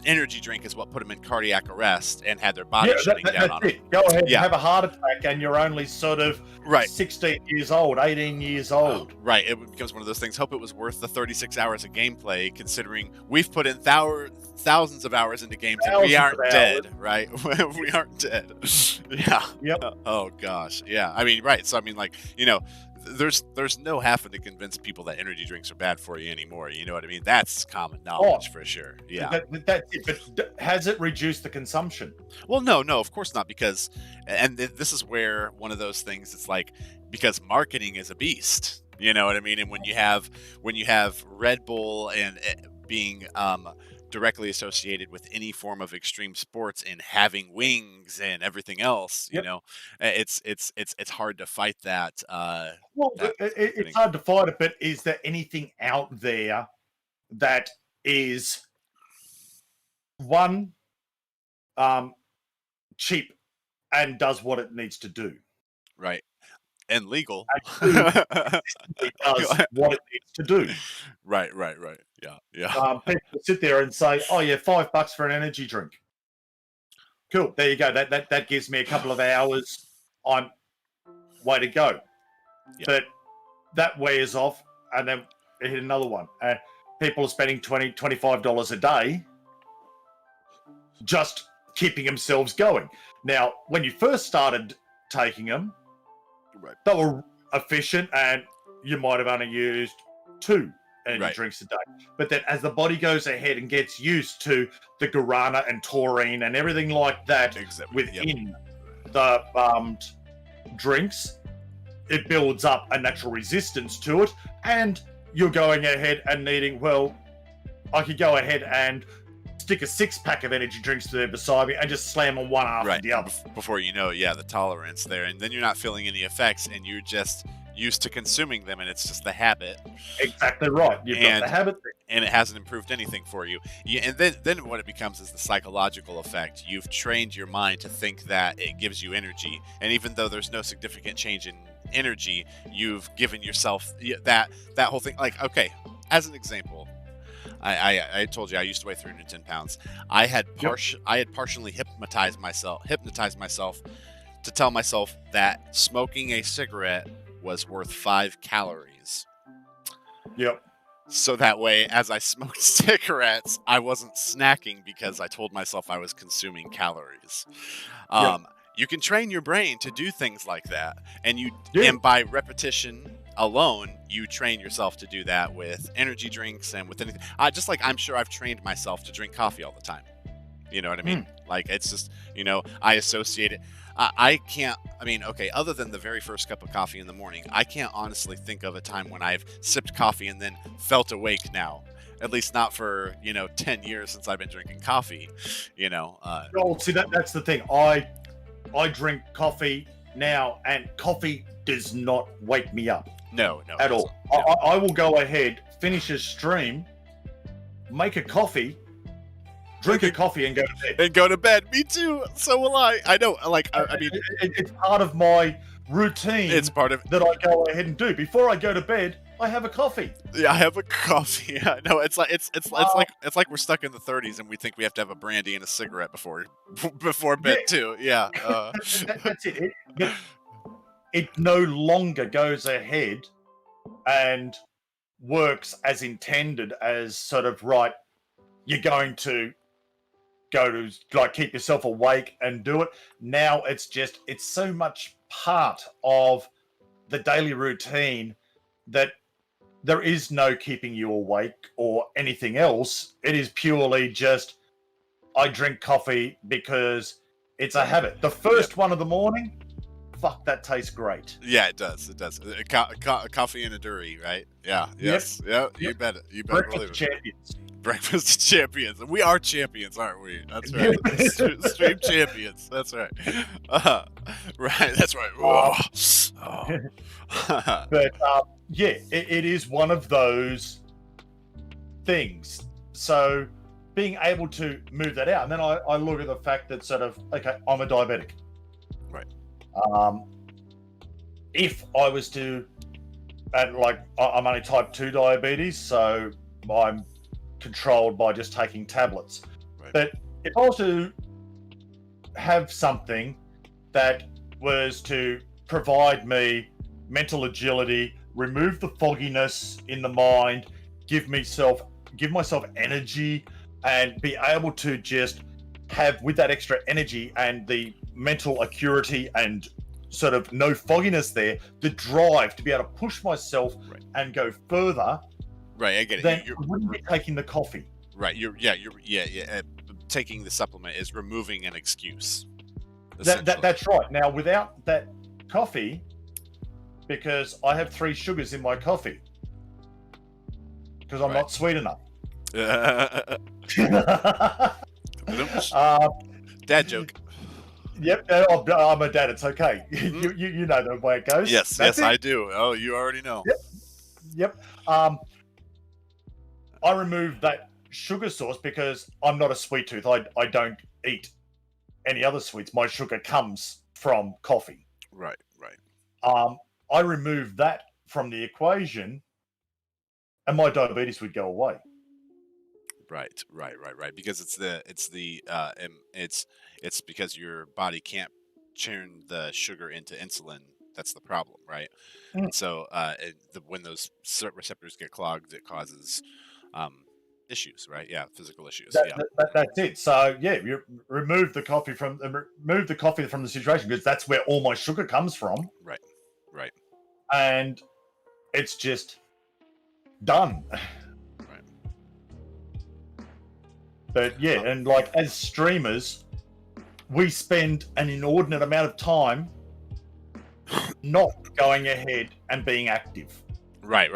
energy drink is what put them in cardiac arrest and had their body shutting down on them. Go ahead and have a heart attack, and you're only sort of 16 years old, 18 years old. Right. It becomes one of those things. Hope it was worth the 36 hours of gameplay, considering we've put in thousands of hours into games and we aren't dead, right? We aren't dead. Yeah. Yep. Oh gosh. Yeah. I mean, right. So I mean, like, there's no having to convince people that energy drinks are bad for you anymore. You know what I mean? That's common knowledge for sure. Yeah. That's it. But has it reduced the consumption? Well, no, of course not. Because, and this is where one of those things. It's like because marketing is a beast. You know what I mean? And when you have Red Bull and being directly associated with any form of extreme sports and having wings and everything else, it's hard to fight that. It's hard to fight it, but is there anything out there that is one cheap and does what it needs to do? Right. And legal. It does what it needs to do. Right. Yeah. People sit there and say, "Oh yeah, $5 for an energy drink." Cool. There you go. That gives me a couple of hours. I'm way to go. Yeah. But that wears off, and then they hit another one. And people are spending $20, $25 a day just keeping themselves going. Now, when you first started taking them, they were efficient, and you might have only used 2 energy drinks a day. But then as the body goes ahead and gets used to the guarana and taurine and everything like that within the drinks, it builds up a natural resistance to it, and you're going ahead and needing, I could go ahead and stick a 6-pack of energy drinks there beside me and just slam them one after Right. the other. Before you know, yeah, the tolerance there, and then you're not feeling any effects, and you're just used to consuming them, and it's just the habit. Exactly right. You've got And- the habit. And it hasn't improved anything for you. And then what it becomes is the psychological effect. You've trained your mind to think that it gives you energy, and even though there's no significant change in energy, you've given yourself that whole thing. Like, okay, as an example, I told you I used to weigh 310 pounds. I had partially hypnotized myself to tell myself that smoking a cigarette was worth 5 calories. Yep. So that way, as I smoked cigarettes, I wasn't snacking because I told myself I was consuming calories. You can train your brain to do things like that, and and by repetition alone, you train yourself to do that with energy drinks and with anything. Just like I'm sure I've trained myself to drink coffee all the time. You know what I mean? Like, it's just, I associate it. I can't, other than the very first cup of coffee in the morning, I can't honestly think of a time when I've sipped coffee and then felt awake now. At least not for, 10 years since I've been drinking coffee, Oh, see, that's the thing. I drink coffee now, and coffee does not wake me up. No. At all. No. I will go ahead, finish a stream, make a coffee, drink a coffee, and go to bed. Me too. So will I. I know. It's part of my routine. It's part of that I go ahead and do. Before I go to bed, I have a coffee. Yeah, I have a coffee. Yeah, no, it's like we're stuck in the 30s and we think we have to have a brandy and a cigarette before bed too. Yeah. That's it. It no longer goes ahead and works as intended, as sort of, right, you're going to go to, like, keep yourself awake and do it. Now it's so much part of the daily routine that there is no keeping you awake or anything else. It is purely just, I drink coffee because it's a habit. The first one of the morning, fuck, that tastes great. Yeah, it does. It does. Coffee and a durry, right? Yeah. Yes. Yep. You bet it. You better believe it. Champions. Breakfast champions. We are champions, aren't we? That's right. Stream champions. That's right. Right. That's right. But it is one of those things. So being able to move that out, and then I look at the fact that, sort of, okay, I'm a diabetic. Right. If I was to, and like, I'm only type 2 diabetes, so I'm controlled by just taking tablets. Right. But if I was to have something that was to provide me mental agility, remove the fogginess in the mind, give myself energy, and be able to just have, with that extra energy and the mental acuity and sort of no fogginess there, the drive to be able to push myself and go further. Right, I get it. Then I wouldn't be taking the coffee. Right, you're taking the supplement is removing an excuse. That's right. Now, without that coffee, because I have 3 sugars in my coffee, because I'm not sweet enough. Dad joke. Yep, I'm a dad. It's okay. You know the way it goes. Yes, I do. Oh, you already know. Yep. I removed that sugar source because I'm not a sweet tooth. I don't eat any other sweets. My sugar comes from coffee. Right. I removed that from the equation, and my diabetes would go away. Right. Because it's because your body can't turn the sugar into insulin. That's the problem, right? And so when those receptors get clogged, it causes issues, right? Yeah, physical issues. That's it. So you remove the coffee from the situation, because that's where all my sugar comes from. Right. And it's just done. Right. But and like, as streamers, we spend an inordinate amount of time not going ahead and being active. Right.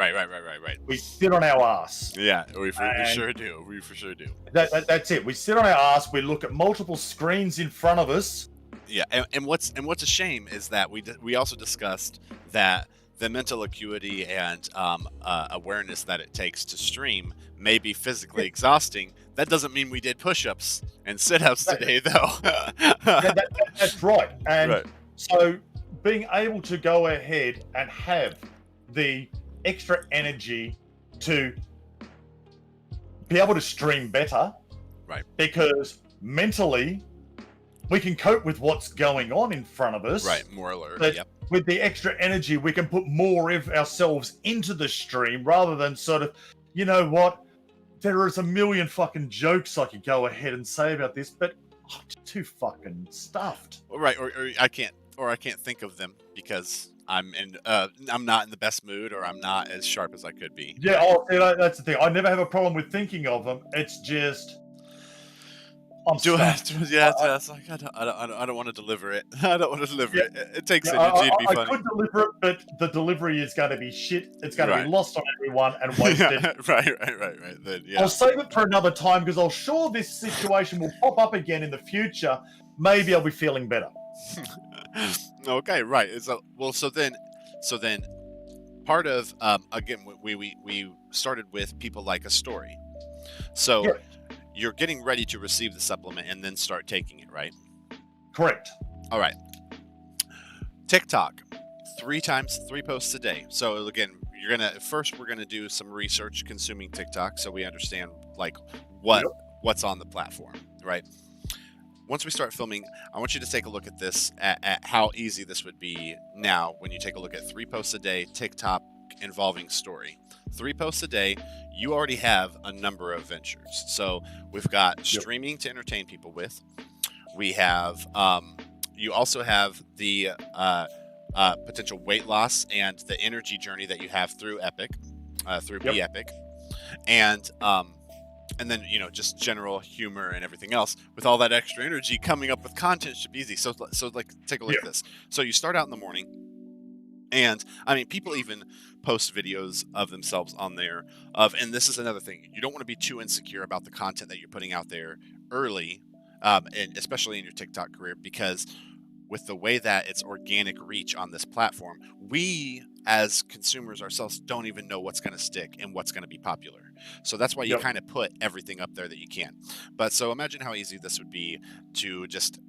We sit on our ass. Yeah, we And- sure do. We for sure do. That's it. We sit on our ass. We look at multiple screens in front of us. Yeah, and what's a shame is that we also discussed that the mental acuity and awareness that it takes to stream may be physically exhausting. That doesn't mean we did push-ups and sit-ups today, though. That's right. And Right. so being able to go ahead and have the extra energy to be able to stream better, Right. because mentally we can cope with what's going on in front of us. Right, more alert. But Yep. with the extra energy, we can put more of ourselves into the stream rather than sort of, you know what? There is a million fucking jokes I could go ahead and say about this, but I'm just too fucking stuffed. Right, or I can't think of them because I'm not in the best mood, or I'm not as sharp as I could be. Yeah, that's the thing. I never have a problem with thinking of them. It's just I'm stuffed. It's like I don't want to deliver it. I don't want to deliver it. It takes Yeah, energy to be I funny. could deliver it, but the delivery is going to be shit. It's going to Right. be lost on everyone and wasted. Right. Then, yeah. I'll save it for another time because I'm sure this situation will pop up again in the future. Maybe I'll be feeling better. Okay, right. So then part of again we started with people like a story. So Yeah. you're getting ready to receive the supplement and then start taking it, right? Correct. All right. TikTok, 3 posts a day. So again, we're gonna do some research consuming TikTok so we understand like what's on the platform, right? Once we start filming, I want you to take a look at this, at how easy this would be now when you take a look at 3 posts a day, TikTok involving story. 3 posts a day, you already have a number of ventures. So we've got streaming to entertain people with. We have, you also have the potential weight loss and the energy journey that you have through Epic, through Be Epic. And then, just general humor and everything else. With all that extra energy, coming up with content should be easy. So like, take a look at this. So you start out in the morning, and I mean, people even post videos of themselves on there. And this is another thing. You don't want to be too insecure about the content that you're putting out there early, and especially in your TikTok career, because with the way that it's organic reach on this platform, we as consumers ourselves don't even know what's going to stick and what's going to be popular. So that's why you kind of put everything up there that you can. But so imagine how easy this would be to just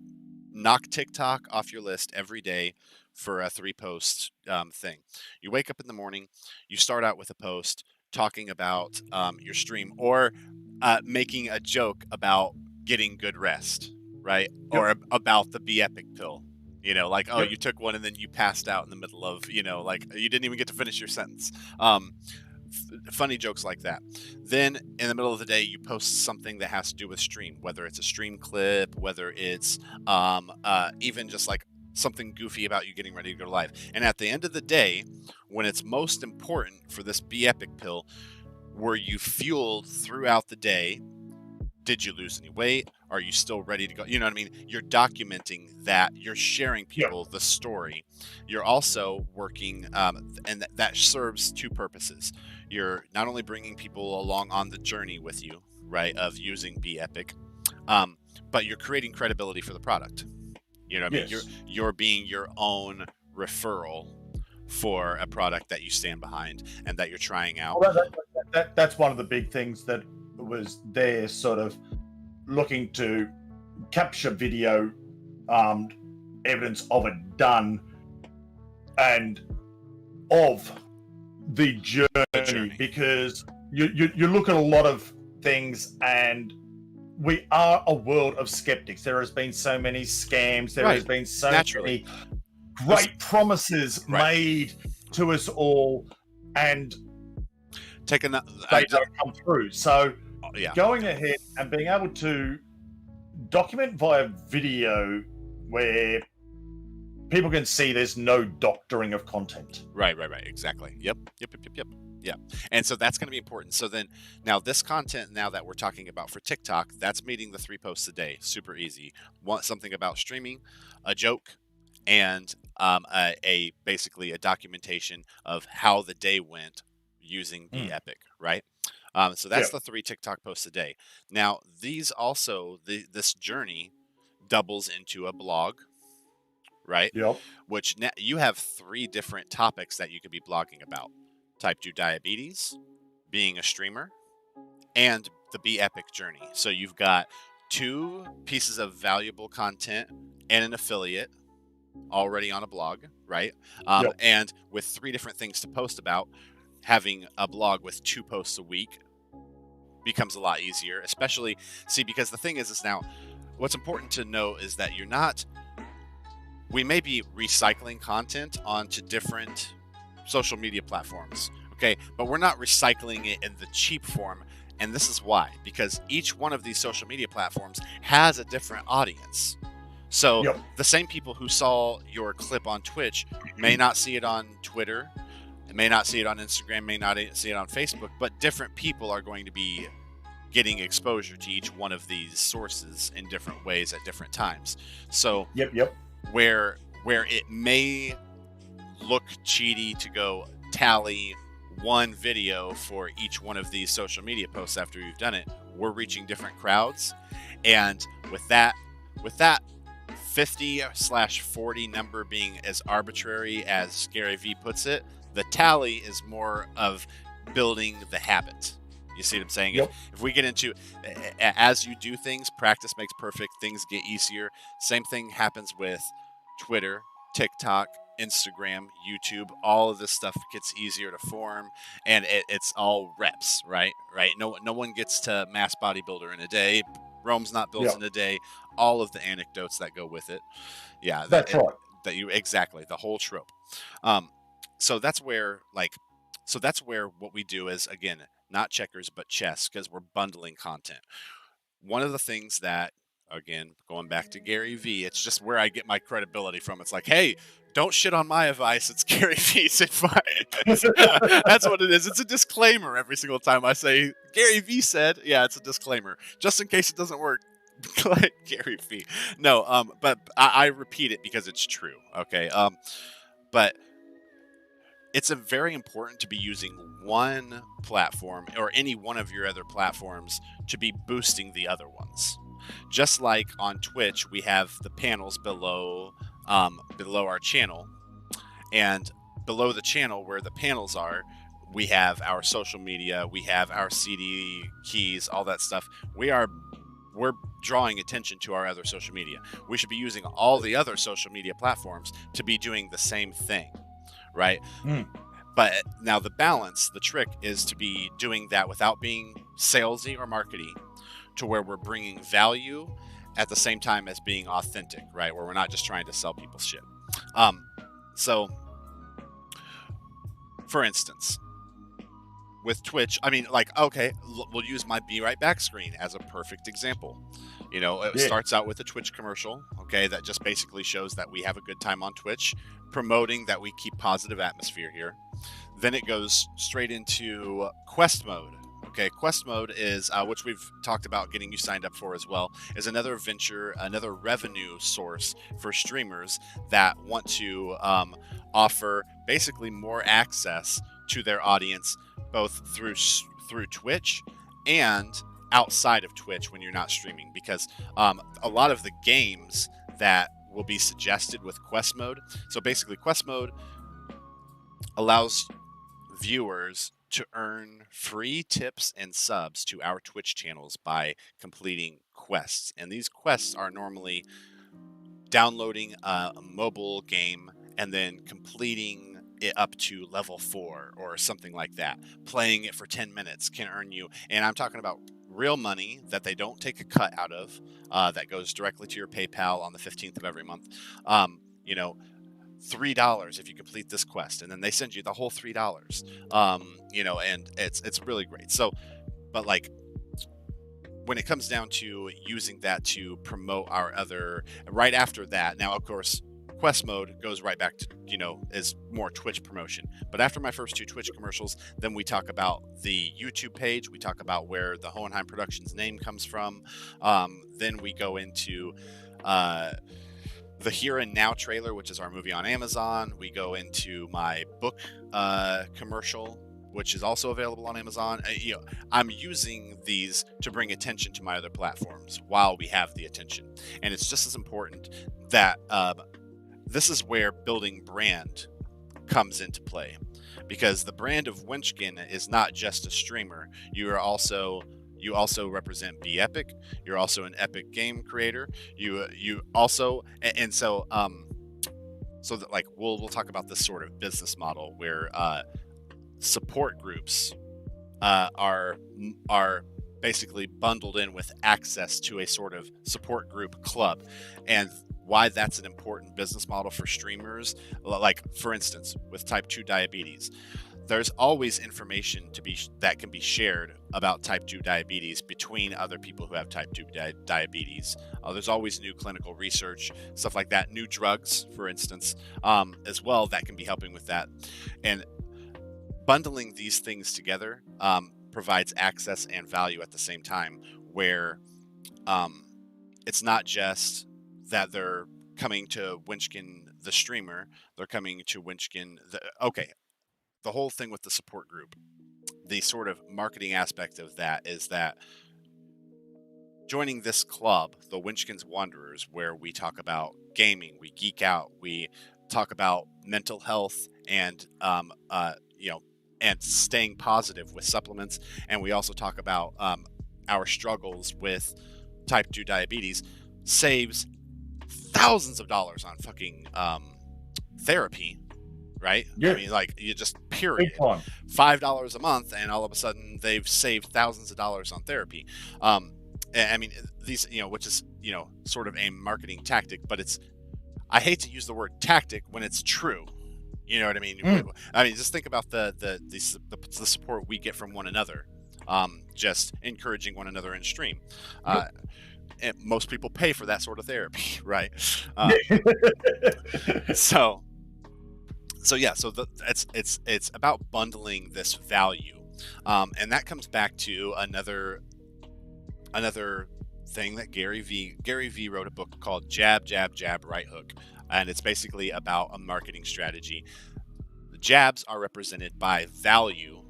knock TikTok off your list every day for a 3-post thing. You wake up in the morning, you start out with a post talking about your stream, or making a joke about getting good rest, right? Or about the Be Epic pill. Like, oh, you took one and then you passed out in the middle of, like you didn't even get to finish your sentence. Funny jokes like that. Then in the middle of the day, you post something that has to do with stream, whether it's a stream clip, whether it's even just like something goofy about you getting ready to go live. And at the end of the day, when it's most important for this Be Epic pill, were you fueled throughout the day? Did you lose any weight? Are you still ready to go? You know what I mean? You're documenting that. You're sharing people the story. You're also working, and that serves 2 purposes. You're not only bringing people along on the journey with you, right, of using Be Epic, but you're creating credibility for the product. You know what I mean? You're being your own referral for a product that you stand behind and that you're trying out. Well, that's one of the big things that was there, sort of looking to capture video evidence of it done and of the journey, because you look at a lot of things, and we are a world of skeptics. There has been so many scams. There has been so many great promises made to us all, and they don't come through. So going ahead and being able to document via video where people can see there's no doctoring of content. Right. Exactly. Yep. Yeah. And so that's going to be important. So then now this content now that we're talking about for TikTok, that's meeting the 3 posts a day. Super easy. Want something about streaming, a joke, and basically a documentation of how the day went using Be Epic, right? So that's the 3 TikTok posts a day. Now, these also this journey doubles into a blog, right? Yep. Which you have 3 different topics that you could be blogging about: type 2 diabetes, being a streamer, and the Be Epic journey. So you've got 2 pieces of valuable content and an affiliate already on a blog, right? And with 3 different things to post about, having a blog with 2 posts a week becomes a lot easier, especially, because the thing is now, what's important to know is that we may be recycling content onto different social media platforms, okay? But we're not recycling it in the cheap form. And this is why, because each one of these social media platforms has a different audience. So the same people who saw your clip on Twitch may not see it on Twitter, may not see it on Instagram, may not see it on Facebook, but different people are going to be getting exposure to each one of these sources in different ways at different times. So where it may look cheaty to go tally one video for each one of these social media posts after you've done it, we're reaching different crowds. And with that 50/40 number being as arbitrary as Gary Vee puts it, the tally is more of building the habit. You see what I'm saying? If we get into, as you do things, practice makes perfect, things get easier. Same thing happens with Twitter, TikTok, Instagram, YouTube. All of this stuff gets easier to form, and it's all reps, right? No one gets to mass bodybuilder in a day. Rome's not built in a day. All of the anecdotes that go with it. Yeah, that's right. Exactly, the whole trope. So that's where what we do is, again, not checkers but chess, because we're bundling content. One of the things that, again, going back to Gary Vee, it's just where I get my credibility from. It's like, hey, don't shit on my advice. It's Gary Vee's advice. That's what it is. It's a disclaimer every single time I say Gary Vee said. Yeah, it's a disclaimer, just in case it doesn't work. Like Gary Vee. No, but I repeat it because it's true. Okay. But it's very important to be using one platform or any one of your other platforms to be boosting the other ones. Just like on Twitch, we have the panels below our channel, and below the channel where the panels are, we have our social media, we have our CD keys, all that stuff. We're drawing attention to our other social media. We should be using all the other social media platforms to be doing the same thing, right? But now the trick is to be doing that without being salesy or markety, to where we're bringing value at the same time as being authentic, right? Where we're not just trying to sell people shit. So, for instance, with Twitch, we'll use my Be Right Back screen as a perfect example. It starts out with a Twitch commercial, okay, that just basically shows that we have a good time on Twitch, promoting that we keep positive atmosphere here. Then it goes straight into quest mode. Okay, quest mode is, which we've talked about getting you signed up for as well, is another venture, another revenue source for streamers that want to offer basically more access to their audience, both through Twitch and outside of Twitch when you're not streaming, because a lot of the games that will be suggested with quest mode. So basically, quest mode allows viewers to earn free tips and subs to our Twitch channels by completing quests. And these quests are normally downloading a mobile game and then completing it up to level 4 or something like that. Playing it for 10 minutes can earn you, and I'm talking about real money that they don't take a cut out of, that goes directly to your PayPal on the 15th of every month. $3 if you complete this quest, and then they send you the whole $3. And it's really great. So, but like, when it comes down to using that to promote our other, right after that, now of course quest mode goes right back to, is more Twitch promotion. But after my first 2 Twitch commercials, then we talk about the YouTube page, we talk about where the Hohenheim Productions name comes from, then we go into the Here and Now trailer, which is our movie on Amazon. We go into my book commercial, which is also available on Amazon. I'm using these to bring attention to my other platforms while we have the attention. And it's just as important that this is where building brand comes into play, because the brand of Wenchkin is not just a streamer. You also represent Be Epic. You're also an epic game creator. You also, and so that, like, we'll talk about this sort of business model where support groups are basically bundled in with access to a sort of support group club. And why that's an important business model for streamers, like for instance with type 2 diabetes, there's always information that can be shared about type 2 diabetes between other people who have type 2 diabetes. There's always new clinical research, stuff like that, new drugs, for instance, as well, that can be helping with that. And bundling these things together provides access and value at the same time, where it's not just that they're coming to Wenchkin the streamer, they're coming to Wenchkin the whole thing with the support group. The sort of marketing aspect of that is that joining this club, the Wenchkin's Wanderers, where we talk about gaming, we geek out, we talk about mental health and and staying positive with supplements, and we also talk about our struggles with type 2 diabetes, saves thousands of dollars on fucking therapy, right? Yeah. I mean, like, you just period $5 a month, and all of a sudden they've saved thousands of dollars on therapy. I mean, these, which is sort of a marketing tactic, but I hate to use the word tactic when it's true. You know what I mean? I mean, just think about the support we get from one another, just encouraging one another in stream. And most people pay for that sort of therapy, right? So it's about bundling this value, and that comes back to another thing that Gary V wrote a book called Jab, Jab, Jab, Right Hook. And it's basically about a marketing strategy. The jabs are represented by value.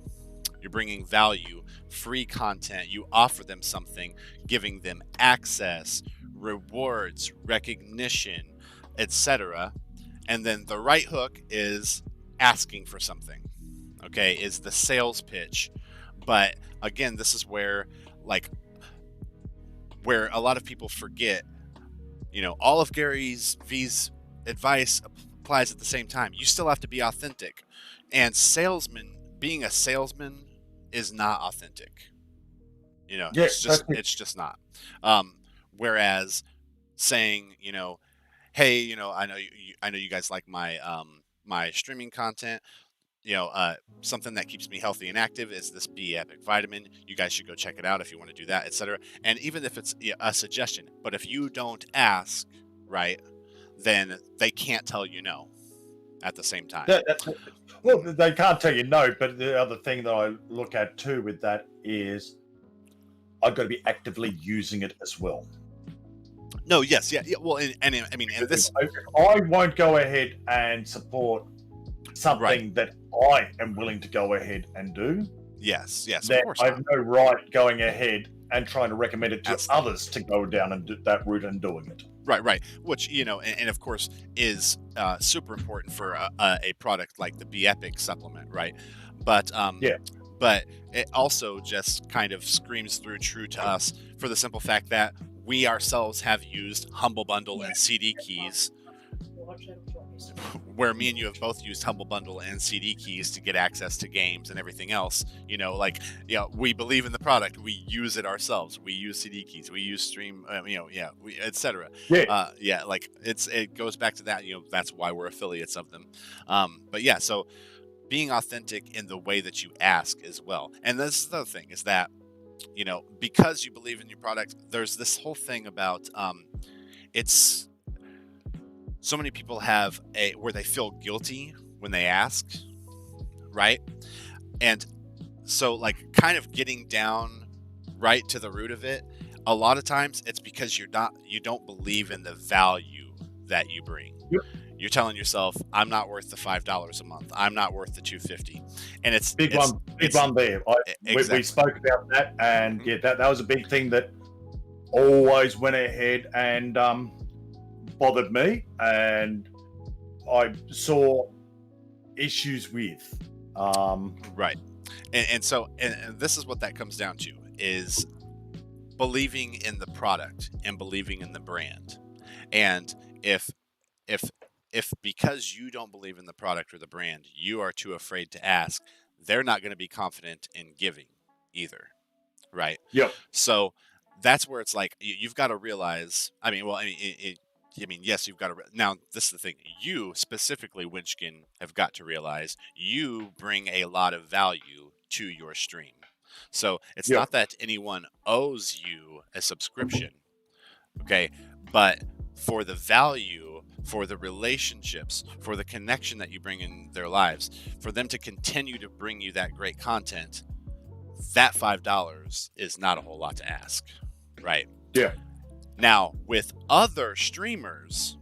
You're bringing value, free content. You offer them something, giving them access, rewards, recognition, etc. And then the right hook is asking for something. Okay, is the sales pitch. But again, this is where a lot of people forget, all of Gary V's advice applies at the same time. You still have to be authentic, and being a salesman is not authentic. It's just not. Whereas saying, hey, I know you guys like my my streaming content. Something that keeps me healthy and active is this Be Epic vitamin. You guys should go check it out if you want to do that, etc. And even if it's a suggestion, but if you don't ask, right, then they can't tell you no at the same time. Well, they can't tell you no, but the other thing that I look at too with that is I've got to be actively using it as well. No, yes, yeah. Well, and I mean, and this, I won't go ahead and support something that I am willing to go ahead and do. Yes, of course. I have no right going ahead and trying to recommend it to others to go down and do that route and doing it. Right. Which, and of course is super important for a product like the Be Epic supplement, right? But but it also just kind of screams through true to us for the simple fact that we ourselves have used Humble Bundle and CD keys, where me and you have both used Humble Bundle and CD keys to get access to games and everything else. We believe in the product. We use it ourselves. We use CD keys. We use Stream. Etc. It goes back to that. That's why we're affiliates of them. But yeah, so being authentic in the way that you ask as well. And this is the other thing is that because you believe in your product, there's this whole thing about it's. So many people have where they feel guilty when they ask, right? And so kind of getting down right to the root of it, a lot of times it's because you don't believe in the value that you bring. Yep. You're telling yourself, I'm not worth the $5 a month. I'm not worth the $250. And it's Big one there. Exactly. We spoke about that, and yeah, that was a big thing that always went ahead and bothered me, and I saw issues with. Right. And so this is what that comes down to, is believing in the product and believing in the brand. And if because you don't believe in the product or the brand, you are too afraid to ask, they're not going to be confident in giving either, right? Yep. So that's where it's like you've got to realize. Yes, you've got to. Now, this is the thing. You specifically, Winchkin, have got to realize you bring a lot of value to your stream. So it's Yep. not that anyone owes you a subscription, okay? But for the value, for the relationships, for the connection that you bring in their lives, for them to continue to bring you that great content, that $5 is not a whole lot to ask, right? Yeah. Now, with other streamers,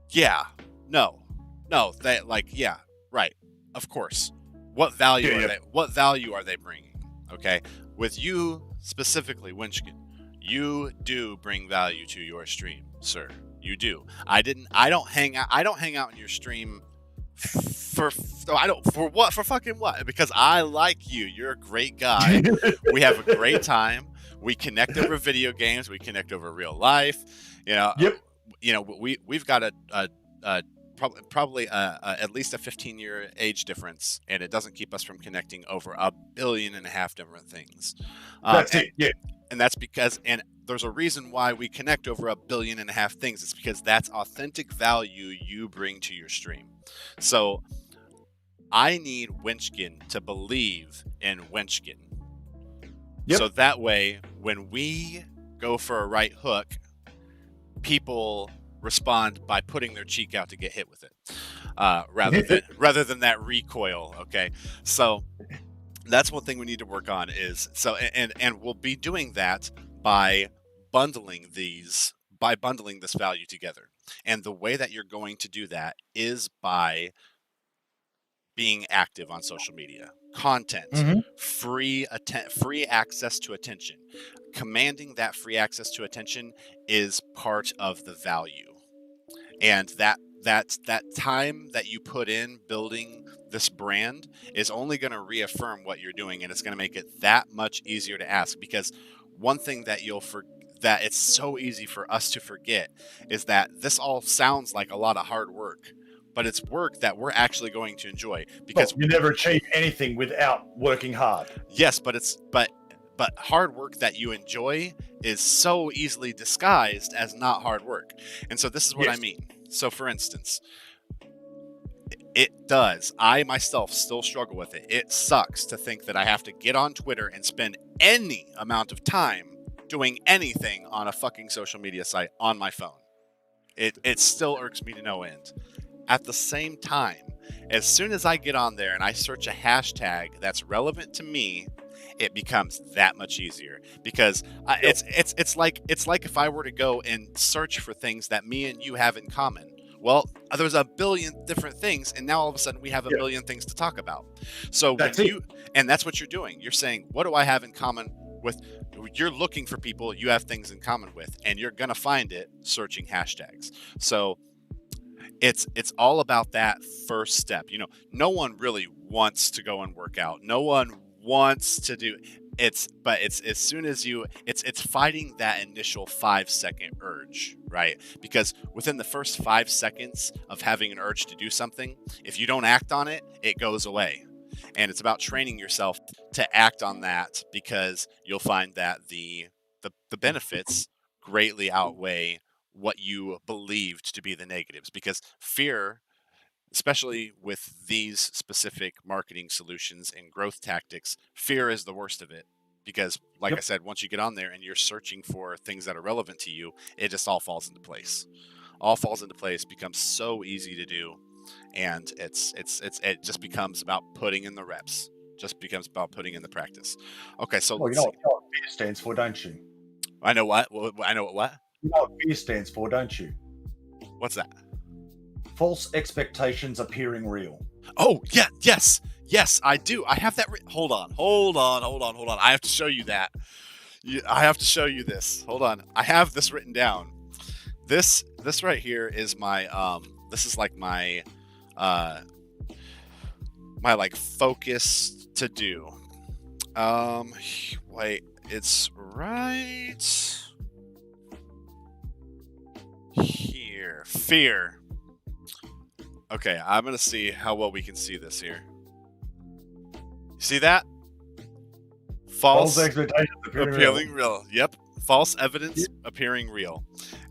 yeah, no, right, of course. What value are they? What value are they bringing? Okay, with you specifically, Winchkin, you do bring value to your stream, sir. You do. I don't hang out. I don't hang out in your stream for fucking what? Because I like you. You're a great guy. We have a great time. We connect over video games. We connect over real life. Yep. We've got probably at least a 15-year age difference, and it doesn't keep us from connecting over 1.5 billion different things. That's it. Yeah. And that's because, and there's a reason why we connect over 1.5 billion things. It's because that's authentic value you bring to your stream. So I need Wenchkin to believe in Wenchkin. Yep. So that way, when we go for a right hook, people respond by putting their cheek out to get hit with it, rather than that recoil. Okay, so that's one thing we need to work on. Is so, and we'll be doing that by bundling this value together. And the way that you're going to do that is by being active on social media, content, free access to attention. Commanding that free access to attention is part of the value, and that time that you put in building this brand is only going to reaffirm what you're doing, and it's going to make it that much easier to ask. Because one thing that that it's so easy for us to forget is that this all sounds like a lot of hard work, but it's work that we're actually going to enjoy, because you never achieve anything without working hard. Yes, but hard work that you enjoy is so easily disguised as not hard work. And so this is what I mean. So for instance, I myself still struggle with it. It sucks to think that I have to get on Twitter and spend any amount of time doing anything on a fucking social media site on my phone. It still irks me to no end. At the same time, as soon as I get on there and I search a hashtag that's relevant to me, it becomes that much easier, because it's like if I were to go and search for things that me and you have in common. Well, there's 1 billion different things, and now all of a sudden we have 1 billion things to talk about. So and that's what you're doing. You're saying, what do I have in common with? You're looking for people you have things in common with, and you're gonna find it searching hashtags. So it's all about that first step. No one really wants to go and work out. No one wants to do but it's as soon as it's fighting that initial 5-second urge, right? Because within the first 5 seconds of having an urge to do something, if you don't act on it, it goes away. And it's about training yourself to act on that, because you'll find that the benefits greatly outweigh what you believed to be the negatives. Because fear, especially with these specific marketing solutions and growth tactics, fear is the worst of it. Because, like I said, once you get on there and you're searching for things that are relevant to you, it just all falls into place. Becomes so easy to do, and it just becomes about putting in the reps. Just becomes about putting in the practice. Okay, so you know what fear stands for, don't you? I know what. I know what. You know what fear stands for, don't you? What's that? False expectations appearing real. Oh, yeah, yes, I do. I have that. Hold on. I have to show you that. I have to show you this. Hold on. I have this written down. This right here is my This is like my my like focus to do. Wait, it's right here. Fear. Okay, I'm gonna see how well we can see this here. See that? False expectations appearing real. Yep. False evidence appearing real.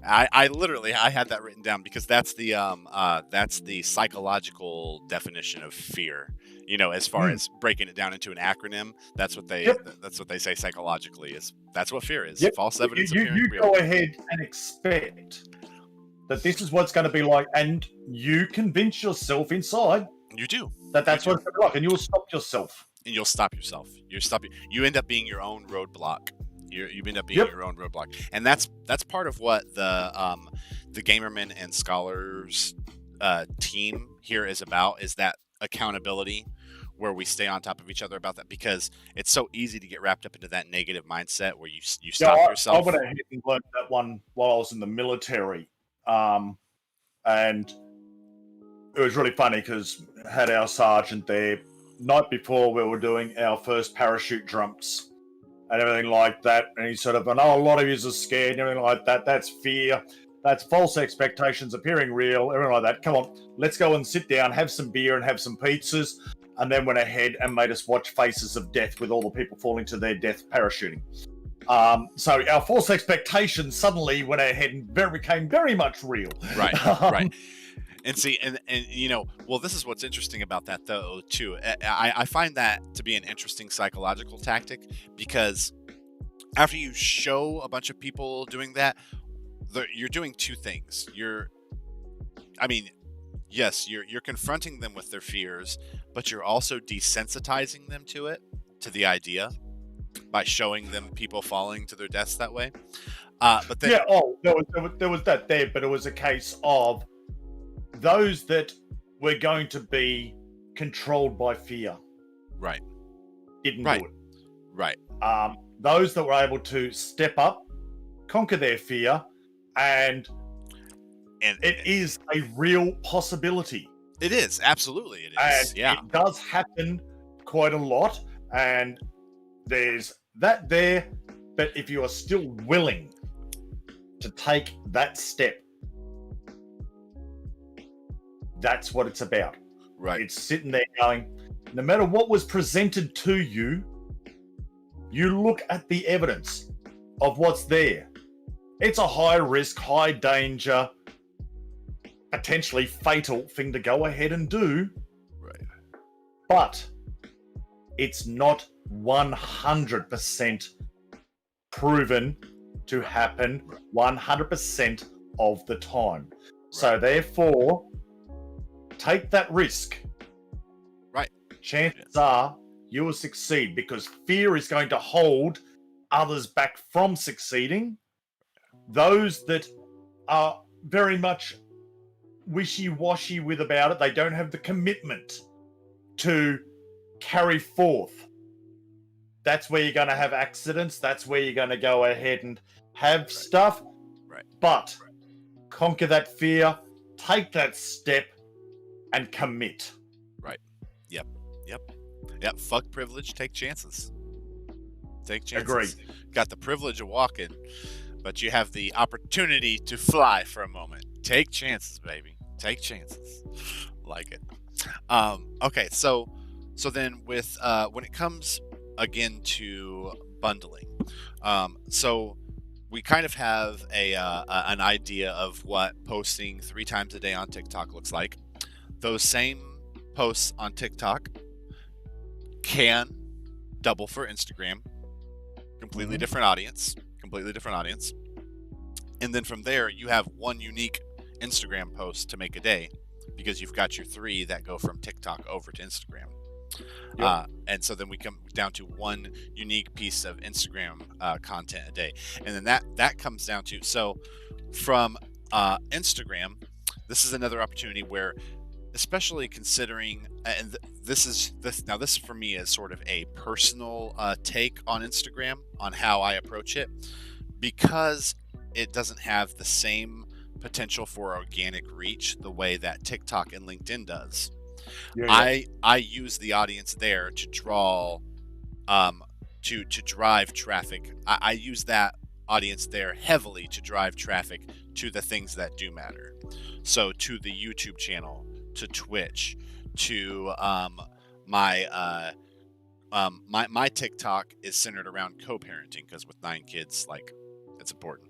I literally I had that written down because that's the psychological definition of fear. You know, as far as breaking it down into an acronym, that's what they say psychologically is. That's what fear is. Yep. False evidence You appearing real. go ahead and expect that this is what's going to be like, and you convince yourself inside You do. that that's what it's going to be like, and you'll stop yourself. And you'll stop yourself. You end up being your own roadblock. You end up being your own roadblock, and that's part of what the Gamermen and Scholars team here is about. Is that accountability, where we stay on top of each other about that, because it's so easy to get wrapped up into that negative mindset where you stop yourself. I went ahead and learned that one while I was in the military, and it was really funny because had our sergeant there night before we were doing our first parachute jumps and everything like that, and he sort of, I know a lot of you are scared and everything like that. That's fear. That's false expectations appearing real, everything like that. Come on, let's go and sit down, have some beer and have some pizzas, and then went ahead and made us watch Faces of Death with all the people falling to their death parachuting. So our false expectations suddenly went ahead and became very much real. Right, right. And see, and you know, well, this is what's interesting about that, though, too. I find that to be an interesting psychological tactic, because after you show a bunch of people doing that, you're doing two things. You're confronting them with their fears, but you're also desensitizing them to the idea, by showing them people falling to their deaths that way. But then, there was that there, but it was a case of those that were going to be controlled by fear. Right. Didn't do it. Right. Those that were able to step up, conquer their fear, and it is a real possibility. It is. Absolutely it is. And it does happen quite a lot, and there's that there, but if you are still willing to take that step, that's what it's about. Right. It's sitting there going, no matter what was presented to you, you look at the evidence of what's there. It's a high risk, high danger, potentially fatal thing to go ahead and do. Right. But it's not 100% proven to happen 100% of the time. Right. So therefore, take that risk. Right. Chances are you will succeed, because fear is going to hold others back from succeeding. Those that are very much wishy-washy about it, they don't have the commitment to carry forth. That's where you're going to have accidents. That's where you're going to go ahead and have stuff. Right. But conquer that fear, take that step, and commit. Right. Yep. Fuck privilege. Take chances. Take chances. Agreed. Got the privilege of walking, but you have the opportunity to fly for a moment. Take chances, baby. Take chances. Like it. Okay. So then with when it comes again to bundling, so we kind of have an idea of what posting 3 times a day on TikTok looks like. Those same posts on TikTok can double for Instagram. Completely different audience. And then from there, you have one unique Instagram post to make a day, because you've got your 3 that go from TikTok over to Instagram. Yep. And so then we come down to one unique piece of Instagram content a day. And then that comes down to, so from Instagram, this is another opportunity where, especially considering, and this for me is sort of a personal take on Instagram on how I approach it, because it doesn't have the same potential for organic reach the way that TikTok and LinkedIn does. I use the audience there to draw to drive traffic. I use that audience there heavily to drive traffic to the things that do matter. So to the YouTube channel, to Twitch, to my my TikTok is centered around co-parenting, because with 9 kids, like, it's important.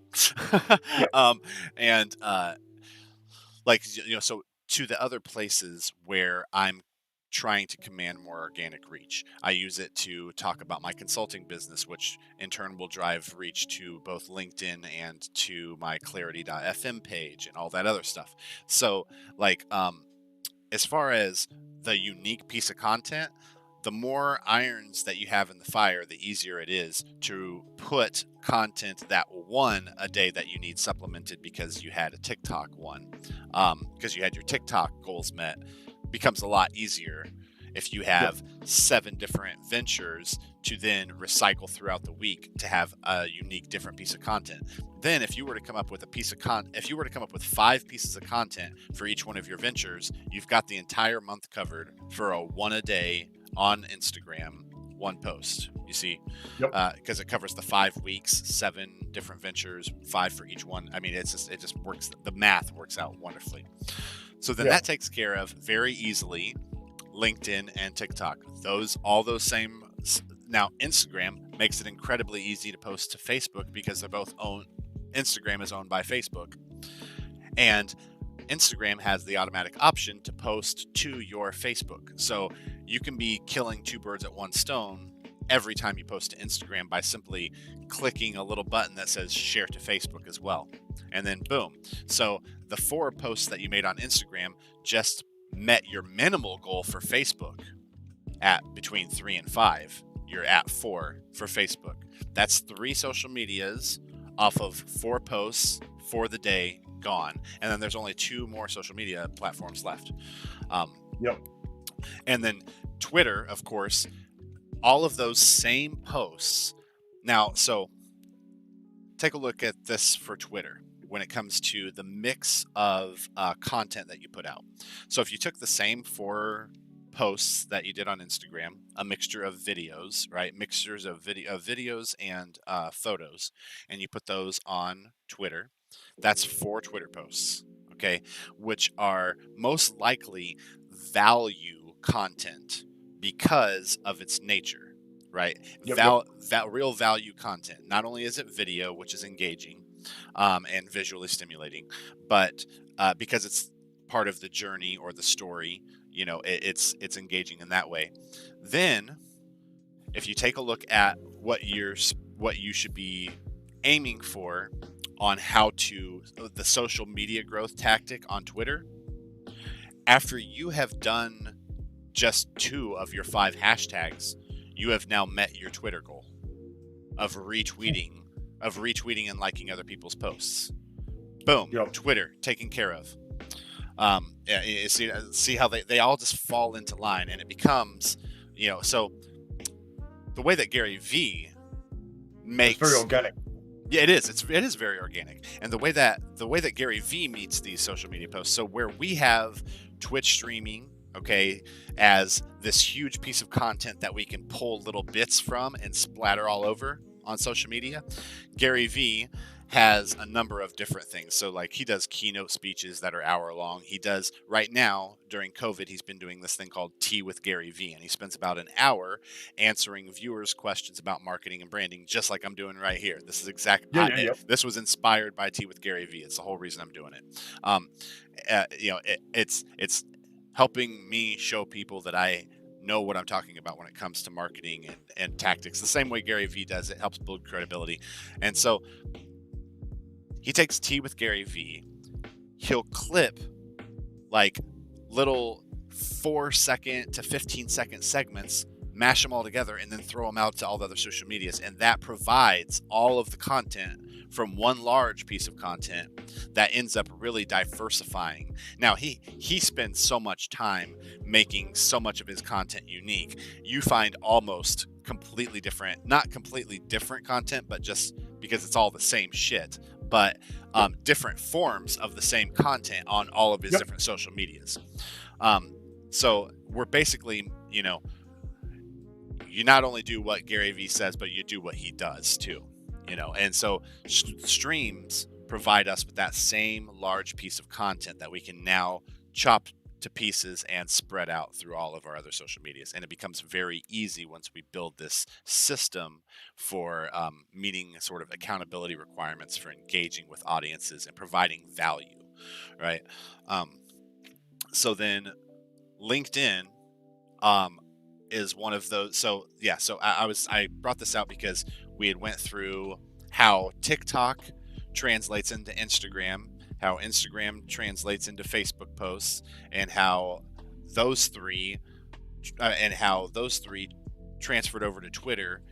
And like, so to the other places where I'm trying to command more organic reach, I use it to talk about my consulting business, which in turn will drive reach to both LinkedIn and to my clarity.fm page and all that other stuff. So like, as far as the unique piece of content, the more irons that you have in the fire, the easier it is to put content that one a day that you need supplemented because you had a TikTok one, because you had your TikTok goals met, becomes a lot easier if you have 7 different ventures to then recycle throughout the week to have a unique different piece of content. Then if you were to come up with if you were to come up with 5 pieces of content for each one of your ventures, you've got the entire month covered for a one a day on Instagram, 1 post. You see, because it covers the 5 weeks, 7 different ventures, 5 for each one. I mean, it just works. The math works out wonderfully. So then that takes care of very easily LinkedIn and TikTok. All those same. Now Instagram makes it incredibly easy to post to Facebook because they're both owned. Instagram is owned by Facebook, and Instagram has the automatic option to post to your Facebook. So you can be killing 2 birds at 1 stone every time you post to Instagram by simply clicking a little button that says share to Facebook as well. And then boom. So the 4 posts that you made on Instagram just met your minimal goal for Facebook at between 3 and 5. You're at 4 for Facebook. That's 3 social medias off of 4 posts for the day gone. And then there's only 2 more social media platforms left. And then Twitter, of course, all of those same posts. Now, so take a look at this for Twitter when it comes to the mix of content that you put out. So if you took the same 4 posts that you did on Instagram, a mixture of videos, right? Mixtures of videos and photos, and you put those on Twitter, that's 4 Twitter posts, okay? Which are most likely value content because of its nature, right? Real value content. Not only is it video, which is engaging and visually stimulating, but because it's part of the journey or the story, it's engaging in that way. Then, if you take a look at what you should be aiming for on the social media growth tactic on Twitter, after you have done just 2 of your 5 hashtags, you have now met your Twitter goal of retweeting and liking other people's posts. Boom, Twitter taken care of. You see how they all just fall into line, and it becomes, so the way that Gary V makes, it's very organic. Yeah, it is. It is very organic, and the way that Gary V meets these social media posts. So where we have Twitch streaming, okay, as this huge piece of content that we can pull little bits from and splatter all over on social media, Gary V has a number of different things. So like, he does keynote speeches that are hour long. He does, right now during COVID, he's been doing this thing called Tea with Gary V, and he spends about an hour answering viewers' questions about marketing and branding, just like I'm doing right here. This is exactly this was inspired by Tea with Gary V. It's the whole reason I'm doing it. It's helping me show people that I know what I'm talking about when it comes to marketing and tactics. The same way Gary V does, it helps build credibility. And so he takes Tea with Gary V. He'll clip like little 4-second to 15-second segments, mash them all together, and then throw them out to all the other social medias. And that provides all of the content from one large piece of content that ends up really diversifying. Now he spends so much time making so much of his content unique. You find almost completely different, not completely different content, but just because it's all the same shit, but different forms of the same content on all of his different social medias. So we're basically, you not only do what Gary Vee says, but you do what he does too, and so streams provide us with that same large piece of content that we can now chop to pieces and spread out through all of our other social medias. And it becomes very easy once we build this system for meeting sort of accountability requirements for engaging with audiences and providing value, right? So then LinkedIn is one of those. So yeah, so I brought this out because we had went through how TikTok translates into Instagram, how Instagram translates into Facebook posts, and how those three transferred over to Twitter,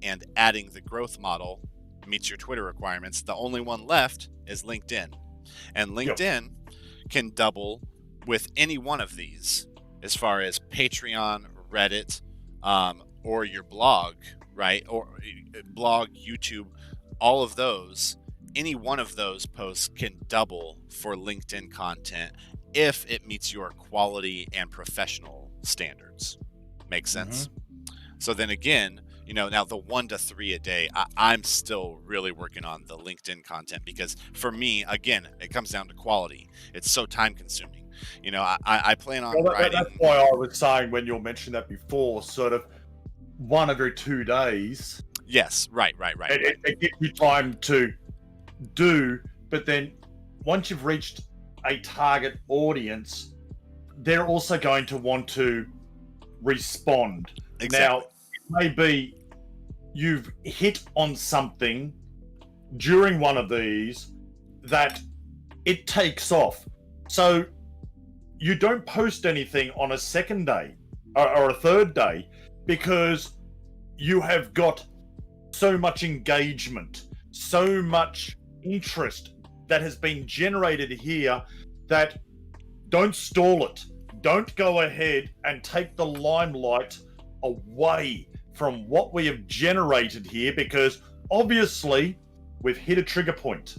and adding the growth model meets your Twitter requirements. The only one left is LinkedIn, and LinkedIn can double with any one of these as far as Patreon, Reddit, or your blog, right? Or blog, YouTube, all of those. Any one of those posts can double for LinkedIn content if it meets your quality and professional standards. Makes sense? So then again, now the 1 to 3 a day, I'm still really working on the LinkedIn content, because for me, again, it comes down to quality. It's so time consuming. I plan on writing. That's why I was saying, when you mentioned that before, sort of 1 every 2 days. Yes, right. It gives you time to do, but then once you've reached a target audience, they're also going to want to respond. Exactly. Now, it may be you've hit on something during one of these that it takes off. So you don't post anything on a second day or a third day, because you have got so much engagement, so much interest that has been generated here, that don't stall it. Don't go ahead and take the limelight away from what we have generated here, because obviously we've hit a trigger point.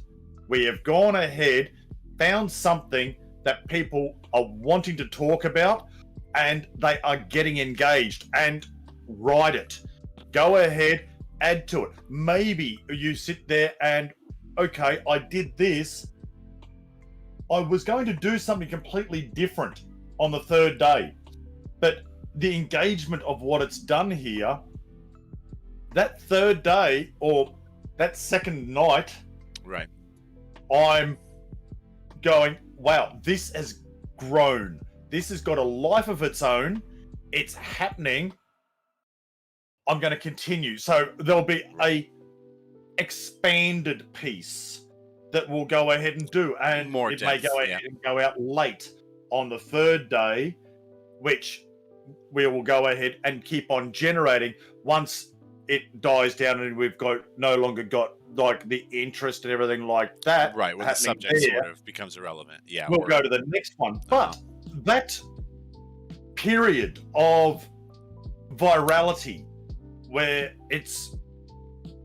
We have gone ahead, found something that people are wanting to talk about, and they are getting engaged. And write it. Go ahead, add to it. Maybe you sit there and, okay, I did this. I was going to do something completely different on the third day, but the engagement of what it's done here, that third day or that second night, right, I'm going, wow, this has grown. This has got a life of its own. It's happening. I'm going to continue. So there'll be a expanded piece that we'll go ahead and do, and More it depth, may go ahead and go out late on the third day, which we will go ahead and keep on generating. Once it dies down and we've no longer got like the interest and everything like that, right, when the subject sort of becomes irrelevant, we'll go to the next one. But that period of virality, where it's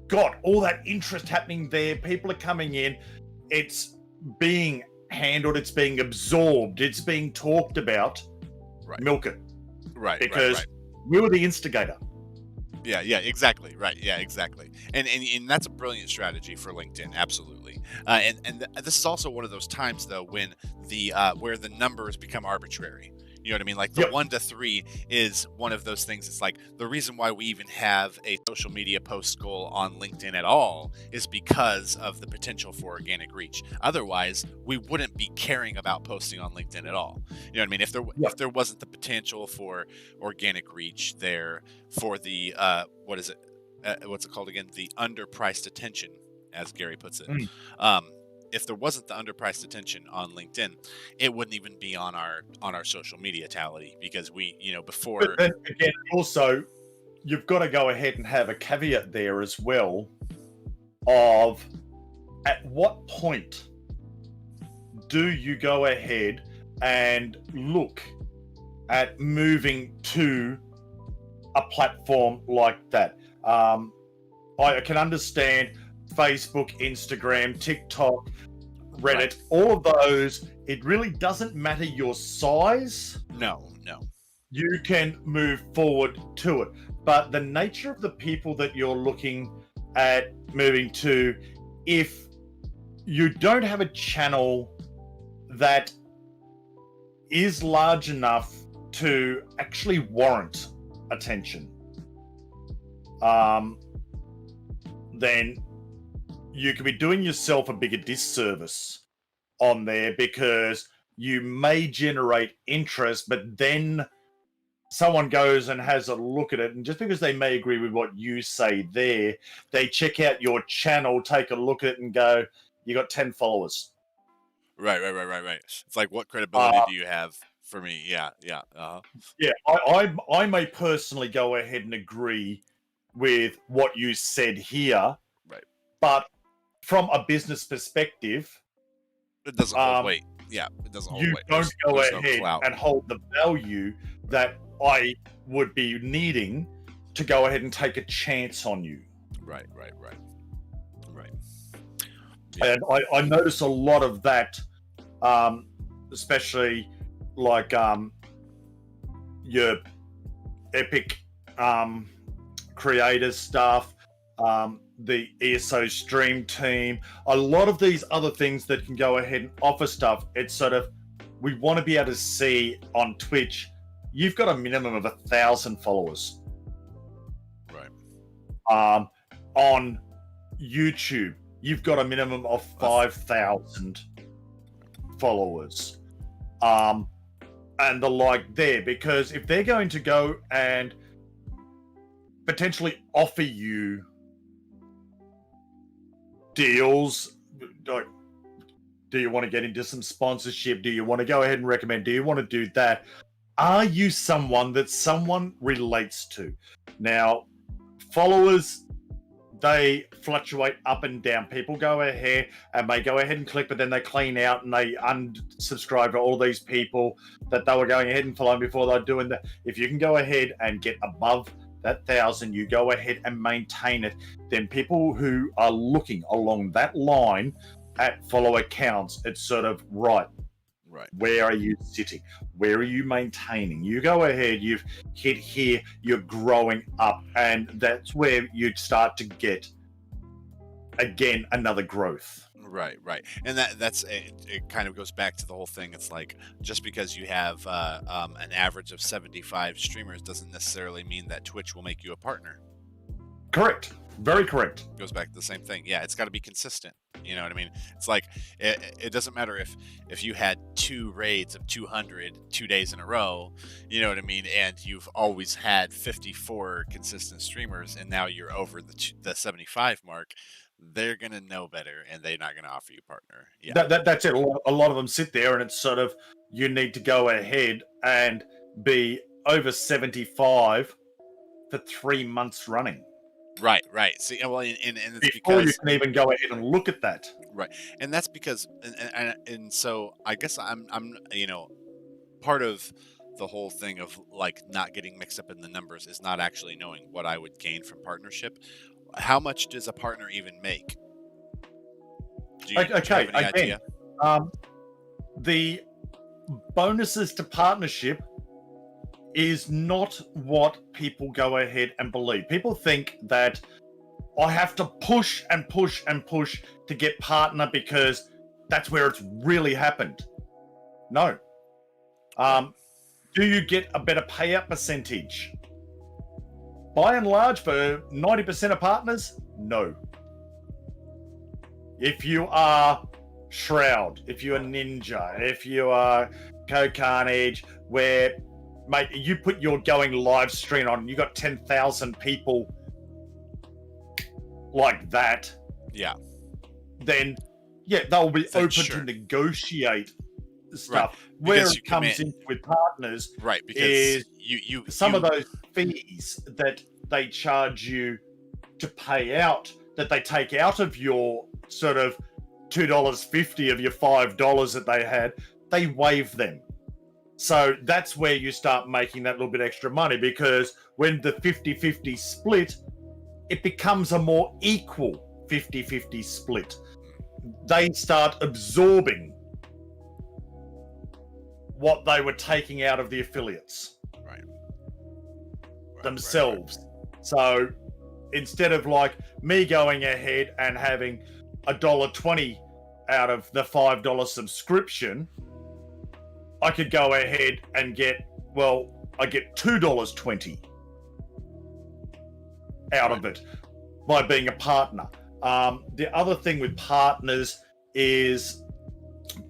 got all that interest happening there, people are coming in, it's being handled, it's being absorbed, it's being talked about, milk it. Right. Because we were the instigator. Yeah, exactly. Right. Yeah, exactly. And that's a brilliant strategy for LinkedIn. Absolutely. And this is also one of those times, though, when where the numbers become arbitrary. You know what I mean? Like the 1 to 3 is one of those things. It's like the reason why we even have a social media post goal on LinkedIn at all is because of the potential for organic reach. Otherwise, we wouldn't be caring about posting on LinkedIn at all. You know what I mean? If there wasn't the potential for organic reach there, for the what's it called again? The underpriced attention, as Gary puts it. If there wasn't the underpriced attention on LinkedIn, it wouldn't even be on our social media tally, because we, before. But then again, also, you've got to go ahead and have a caveat there as well of at what point do you go ahead and look at moving to a platform like that? I can understand Facebook, Instagram, TikTok, Reddit, Right. all of those. It really doesn't matter your size. No. You can move forward to it. But the nature of the people that you're looking at moving to, if you don't have a channel that is large enough to actually warrant attention, then you could be doing yourself a bigger disservice on there, because you may generate interest, but then someone goes and has a look at it, and just because they may agree with what you say there, they check out your channel, take a look at it, and go, you got 10 followers. Right. It's like, what credibility do you have for me? Yeah. Uh-huh. Yeah, I may personally go ahead and agree with what you said here, Right. but from a business perspective, It doesn't hold weight. Yeah, it doesn't hold you weight. don't go There's no ahead clout. and hold the value that I would be needing to go ahead and take a chance on you. Right. And I notice a lot of that, especially like your epic creator stuff, the ESO stream team, a lot of these other things that can go ahead and offer stuff. It's sort of, we want to be able to see on Twitch, you've got a minimum of 1,000 followers. Right. On YouTube, you've got a minimum of 5,000 followers. And the like there, because if they're going to go and potentially offer you deals, like, do you want to get into some sponsorship? Do you want to go ahead and recommend? Do you want to do that? Are you someone that someone relates to? Now, followers, they fluctuate up and down. People go ahead and they go ahead and click, but then they clean out and they unsubscribe to all these people that they were going ahead and following before they're doing that. If you can go ahead and get above that 1,000, you go ahead and maintain it, then people who are looking along that line at follow accounts, it's sort of right. Where are you sitting? Where are you maintaining? You go ahead, you've hit here, you're growing up, and that's where you start to get, again, another growth. Right. And that's it kind of goes back to the whole thing. It's like, just because you have an average of 75 streamers doesn't necessarily mean that Twitch will make you a partner. Correct. Very correct. Goes back to the same thing. Yeah, it's got to be consistent. You know what I mean? It's like, it doesn't matter if you had 2 raids of 200 2 days in a row, you know what I mean, and you've always had 54 consistent streamers, and now you're over the 75 mark. They're gonna know better, and they're not gonna offer you a partner. Yeah, That's it. A lot of them sit there, and it's sort of, you need to go ahead and be over 75 for 3 months running. Right. See, well, and it's before because you can even go ahead and look at that. Right, and that's because, and so I guess I'm part of the whole thing of like not getting mixed up in the numbers is not actually knowing what I would gain from partnership. How much does a partner even make? Do you have any idea? The bonuses to partnership is not what people go ahead and believe. People think that I have to push and push and push to get partner because that's where it's really happened. No. Do you get a better payout percentage? By and large, for 90% of partners, no. If you are Shroud, if you are Ninja, if you are Co-Carnage, where, mate, you put your going live stream on, you got 10,000 people like that. Yeah. Then, yeah, they'll be open to negotiate stuff. Right. Where it comes in with partners, right? Because is you some of those fees that they charge you to pay out, that they take out of your sort of $2.50 of your $5 that they had, they waive them. So that's where you start making that little bit extra money, because when the 50-50 split, it becomes a more equal 50-50 split. They start absorbing what they were taking out of the affiliates themselves. So instead of like me going ahead and having $1.20 out of the $5 subscription, I could go ahead and get $2.20 out of it by being a partner. The other thing with partners is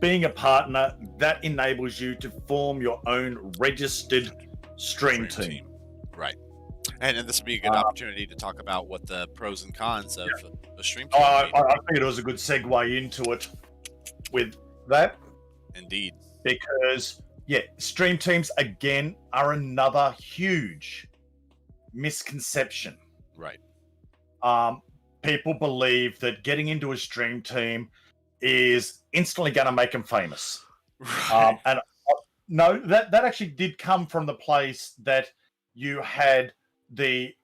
being a partner, that enables you to form your own registered stream team. Right. And this would be a good opportunity to talk about what the pros and cons of a stream team I think it was a good segue into it with that. Indeed. Because, stream teams, again, are another huge misconception. Right. People believe that getting into a stream team is instantly going to make them famous. Right. And no, that actually did come from the place that you had the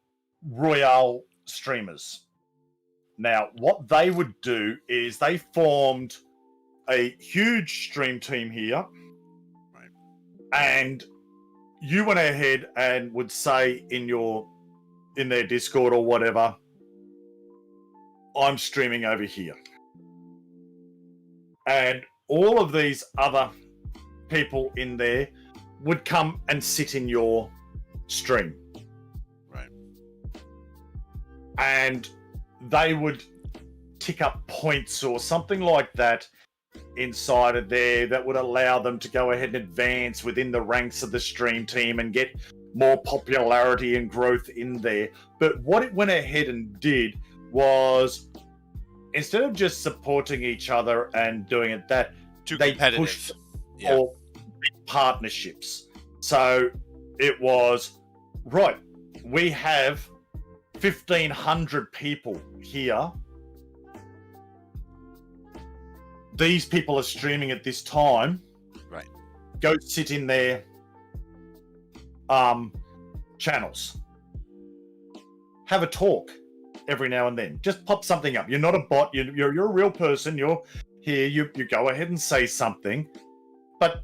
Royale streamers. Now, what they would do is they formed a huge stream team here. Right. And you went ahead and would say in their Discord or whatever, I'm streaming over here. And all of these other people in there would come and sit in your stream. Right. And they would tick up points or something like that inside of there that would allow them to go ahead and advance within the ranks of the stream team and get more popularity and growth in there. But what it went ahead and did was, instead of just supporting each other and doing it they pushed for big partnerships. So it was, right, we have 1,500 people here. These people are streaming at this time. Right. Go sit in their channels. Have a talk every now and then. Just pop something up. You're not a bot. You're a real person. You're here. You go ahead and say something. But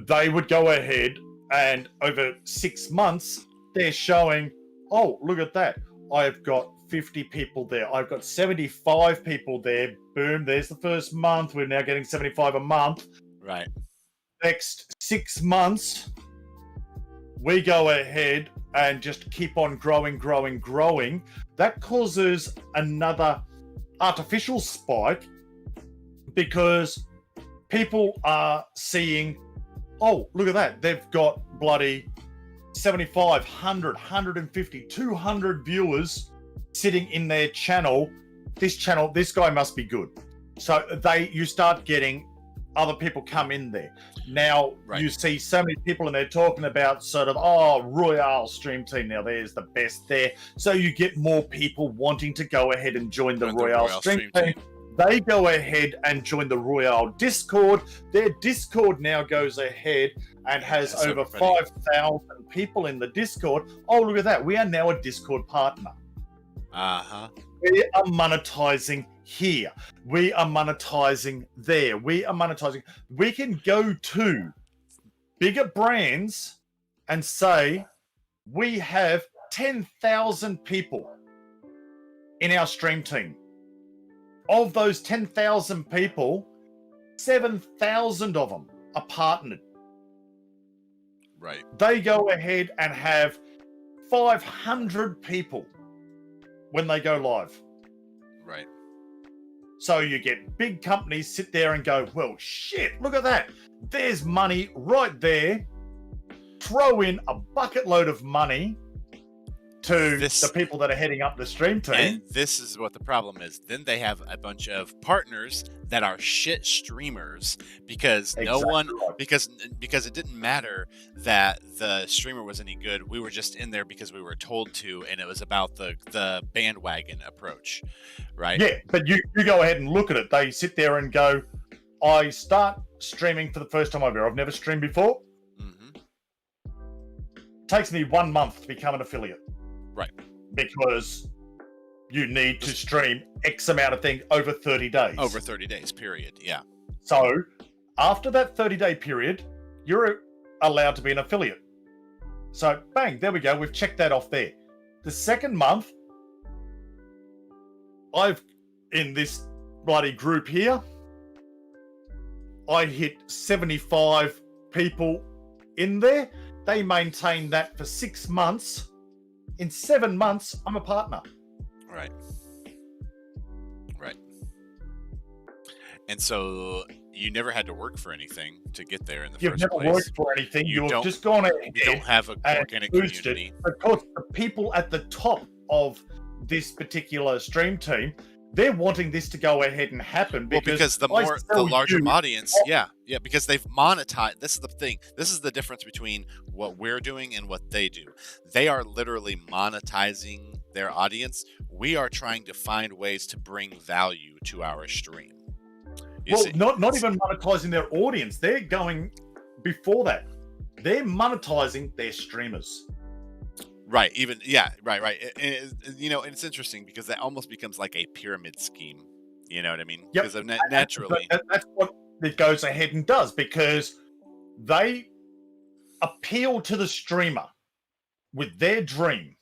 they would go ahead and over 6 months, they're showing, oh, look at that. I've got 50 people there. I've got 75 people there. Boom, there's the first month. We're now getting 75 a month. Right. Next 6 months, we go ahead and just keep on growing. That causes another artificial spike because people are seeing, oh, look at that. They've got bloody 75, 100, 150, 200 viewers sitting in their channel. This guy must be good. So you start getting other people come in there. Now, You see so many people and they're talking about sort of, Royale stream team. Now, there's the best there. So you get more people wanting to go ahead and join the Royale stream team. They go ahead and join the Royale Discord. Their Discord now goes ahead and has over 5,000 people in the Discord. Oh, look at that. We are now a Discord partner. Uh-huh. We are monetizing here. We are monetizing there. We are monetizing. We can go to bigger brands and say, we have 10,000 people in our stream team. Of those 10,000 people, 7,000 of them are partnered. Right. They go ahead and have 500 people when they go live. Right. So you get big companies sit there and go, well, shit, look at that. There's money right there. Throw in a bucket load of money to This- the people that are heading up the stream team. And this is what the problem is. Then they have a bunch of partners that are shit streamers because no Exactly one right. because it didn't matter that the streamer was any good. We were just in there because we were told to, and it was about the bandwagon approach, right? Yeah, but you go ahead and look at it. They sit there and go, I start streaming for the first time ever. I've never streamed before. Mm-hmm. Takes me 1 month to become an affiliate. Right. Because you need to stream X amount of things over 30 days. Over 30 days, period. Yeah. So after that 30-day period, you're allowed to be an affiliate. So bang, there we go. We've checked that off there. The second month, in this bloody group here, I hit 75 people in there. They maintained that for 6 months. In 7 months, I'm a partner. Right. Right. And so you never had to work for anything to get there in the You've first never place. worked for anything. You You've don't- just gone ahead. You don't have an and organic boosted. community. Of course, the people at the top of this particular stream team, they're wanting this to go ahead and happen Well, because the larger audience, because they've monetized. This is the thing. This is the difference between what we're doing and what they do. They are literally monetizing their audience. We are trying to find ways to bring value to our stream. You see? Not even monetizing their audience. They're going before that. They're monetizing their streamers. Right. Right. And it's interesting because that almost becomes like a pyramid scheme. You know what I mean? Yep. Because naturally, that's what it goes ahead and does, because they appeal to the streamer with their dream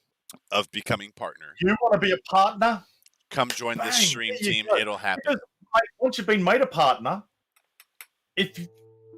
of becoming partner. You want to be a partner? Come join this stream team. Go. It'll happen. Because, once you've been made a partner, if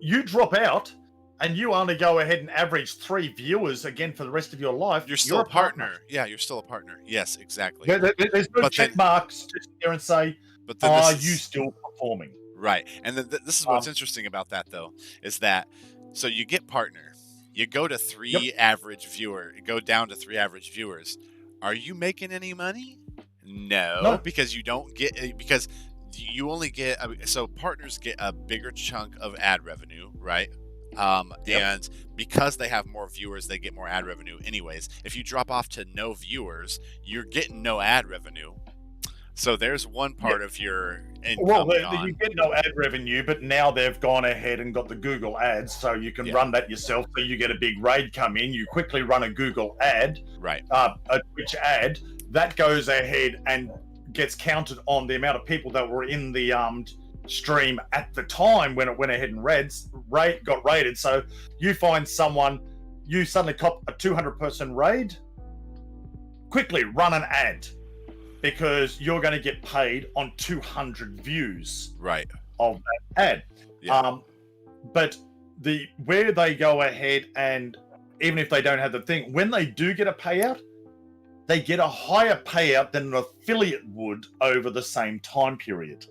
you drop out and you only go ahead and average 3 viewers again for the rest of your life, you're still a partner. Yeah, you're still a partner. Yes, exactly. There's no check marks to sit there and say, are you still performing? Right. And this is what's interesting about that, though, is that so you get partner, you go to 3 average viewer, you go down to 3 average viewers. Are you making any money? No, because you don't get, because you only get, so partners get a bigger chunk of ad revenue, right? And because they have more viewers, they get more ad revenue anyways. If you drop off to no viewers, you're getting no ad revenue. So there's one part of your income. Well, you get no ad revenue, but now they've gone ahead and got the Google ads, so you can run that yourself. So you get a big raid come in, you quickly run a Google ad, right? A Twitch ad that goes ahead and gets counted on the amount of people that were in the stream at the time when it went ahead and got raided. So you find someone, you suddenly cop a 200-person raid, quickly run an ad, because you're going to get paid on 200 views of that ad. Yeah. But where they go ahead and even if they don't have the thing, when they do get a payout, they get a higher payout than an affiliate would over the same time period,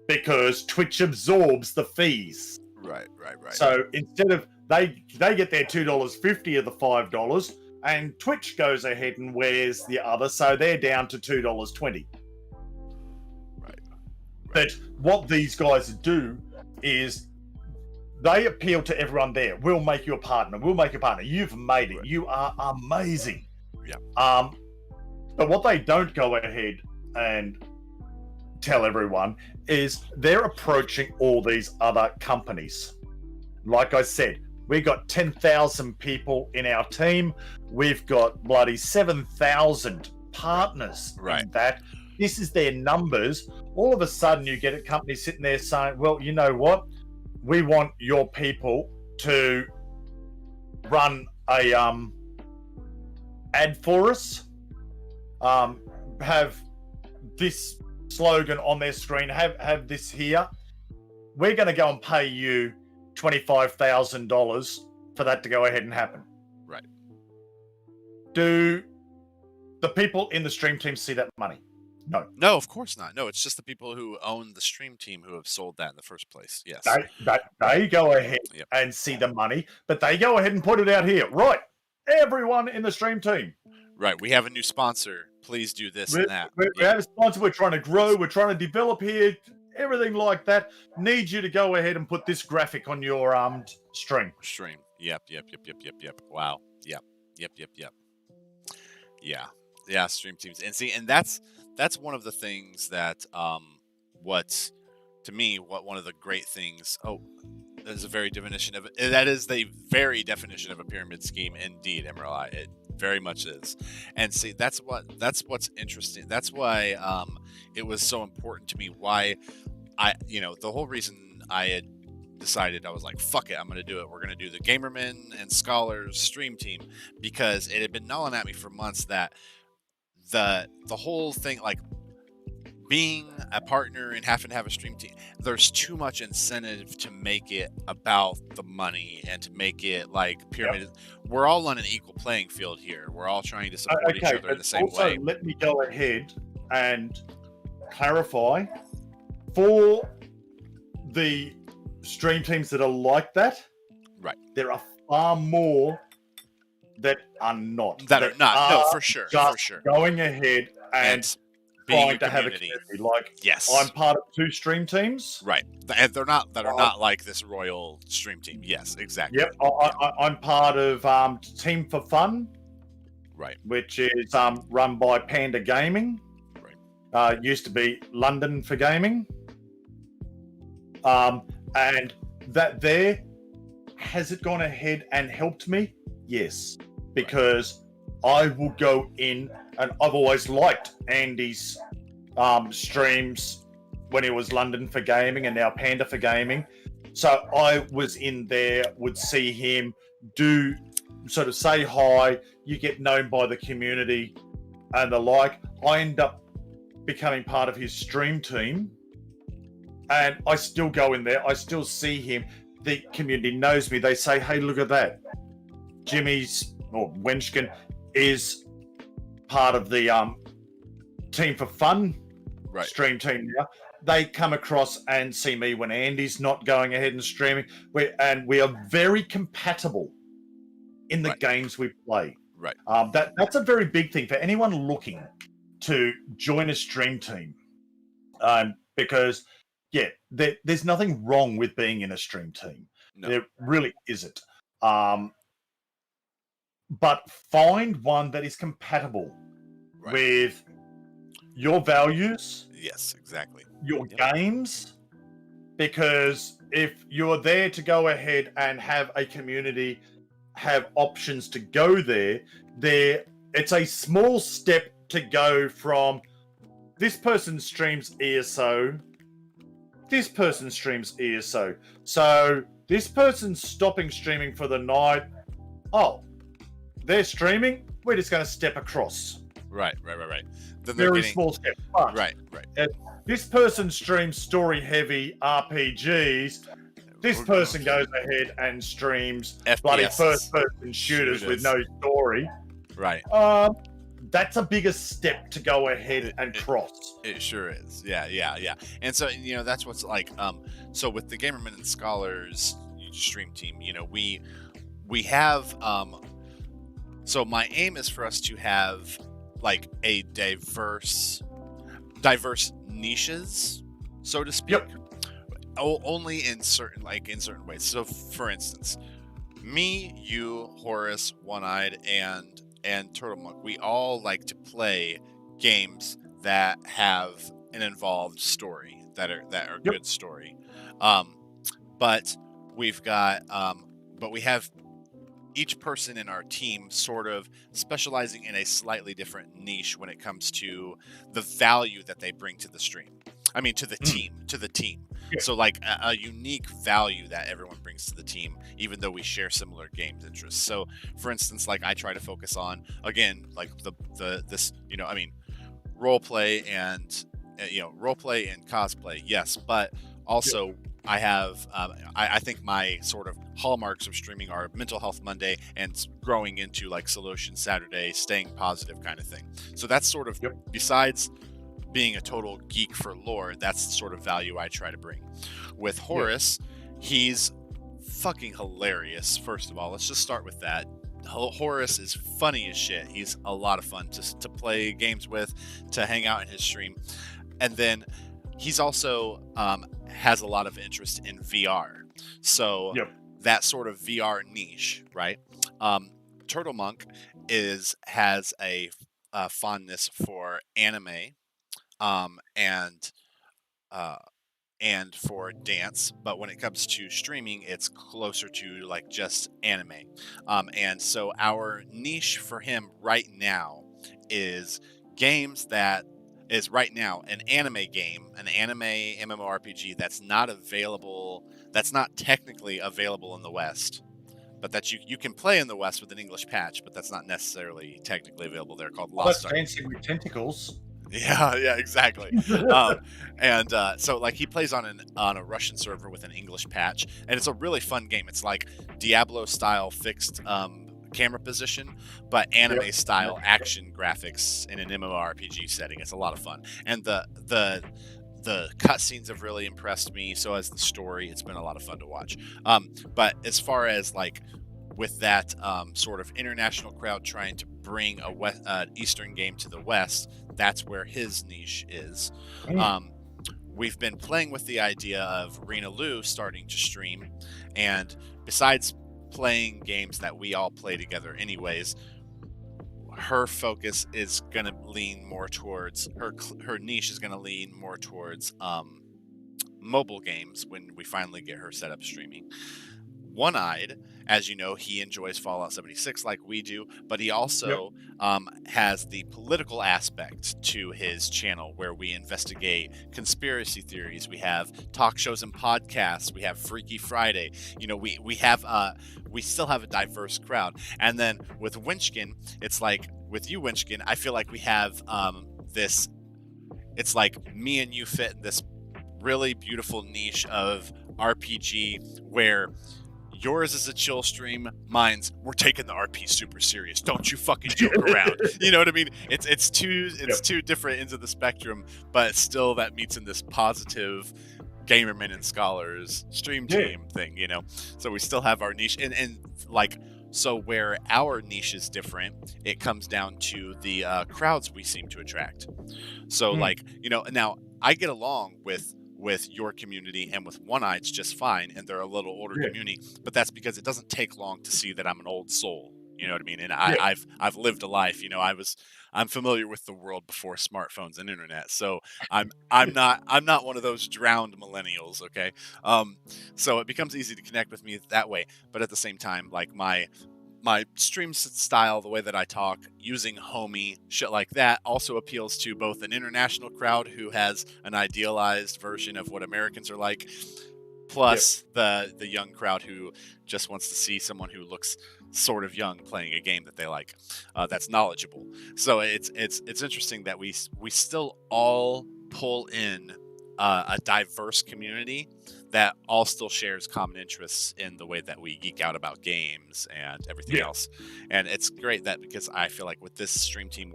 because Twitch absorbs the fees. Right. So instead of they get their $2.50 of the $5, and Twitch goes ahead and wears the other, so they're down to $2.20. Right. But what these guys do is they appeal to everyone there. We'll make you a partner. We'll make you a partner. You've made it. Right. You are amazing. Yeah. But what they don't go ahead and tell everyone is they're approaching all these other companies. Like I said, we got 10,000 people in our team. We've got bloody 7,000 partners in that. This is their numbers. All of a sudden, you get a company sitting there saying, well, you know what? We want your people to run a ad for us. Have this slogan on their screen. Have this here. We're going to go and pay you $25,000 for that to go ahead and happen. Right. Do the people in the stream team see that money? No. No, of course not. No, it's just the people who own the stream team who have sold that in the first place. Yes. They go ahead and see the money, but they go ahead and put it out here. Right. Everyone in the stream team. Right. We have a new sponsor. Please do this and that. We have a sponsor. We're trying to grow. We're trying to develop here. Everything like that. Need you to go ahead and put this graphic on your stream. Yep. Wow. Yep. Yeah. Stream teams. And see, and that's one of the things that what to me, what one of the great things. Oh, that is a very definition of it. That is the very definition of a pyramid scheme, indeed, Emerald. It very much is. And see, that's what's interesting. That's why it was so important to me. Why the whole reason I had decided, I was like, fuck it, I'm going to do it. We're going to do the Gamermen and Scholars stream team, because it had been gnawing at me for months that the whole thing, like being a partner and having to have a stream team, there's too much incentive to make it about the money and to make it like pyramid. Yep. We're all on an equal playing field here. We're all trying to support each other in the same way. Let me go ahead and clarify for the stream teams that are like that. Right. There are far more that are not. That are not. No, for sure. Going ahead and trying to have a community. Like, yes, I'm part of 2 stream teams. Right. And they're not not like this royal stream team. Yes, exactly. Yep. I'm part of Team for Fun. Right. Which is run by Panda Gaming. Right. Used to be London for Gaming. And that there, has it gone ahead and helped me? Yes. Because I will go in, and I've always liked Andy's streams when it was London for Gaming and now Panda for Gaming. So I was in there, would see him do, sort of say hi, you get known by the community and the like. I end up becoming part of his stream team, and I still go in there. I still see him. The community knows me. They say, hey, look at that. Jimmy's, or Wenchkin, is part of the Team for Fun stream team now. They come across and see me when Andy's not going ahead and streaming. We are very compatible in the games we play. Right. That's a very big thing for anyone looking to join a stream team. Because, yeah, there's nothing wrong with being in a stream team. No. There really isn't. But find one that is compatible with your values. Yes, exactly. Your games. Because if you're there to go ahead and have a community, have options to go there, it's a small step to go from this person streams ESO, this person streams ESO. So this person's stopping streaming for the night. Oh, they're streaming. We're just going to step across. Right. Very small step. But right. This person streams story-heavy RPGs. This person goes ahead and streams FPS. bloody first-person shooters with no story. Right. That's a bigger step to go ahead and cross. It sure is. Yeah. And so, that's what's like. So with the Gamermen and Scholars stream team, we have. So my aim is for us to have like a diverse niches, so to speak. Yep. Only in certain ways. So, for instance, me, you, Horace, One-Eyed, and Turtle Monk, we all like to play games that have an involved story, that are good story. But we've got, but we have each person in our team sort of specializing in a slightly different niche when it comes to the value that they bring to the stream. I mean, to the team. Yeah. So like a unique value that everyone brings to the team, even though we share similar games interests. So for instance, like I try to focus on, again, like this, role play and cosplay. Yes. But also I have, I think my sort of hallmarks of streaming are Mental Health Monday and growing into like Solution Saturday, staying positive kind of thing. So that's sort of, besides being a total geek for lore, that's the sort of value I try to bring. With Horace, he's fucking hilarious. First of all, let's just start with that. Horace is funny as shit. He's a lot of fun to play games with, to hang out in his stream. And then he's also has a lot of interest in VR. So that sort of VR niche, right? Turtle Monk has a fondness for anime, and for dance, but when it comes to streaming, it's closer to like just anime. And so our niche for him right now is games that is right now an anime game, an anime MMORPG that's not technically available in the West, but that you can play in the West with an English patch, but that's not necessarily technically available there, called Lost Ark. Fancy with tentacles. Yeah, exactly. So like he plays on a Russian server with an English patch, and it's a really fun game. It's like Diablo style fixed camera position, but anime style action graphics in an MMORPG setting. It's a lot of fun, and the cutscenes have really impressed me. So has the story. It's been a lot of fun to watch. But as far as like with that sort of international crowd trying to bring a Eastern game to the West, that's where his niche is. We've been playing with the idea of Rena Lou starting to stream, and besides playing games that we all play together anyways, her focus is going to lean more towards her niche is going to lean more towards mobile games when we finally get her set up streaming. One-Eyed, as you know, he enjoys Fallout 76 like we do, but he also has the political aspect to his channel where we investigate conspiracy theories. We have talk shows and podcasts. We have Freaky Friday. You know, we still have a diverse crowd. And then with Wenchkin, it's like with you, Wenchkin, I feel like we have this. It's like me and you fit in this really beautiful niche of RPG where yours is a chill stream, mine's we're taking the RP super serious. Don't you fucking joke around. You know what I mean? It's two different ends of the spectrum, but still that meets in this positive gamermen and scholars stream team thing, you know. So we still have our niche, and like so where our niche is different, it comes down to the crowds we seem to attract. So like, you know, now I get along with your community and with One-Eyed's just fine, and they're a little older community, but that's because it doesn't take long to see that I'm an old soul. You know what I mean? And I've lived a life. You know, I'm familiar with the world before smartphones and internet. So I'm not one of those drowned millennials. Okay, so it becomes easy to connect with me that way. But at the same time, like my stream style, the way that I talk, using homie, shit like that, also appeals to both an international crowd who has an idealized version of what Americans are like, plus the young crowd who just wants to see someone who looks sort of young playing a game that they like, that's knowledgeable. So it's interesting that we still all pull in a diverse community that all still shares common interests in the way that we geek out about games and everything else. And it's great that because I feel like with this stream team,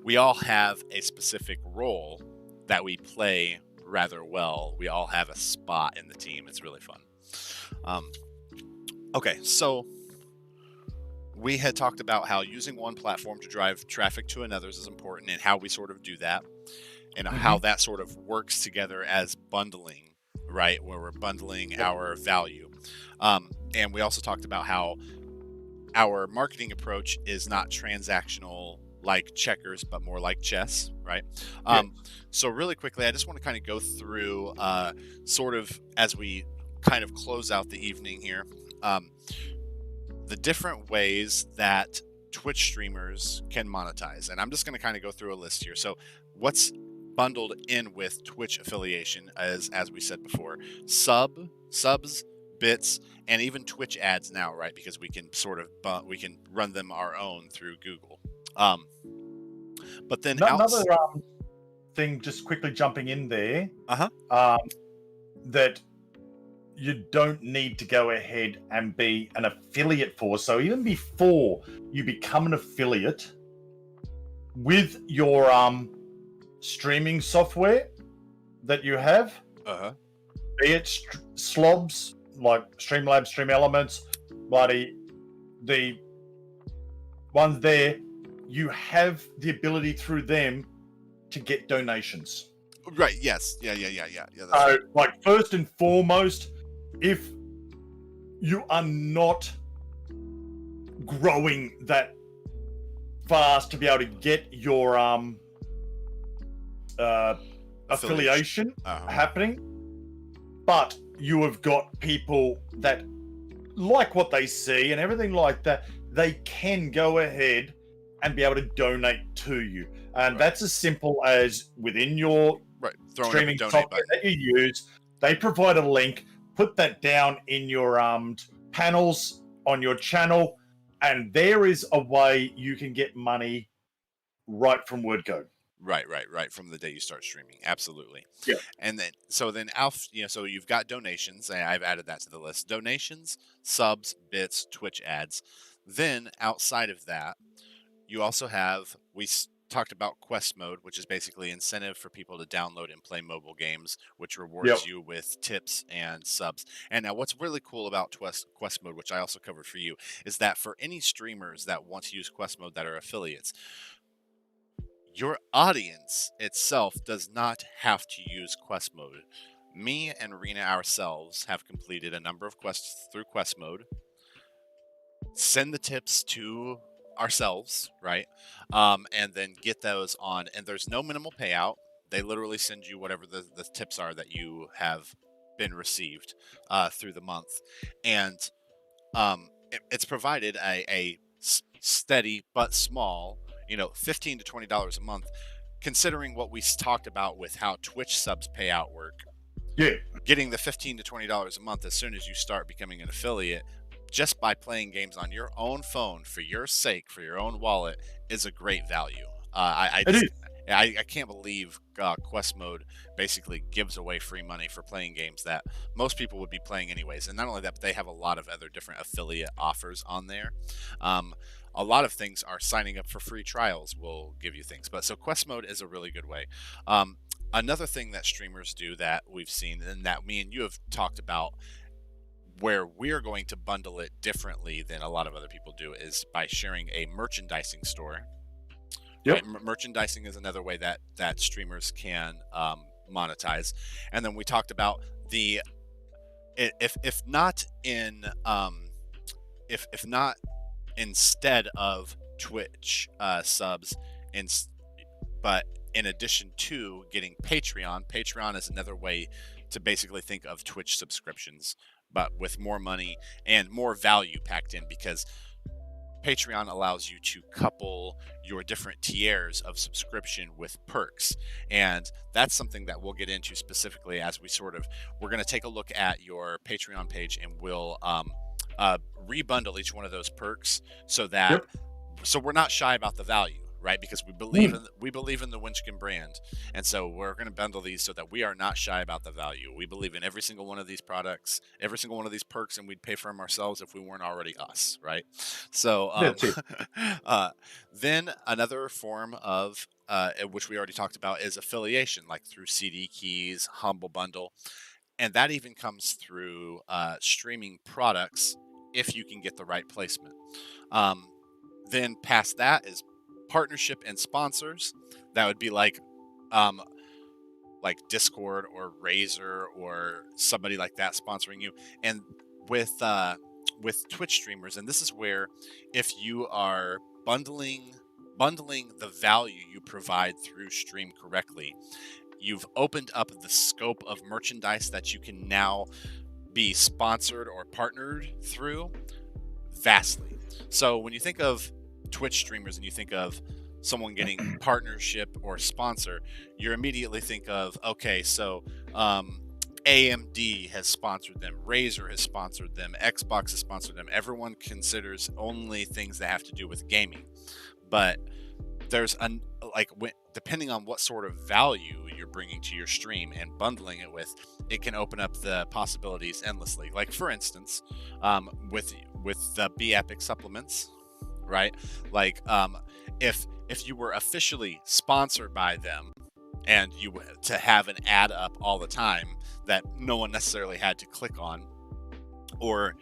we all have a specific role that we play rather well. We all have a spot in the team. It's really fun. Okay, so we had talked about how using one platform to drive traffic to another's is important, and how we sort of do that, and how that sort of works together as bundling, right? Where we're bundling our value. And we also talked about how our marketing approach is not transactional like checkers, but more like chess, right? So really quickly, I just want to kind of go through sort of as we kind of close out the evening here, the different ways that Twitch streamers can monetize. And I'm just going to kind of go through a list here. So what's bundled in with Twitch affiliation, as we said before, subs, bits, and even Twitch ads now, right? Because we can sort of we can run them our own through Google. But then another thing, just quickly jumping in there, that you don't need to go ahead and be an affiliate for. So even before you become an affiliate with your streaming software that you have, be it slobs like Streamlabs, Stream Elements, bloody the ones there, you have the ability through them to get donations. Right. Yes. Yeah. That's So, right. like, first and foremost, if you are not growing that fast to be able to get your affiliation happening, but you have got people that like what they see and everything like that, they can go ahead and be able to donate to you. And that's as simple as within your streaming software that you use, they provide a link, put that down in your panels on your channel, and there is a way you can get money right from word go. Right. From the day you start streaming, absolutely. Yeah. And then, Alf, so you've got donations. And I've added that to the list. Donations, subs, bits, Twitch ads. Then outside of that, you also have talked about quest mode, which is basically incentive for people to download and play mobile games, which rewards you with tips and subs. And now, what's really cool about quest mode, which I also covered for you, is that for any streamers that want to use quest mode that are affiliates, your audience itself does not have to use quest mode. Me and Rena ourselves have completed a number of quests through quest mode. Send the tips to ourselves, right? And then get those on. And there's no minimal payout. They literally send you whatever the tips are that you have been received through the month. And it's provided a steady but small, $15 to $20 a month, considering what we talked about with how Twitch subs payout work. Yeah. Getting the $15 to $20 a month as soon as you start becoming an affiliate, just by playing games on your own phone for your sake, for your own wallet, is a great value. I can't believe quest mode basically gives away free money for playing games that most people would be playing anyways. And not only that, but they have a lot of other different affiliate offers on there. A lot of things are signing up for free trials will give you things. But so quest mode is a really good way. Another thing that streamers do that we've seen, and that me and you have talked about, where we're going to bundle it differently than a lot of other people do, is by sharing a merchandising store. Yep. Right? Merchandising is another way that streamers can monetize. And then we talked about if not instead of Twitch subs, but in addition to getting Patreon is another way to basically think of Twitch subscriptions, but with more money and more value packed in, because Patreon allows you to couple your different tiers of subscription with perks. And that's something that we'll get into specifically as we're going to take a look at your Patreon page, and we'll rebundle each one of those perks so that so we're not shy about the value, right? Because we believe in the Wenchkin brand, and so we're going to bundle these so that we are not shy about the value. We believe in every single one of these products, every single one of these perks, and we'd pay for them ourselves if we weren't already us, right? So then another form of which we already talked about is affiliation, like through CD keys, Humble Bundle, and that even comes through streaming products if you can get the right placement. Then past that is partnership and sponsors. That would be like Discord or Razer or somebody like that sponsoring you. And with Twitch streamers, and this is where, if you are bundling the value you provide through stream correctly, you've opened up the scope of merchandise that you can now be sponsored or partnered through vastly. So when you think of Twitch streamers and you think of someone getting partnership or sponsor, you immediately think of, okay, so AMD has sponsored them, Razer has sponsored them, Xbox has sponsored them. Everyone considers only things that have to do with gaming, but there's depending on what sort of value you're bringing to your stream and bundling it with, it can open up the possibilities endlessly. Like, for instance, with the Be Epic supplements, right? Like, if you were officially sponsored by them and you to have an ad up all the time that no one necessarily had to click on, or,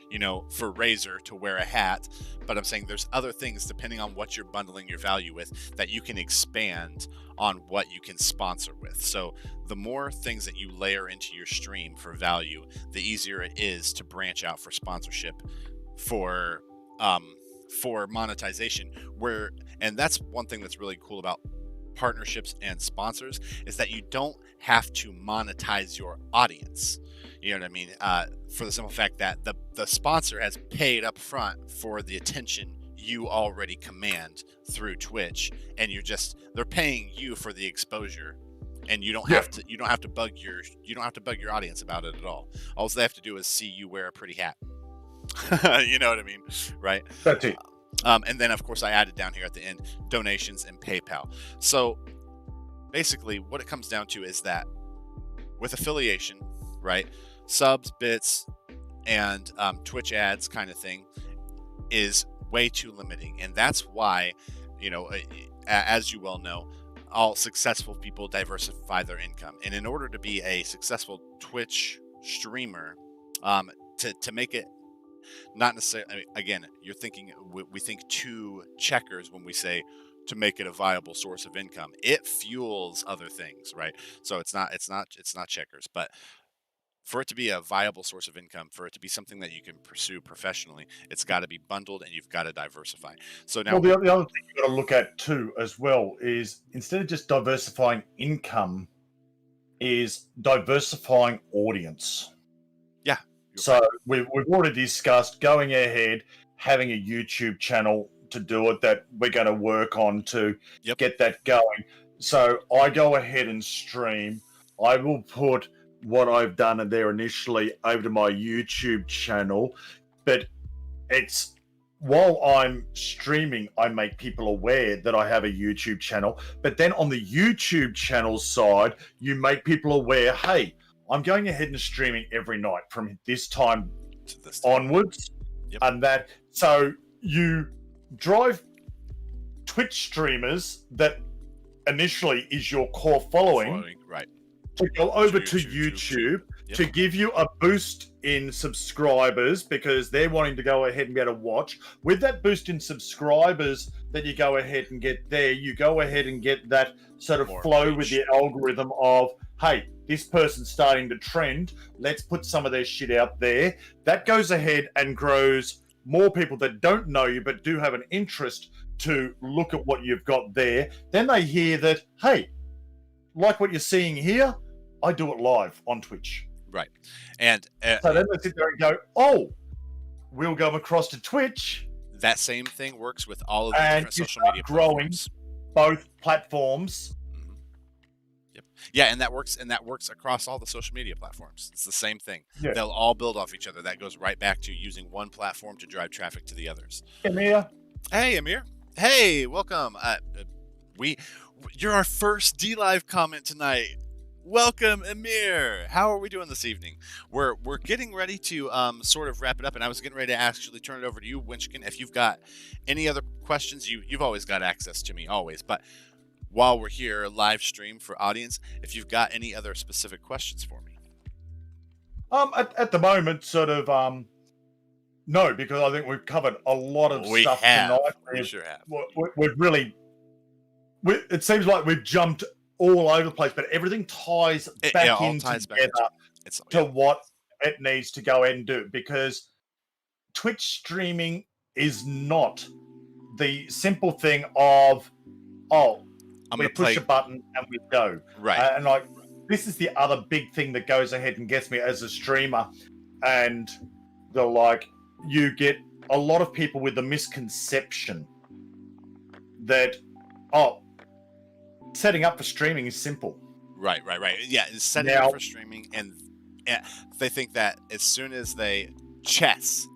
for Razor to wear a hat. But I'm saying there's other things, depending on what you're bundling your value with, that you can expand on what you can sponsor with. So the more things that you layer into your stream for value, the easier it is to branch out for sponsorship, for monetization. And that's one thing that's really cool about partnerships and sponsors, is that you don't have to monetize your audience. You know what I mean? For the simple fact that the sponsor has paid up front for the attention you already command through Twitch, and they're paying you for the exposure, and you don't have to bug your audience about it at all. All they have to do is see you wear a pretty hat. You know what I mean, right? That's it. And then, of course, I added down here at the end donations and PayPal. So basically, what it comes down to is that with affiliation, right, subs, bits, and Twitch ads kind of thing is way too limiting. And that's why, as you well know, all successful people diversify their income. And in order to be a successful Twitch streamer, to make it not necessarily, again, you're thinking, we think two checkers when we say to make it a viable source of income. It fuels other things, right? So it's not checkers, but for it to be a viable source of income, for it to be something that you can pursue professionally, it's got to be bundled, and you've got to diversify. So now, the other thing you've got to look at too, as well, is instead of just diversifying income, is diversifying audience. Yeah. So we've already discussed going ahead, having a YouTube channel to do it, that we're going to work on to get that going. So I go ahead and stream. I will put what I've done in there initially over to my YouTube channel, but it's while I'm streaming, I make people aware that I have a YouTube channel. But then on the YouTube channel side, you make people aware, hey, I'm going ahead and streaming every night from this time onwards. And that, so you drive Twitch streamers that initially is your core following, right, to go over to YouTube to give you a boost in subscribers, because they're wanting to go ahead and be able to watch. With that boost in subscribers that you go ahead and get there, you go ahead and get that sort of flow with the algorithm of, hey, this person's starting to trend, let's put some of their shit out there. That goes ahead and grows more people that don't know you but do have an interest to look at what you've got there. Then they hear that, hey, like what you're seeing here, I do it live on Twitch. Right. And so then they sit there and go, oh, we'll go across to Twitch. That same thing works with all of the different social media platforms. Both platforms. Mm-hmm. Yep. Yeah, and that works across all the social media platforms. It's the same thing. Yeah. They'll all build off each other. That goes right back to using one platform to drive traffic to the others. Amir. Hey, Amir. Hey, welcome. You're our first DLive comment tonight. Welcome, Amir. How are we doing this evening? We're getting ready to sort of wrap it up, and I was getting ready to actually turn it over to you, Wenchkin. If you've got any other questions, you've always got access to me, always. But while we're here, live stream for audience, if you've got any other specific questions for me. At the moment, sort of, no, because I think we've covered a lot of stuff tonight. We sure have. We've really, it seems like we've jumped all over the place, but everything ties back to what it needs to go and do, because Twitch streaming is not the simple thing of, we push a button and we go. Right. And like, this is the other big thing that goes ahead and gets me as a streamer. And they're like, you get a lot of people with the misconception that, setting up for streaming is simple. Right. Yeah, setting up for streaming, and they think that as soon as they chess.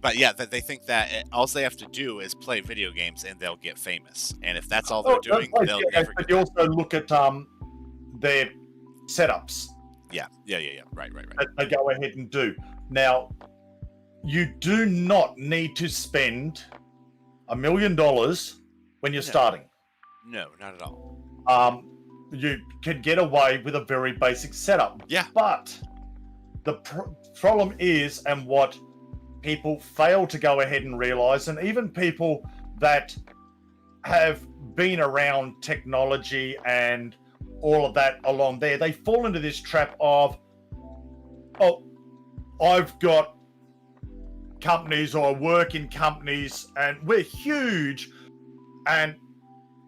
But yeah, that they think that all they have to do is play video games and they'll get famous. And if that's all they're doing, they'll never get. But you also look at their setups. Yeah. Right. That they go ahead and do. Now, you do not need to spend $1 million when you're starting. No, not at all. you can get away with a very basic setup. Yeah. But the problem is, and what people fail to go ahead and realize, and even people that have been around technology and all of that along there, they fall into this trap of, oh, I've got companies or I work in companies and we're huge and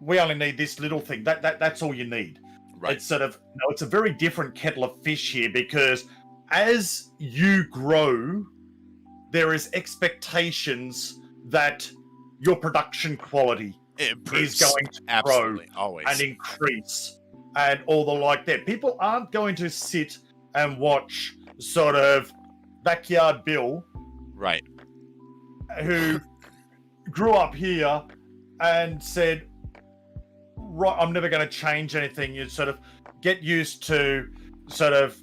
we only need this little thing. That's all you need. Right. It's sort of, no, it's a very different kettle of fish here, because as you grow, there is expectations that your production quality is going to Absolutely. grow Always. and increase and all the like that. People aren't going to sit and watch sort of Backyard Bill, Right. who grew up here and said, right, I'm never going to change anything. You sort of get used to sort of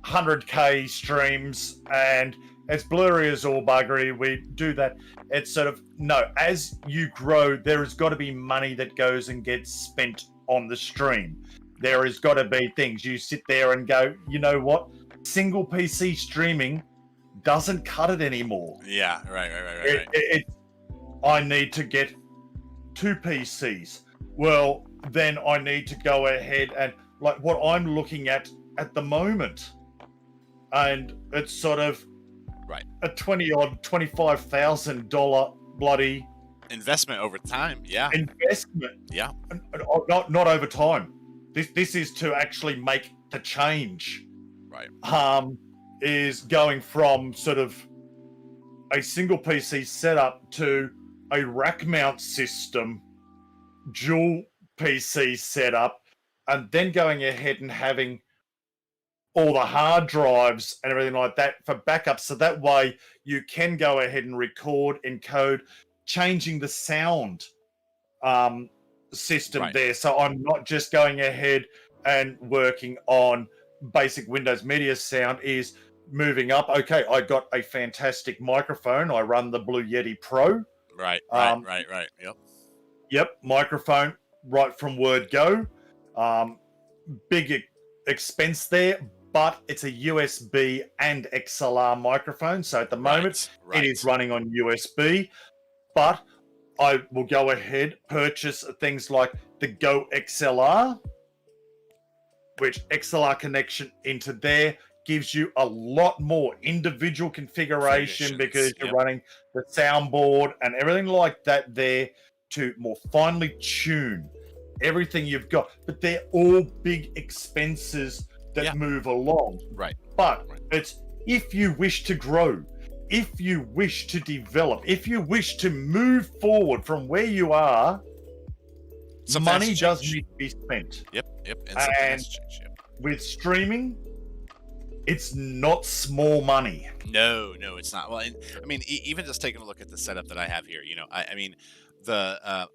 100K streams and it's blurry as all buggery. We do that. It's sort of, no, as you grow, there has got to be money that goes and gets spent on the stream. There has got to be things. You sit there and go, you know what? Single PC streaming doesn't cut it anymore. Yeah, right. I need to get 2 PCs. Well, then I need to go ahead and, like, what I'm looking at the moment, and it's sort of right, a $25,000 bloody investment over time. Yeah, investment. Yeah, not over time. This is to actually make the change. Right. Is going from sort of a single PC setup to a rack mount system, dual PC setup, and then going ahead and having all the hard drives and everything like that for backup. So that way you can go ahead and record, encode, changing the sound system there. So I'm not just going ahead and working on basic Windows Media sound, is moving up. Okay, I got a fantastic microphone. I run the Blue Yeti Pro. Right. Yep, microphone right from word go. Big expense there, but it's a USB and XLR microphone. So at the moment, it is running on USB, but I will go ahead, purchase things like the Go XLR, which XLR connection into there gives you a lot more individual configuration because you're running the soundboard and everything like that there to more finely tune everything you've got. But they're all big expenses that move along. Right. But it's, if you wish to grow, if you wish to develop, if you wish to move forward from where you are, money does need to be spent. Yep. And with streaming, it's not small money. No, it's not. Well, and, I mean, even just taking a look at the setup that I have here, you know, I mean, the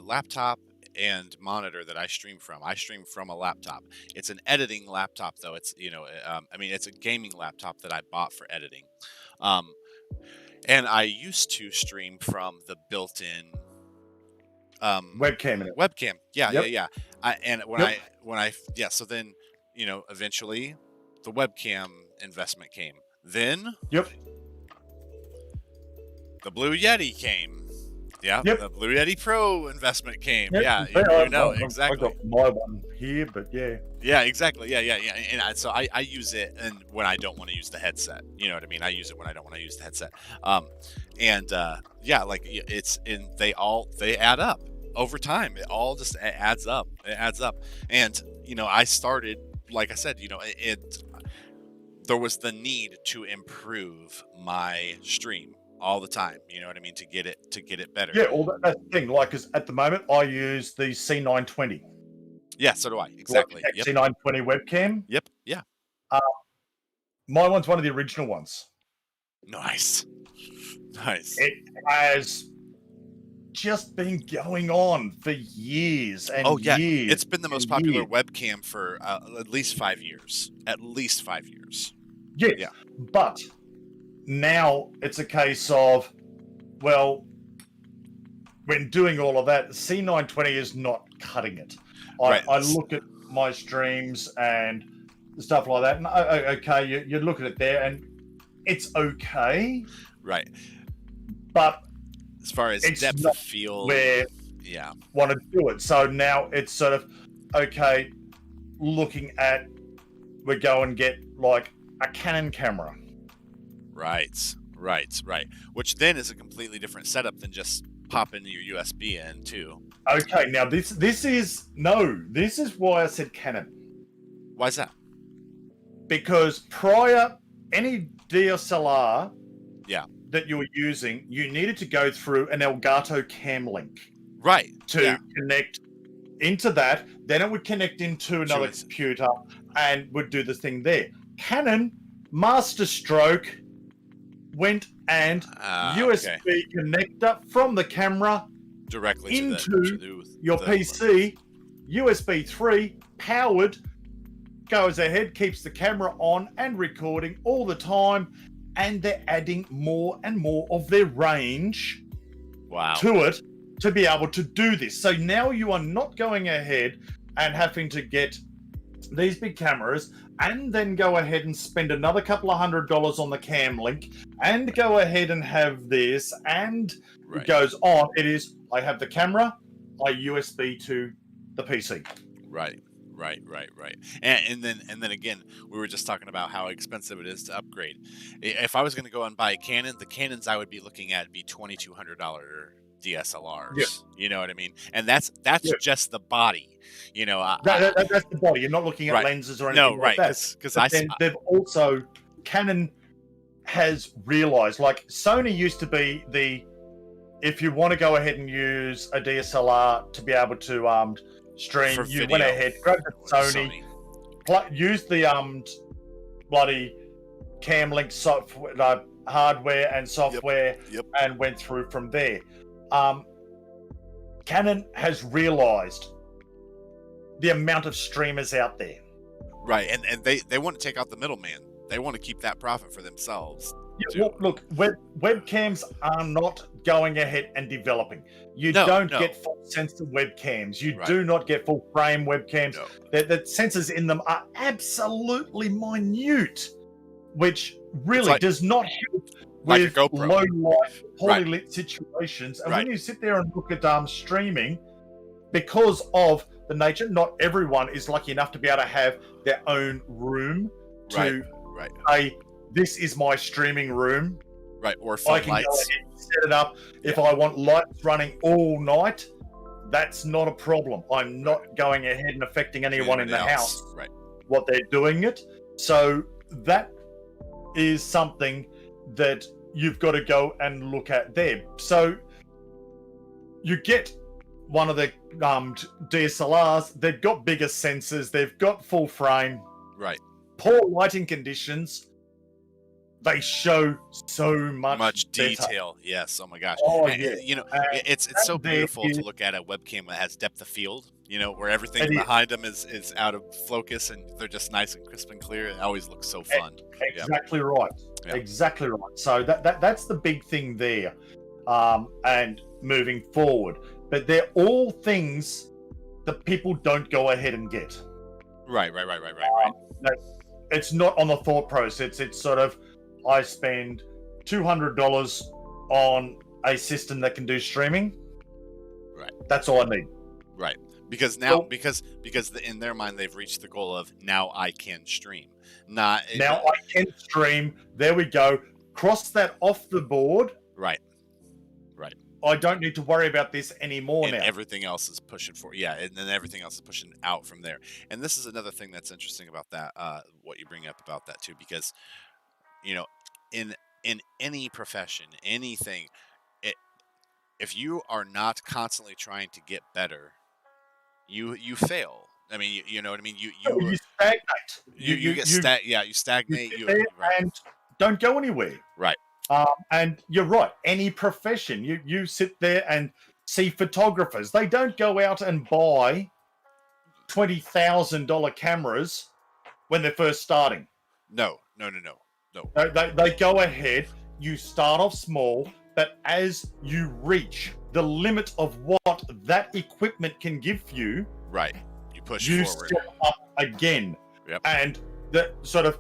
laptop and monitor that I stream from a laptop. It's an editing laptop, though. It's, you know, I mean, it's a gaming laptop that I bought for editing. And I used to stream from the built-in webcam. Yeah. So then, you know, eventually the webcam investment came. Then the Blue Yeti came. The Blue Yeti Pro investment came. Exactly. I got my one here, but yeah, exactly. Yeah. And so I use it, and when I don't want to use the headset, you know what I mean. I use it when I don't want to use the headset. Like it's in. They add up over time. It all just adds up. It adds up, and you know, I started, like I said, you know, there was the need to improve my stream all the time, you know what I mean, to get it better. Yeah, well, that's the thing. Like, cause at the moment, I use the C920. Yeah, so do I. Exactly. C920 webcam. Yep. Yeah. My one's one of the original ones. Nice. It has just been going on for years and years. It's been the most popular webcam for at least 5 years. Yes. Yeah. But now it's a case of, well, when doing all of that, C920 is not cutting it. I look at my streams and stuff like that, and okay, you look at it there, and it's okay, Right. but As far as it's depth not of field, where yeah, want to do it. So now it's sort of okay. Looking at, we go and get like a Canon camera. right. Which then is a completely different setup than just popping your USB in too. Okay, now this is why I said Canon, Why is that? because prior any DSLR Yeah. that you were using, you needed to go through an Elgato cam link Right. to connect into that. Then it would connect into another computer and would do the thing there. Canon Master Stroke went and USB connector from the camera directly into your PC. USB 3 powered, goes ahead, keeps the camera on and recording all the time, and they're adding more and more of their range to it to be able to do this. So now you are not going ahead and having to get these big cameras and then go ahead and spend another couple of $100 on the cam link and go ahead and have this, and it goes on. It is, I have the camera, I USB to the PC. Right. And then again, we were just talking about how expensive it is to upgrade. If I was going to go and buy a Canon, the Canons I would be looking at be $2,200 DSLRs. Yeah. You know what I mean? And that's just the body. You know, that's the body. You're not looking at lenses or anything like that. Because they've also, Canon has realized, like Sony used to be the, if you want to go ahead and use a DSLR to be able to stream, for you video, went ahead, grabbed the Sony. Used the bloody cam link software, hardware and software, and went through from there. Canon has realized the amount of streamers out there. Right, and they want to take out the middleman. They want to keep that profit for themselves. Yeah, look, webcams are not going ahead and developing. You don't get full sensor webcams. You do not get full frame webcams. The sensors in them are absolutely minute, which really does not help with low light, poorly lit situations. And when you sit there and look at streaming, because of the nature, not everyone is lucky enough to be able to have their own room to say, this is my streaming room. Right, or I can go ahead and set it up. If I want lights running all night, that's not a problem. I'm not going ahead and affecting anyone in the house. Right. What they're doing it. So that is something that you've got to go and look at there. So you get one of the DSLRs, they've got bigger sensors, they've got full frame. Right. Poor lighting conditions. They show so much detail. Yes. Oh my gosh. Oh, and, yeah. You know, it's so beautiful to look at a webcam that has depth of field. You know, where everything behind them is out of focus and they're just nice and crisp and clear. It always looks so fun. Exactly right. Yeah. Exactly right. So that's the big thing there, and moving forward. But they're all things that people don't go ahead and get. Right. It's not on the thought process. It's sort of, I spend $200 on a system that can do streaming. Right. That's all I need. Right. Because now, because in their mind, they've reached the goal of now I can stream. I can stream. There we go. Cross that off the board. Right. I don't need to worry about this anymore now. Everything else is pushing and then everything else is pushing out from there. And this is another thing that's interesting about that, what you bring up about that too, because, you know, in any profession, anything, if you are not constantly trying to get better, you fail. I mean, you know what I mean? You stagnate. You stagnate. And don't go anywhere. Right. And you're right. Any profession, you sit there and see photographers. They don't go out and buy $20,000 cameras when they're first starting. No. They go ahead. You start off small, but as you reach the limit of what that equipment can give you, right, push you forward. step up again. Yep. And that sort of,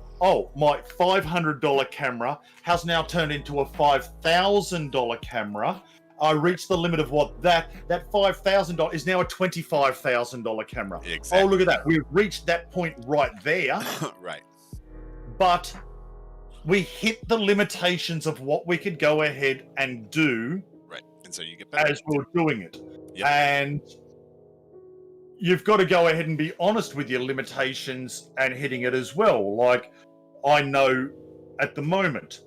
my $500 camera has now turned into a $5,000 camera. I reached the limit of what that $5,000 is now a $25,000 camera. Exactly. Oh, look at that. We've reached that point right there. Right. But we hit the limitations of what we could go ahead and do. Right. And so you get better as we were doing it. Yep. And you've got to go ahead and be honest with your limitations and hitting it as well. Like, I know at the moment,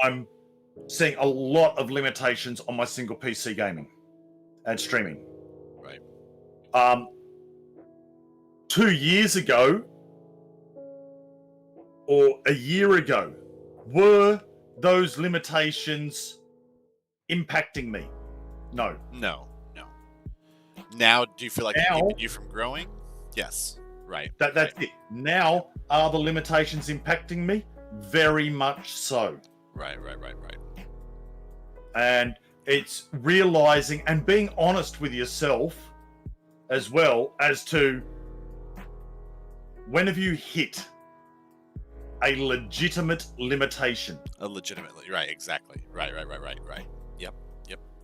I'm seeing a lot of limitations on my single PC gaming and streaming. Right. 2 years ago, or a year ago, were those limitations impacting me? No. No. Now, do you feel like Now- it's keeping you from growing? Yes. Right. That's it. Now, are the limitations impacting me? Very much so. Right. And it's realizing and being honest with yourself as well as to when have you hit a legitimate limitation? Legitimately. Right. Exactly. Right. Yep.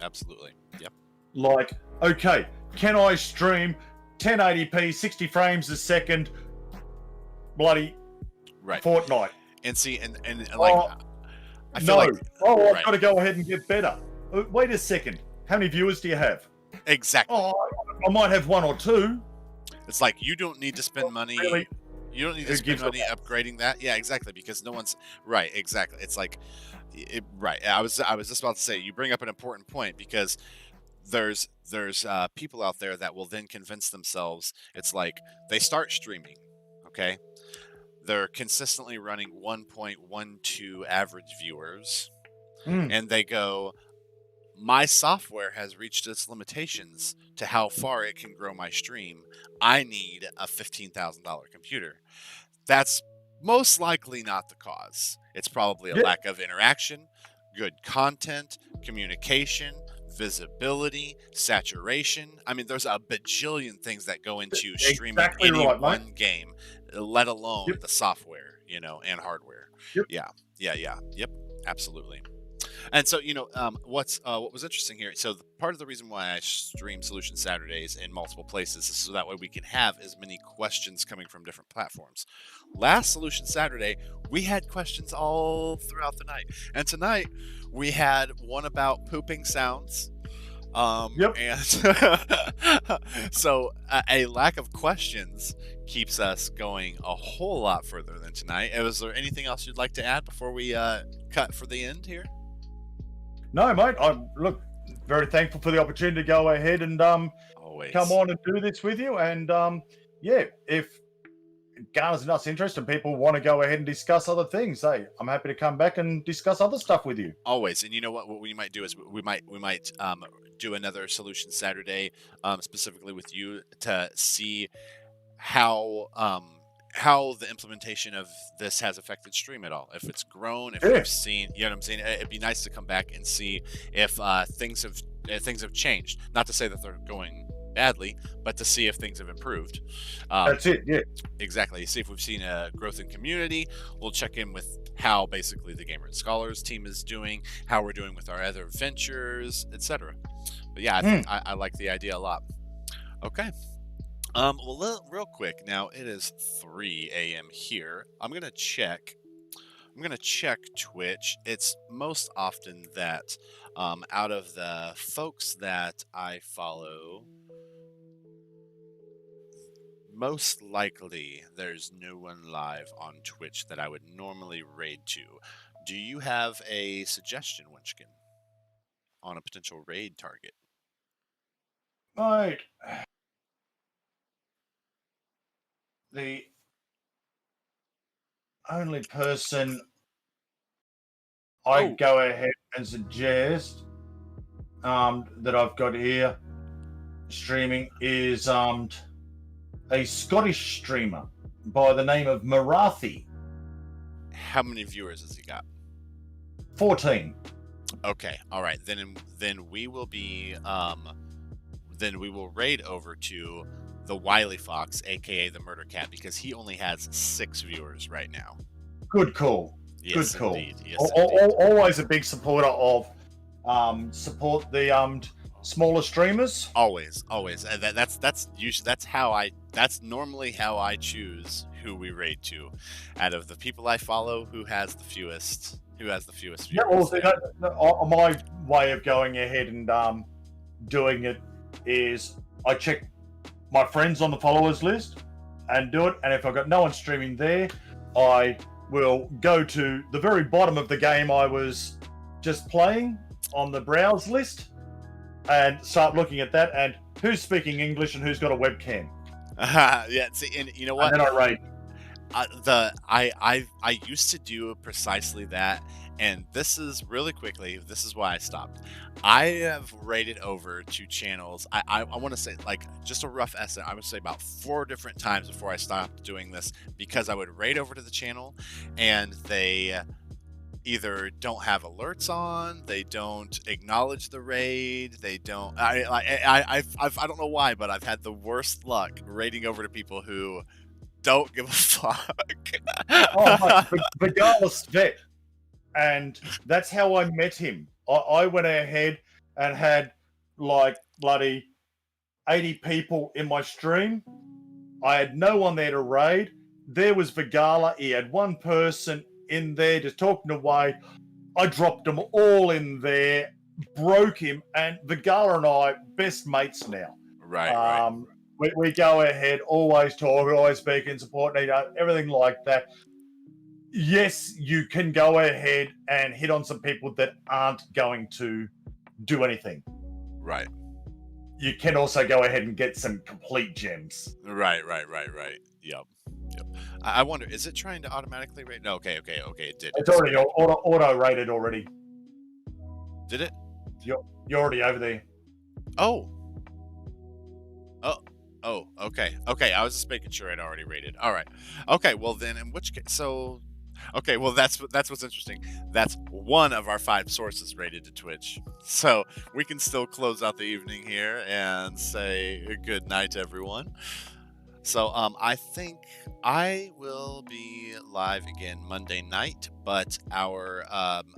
Absolutely. Yep. Like, okay, can I stream 1080p, 60 frames a second, bloody Right. Fortnite? And see, and like, I feel No. like, I've right. got to go ahead and get better. Wait a second. How many viewers do you have? Exactly. Oh, I might have one or two. It's like you don't need to spend money. Really? You don't need to Who spend gives a money upgrading that. Yeah, exactly. Because no one's right. Exactly. It's like, right. I was just about to say. You bring up an important point because there's people out there that will then convince themselves. It's like they start streaming. Okay. They're consistently running 1.12 average viewers, and they go, my software has reached its limitations to how far it can grow my stream. I need a $15,000 computer. That's most likely not the cause. It's probably a lack of interaction, good content, communication, visibility, saturation. I mean, there's a bajillion things that go into streaming Exactly any right, one mate. game, let alone the software, and hardware. Yep. Yep, absolutely. And so, what was interesting here, so part of the reason why I stream Solution Saturdays in multiple places is so that way we can have as many questions coming from different platforms. Last Solution Saturday, we had questions all throughout the night. And tonight, we had one about pooping sounds. And so a lack of questions keeps us going a whole lot further than tonight. Was there anything else you'd like to add before we cut for the end here? No, mate. I'm very thankful for the opportunity to go ahead and Always come on and do this with you. And if it garners enough interest and people want to go ahead and discuss other things, hey, I'm happy to come back and discuss other stuff with you. Always. And you know what we might do is we might do another Solution Saturday specifically with you to see how the implementation of this has affected stream at all. If it's grown, if you've seen, you know what I'm saying? It'd be nice to come back and see if things have changed. Not to say that they're going badly, but to see if things have improved. That's it, yeah. Exactly. See if we've seen a growth in community. We'll check in with how basically the Gamer and Scholars team is doing, how we're doing with our other ventures, etc. But yeah, I think I like the idea a lot. Okay. Well, real quick, now it is 3 a.m. here. I'm gonna check Twitch. It's most often that out of the folks that I follow, most likely there's no one live on Twitch that I would normally raid to. Do you have a suggestion, Wenchkin, on a potential raid target? Right. The only person I go ahead and suggest that I've got here streaming is a Scottish streamer by the name of Marathi. How many viewers has he got? 14. Okay, all right. Then we will be then we will raid over to the Wily Fox, aka the Murder Cat, because he only has 6 viewers right now. Good call. Yes, Good call. indeed. Yes, indeed. Always a big supporter of support the smaller streamers. Always. And that's usually that's normally how I choose who we raid to, out of the people I follow. Who has the fewest viewers? Yeah, well, see, my way of going ahead and doing it is I check my friends on the followers list and do it. And if I've got no one streaming there, I will go to the very bottom of the game I was just playing on the browse list and start looking at that and who's speaking English and who's got a webcam. Yeah, see, and you know what? And then I raid. I used to do precisely that, and this is why I stopped. I have rated over to channels. I want to say, like, just a rough estimate, I would say about 4 different times before I stopped doing this, because I would raid over to the channel and they either don't have alerts on, they don't acknowledge the raid, they don't. I don't know why, but I've had the worst luck raiding over to people who don't give a fuck. Regardless, vet, and that's how I met him. I went ahead and had like bloody 80 people in my stream. I had no one there to raid. There was Vigala. He had one person in there just talking away. I dropped them all in there, broke him, and Vigala and I best mates now. Right. We go ahead, always talk, always speak and support, everything like that. Yes, you can go ahead and hit on some people that aren't going to do anything. Right. You can also go ahead and get some complete gems. Right. Yep. I wonder, is it trying to automatically rate? No, okay, it did. It's already auto rated already. Did it? You're already over there. Oh, okay. I was just making sure I'd already rated. All right. Okay, well then, in which case, okay, well that's what's interesting. That's one of our 5 sources rated to Twitch, so we can still close out the evening here and say good night, everyone. So I think I will be live again Monday night, but our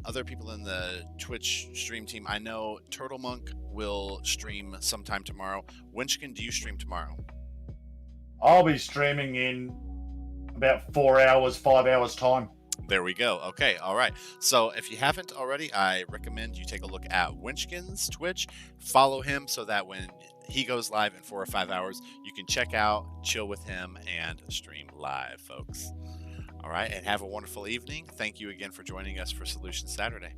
other people in the Twitch stream team, I know Turtle Monk will stream sometime tomorrow. Wenchkin, do you stream tomorrow? I'll be streaming in about 4 hours, 5 hours time. There we go. Okay, all right. So if you haven't already, I recommend you take a look at Wenchkin's Twitch. Follow him so that when he goes live in 4 or 5 hours, you can check out, chill with him, and stream live, folks. All right, and have a wonderful evening. Thank you again for joining us for Solution Saturday.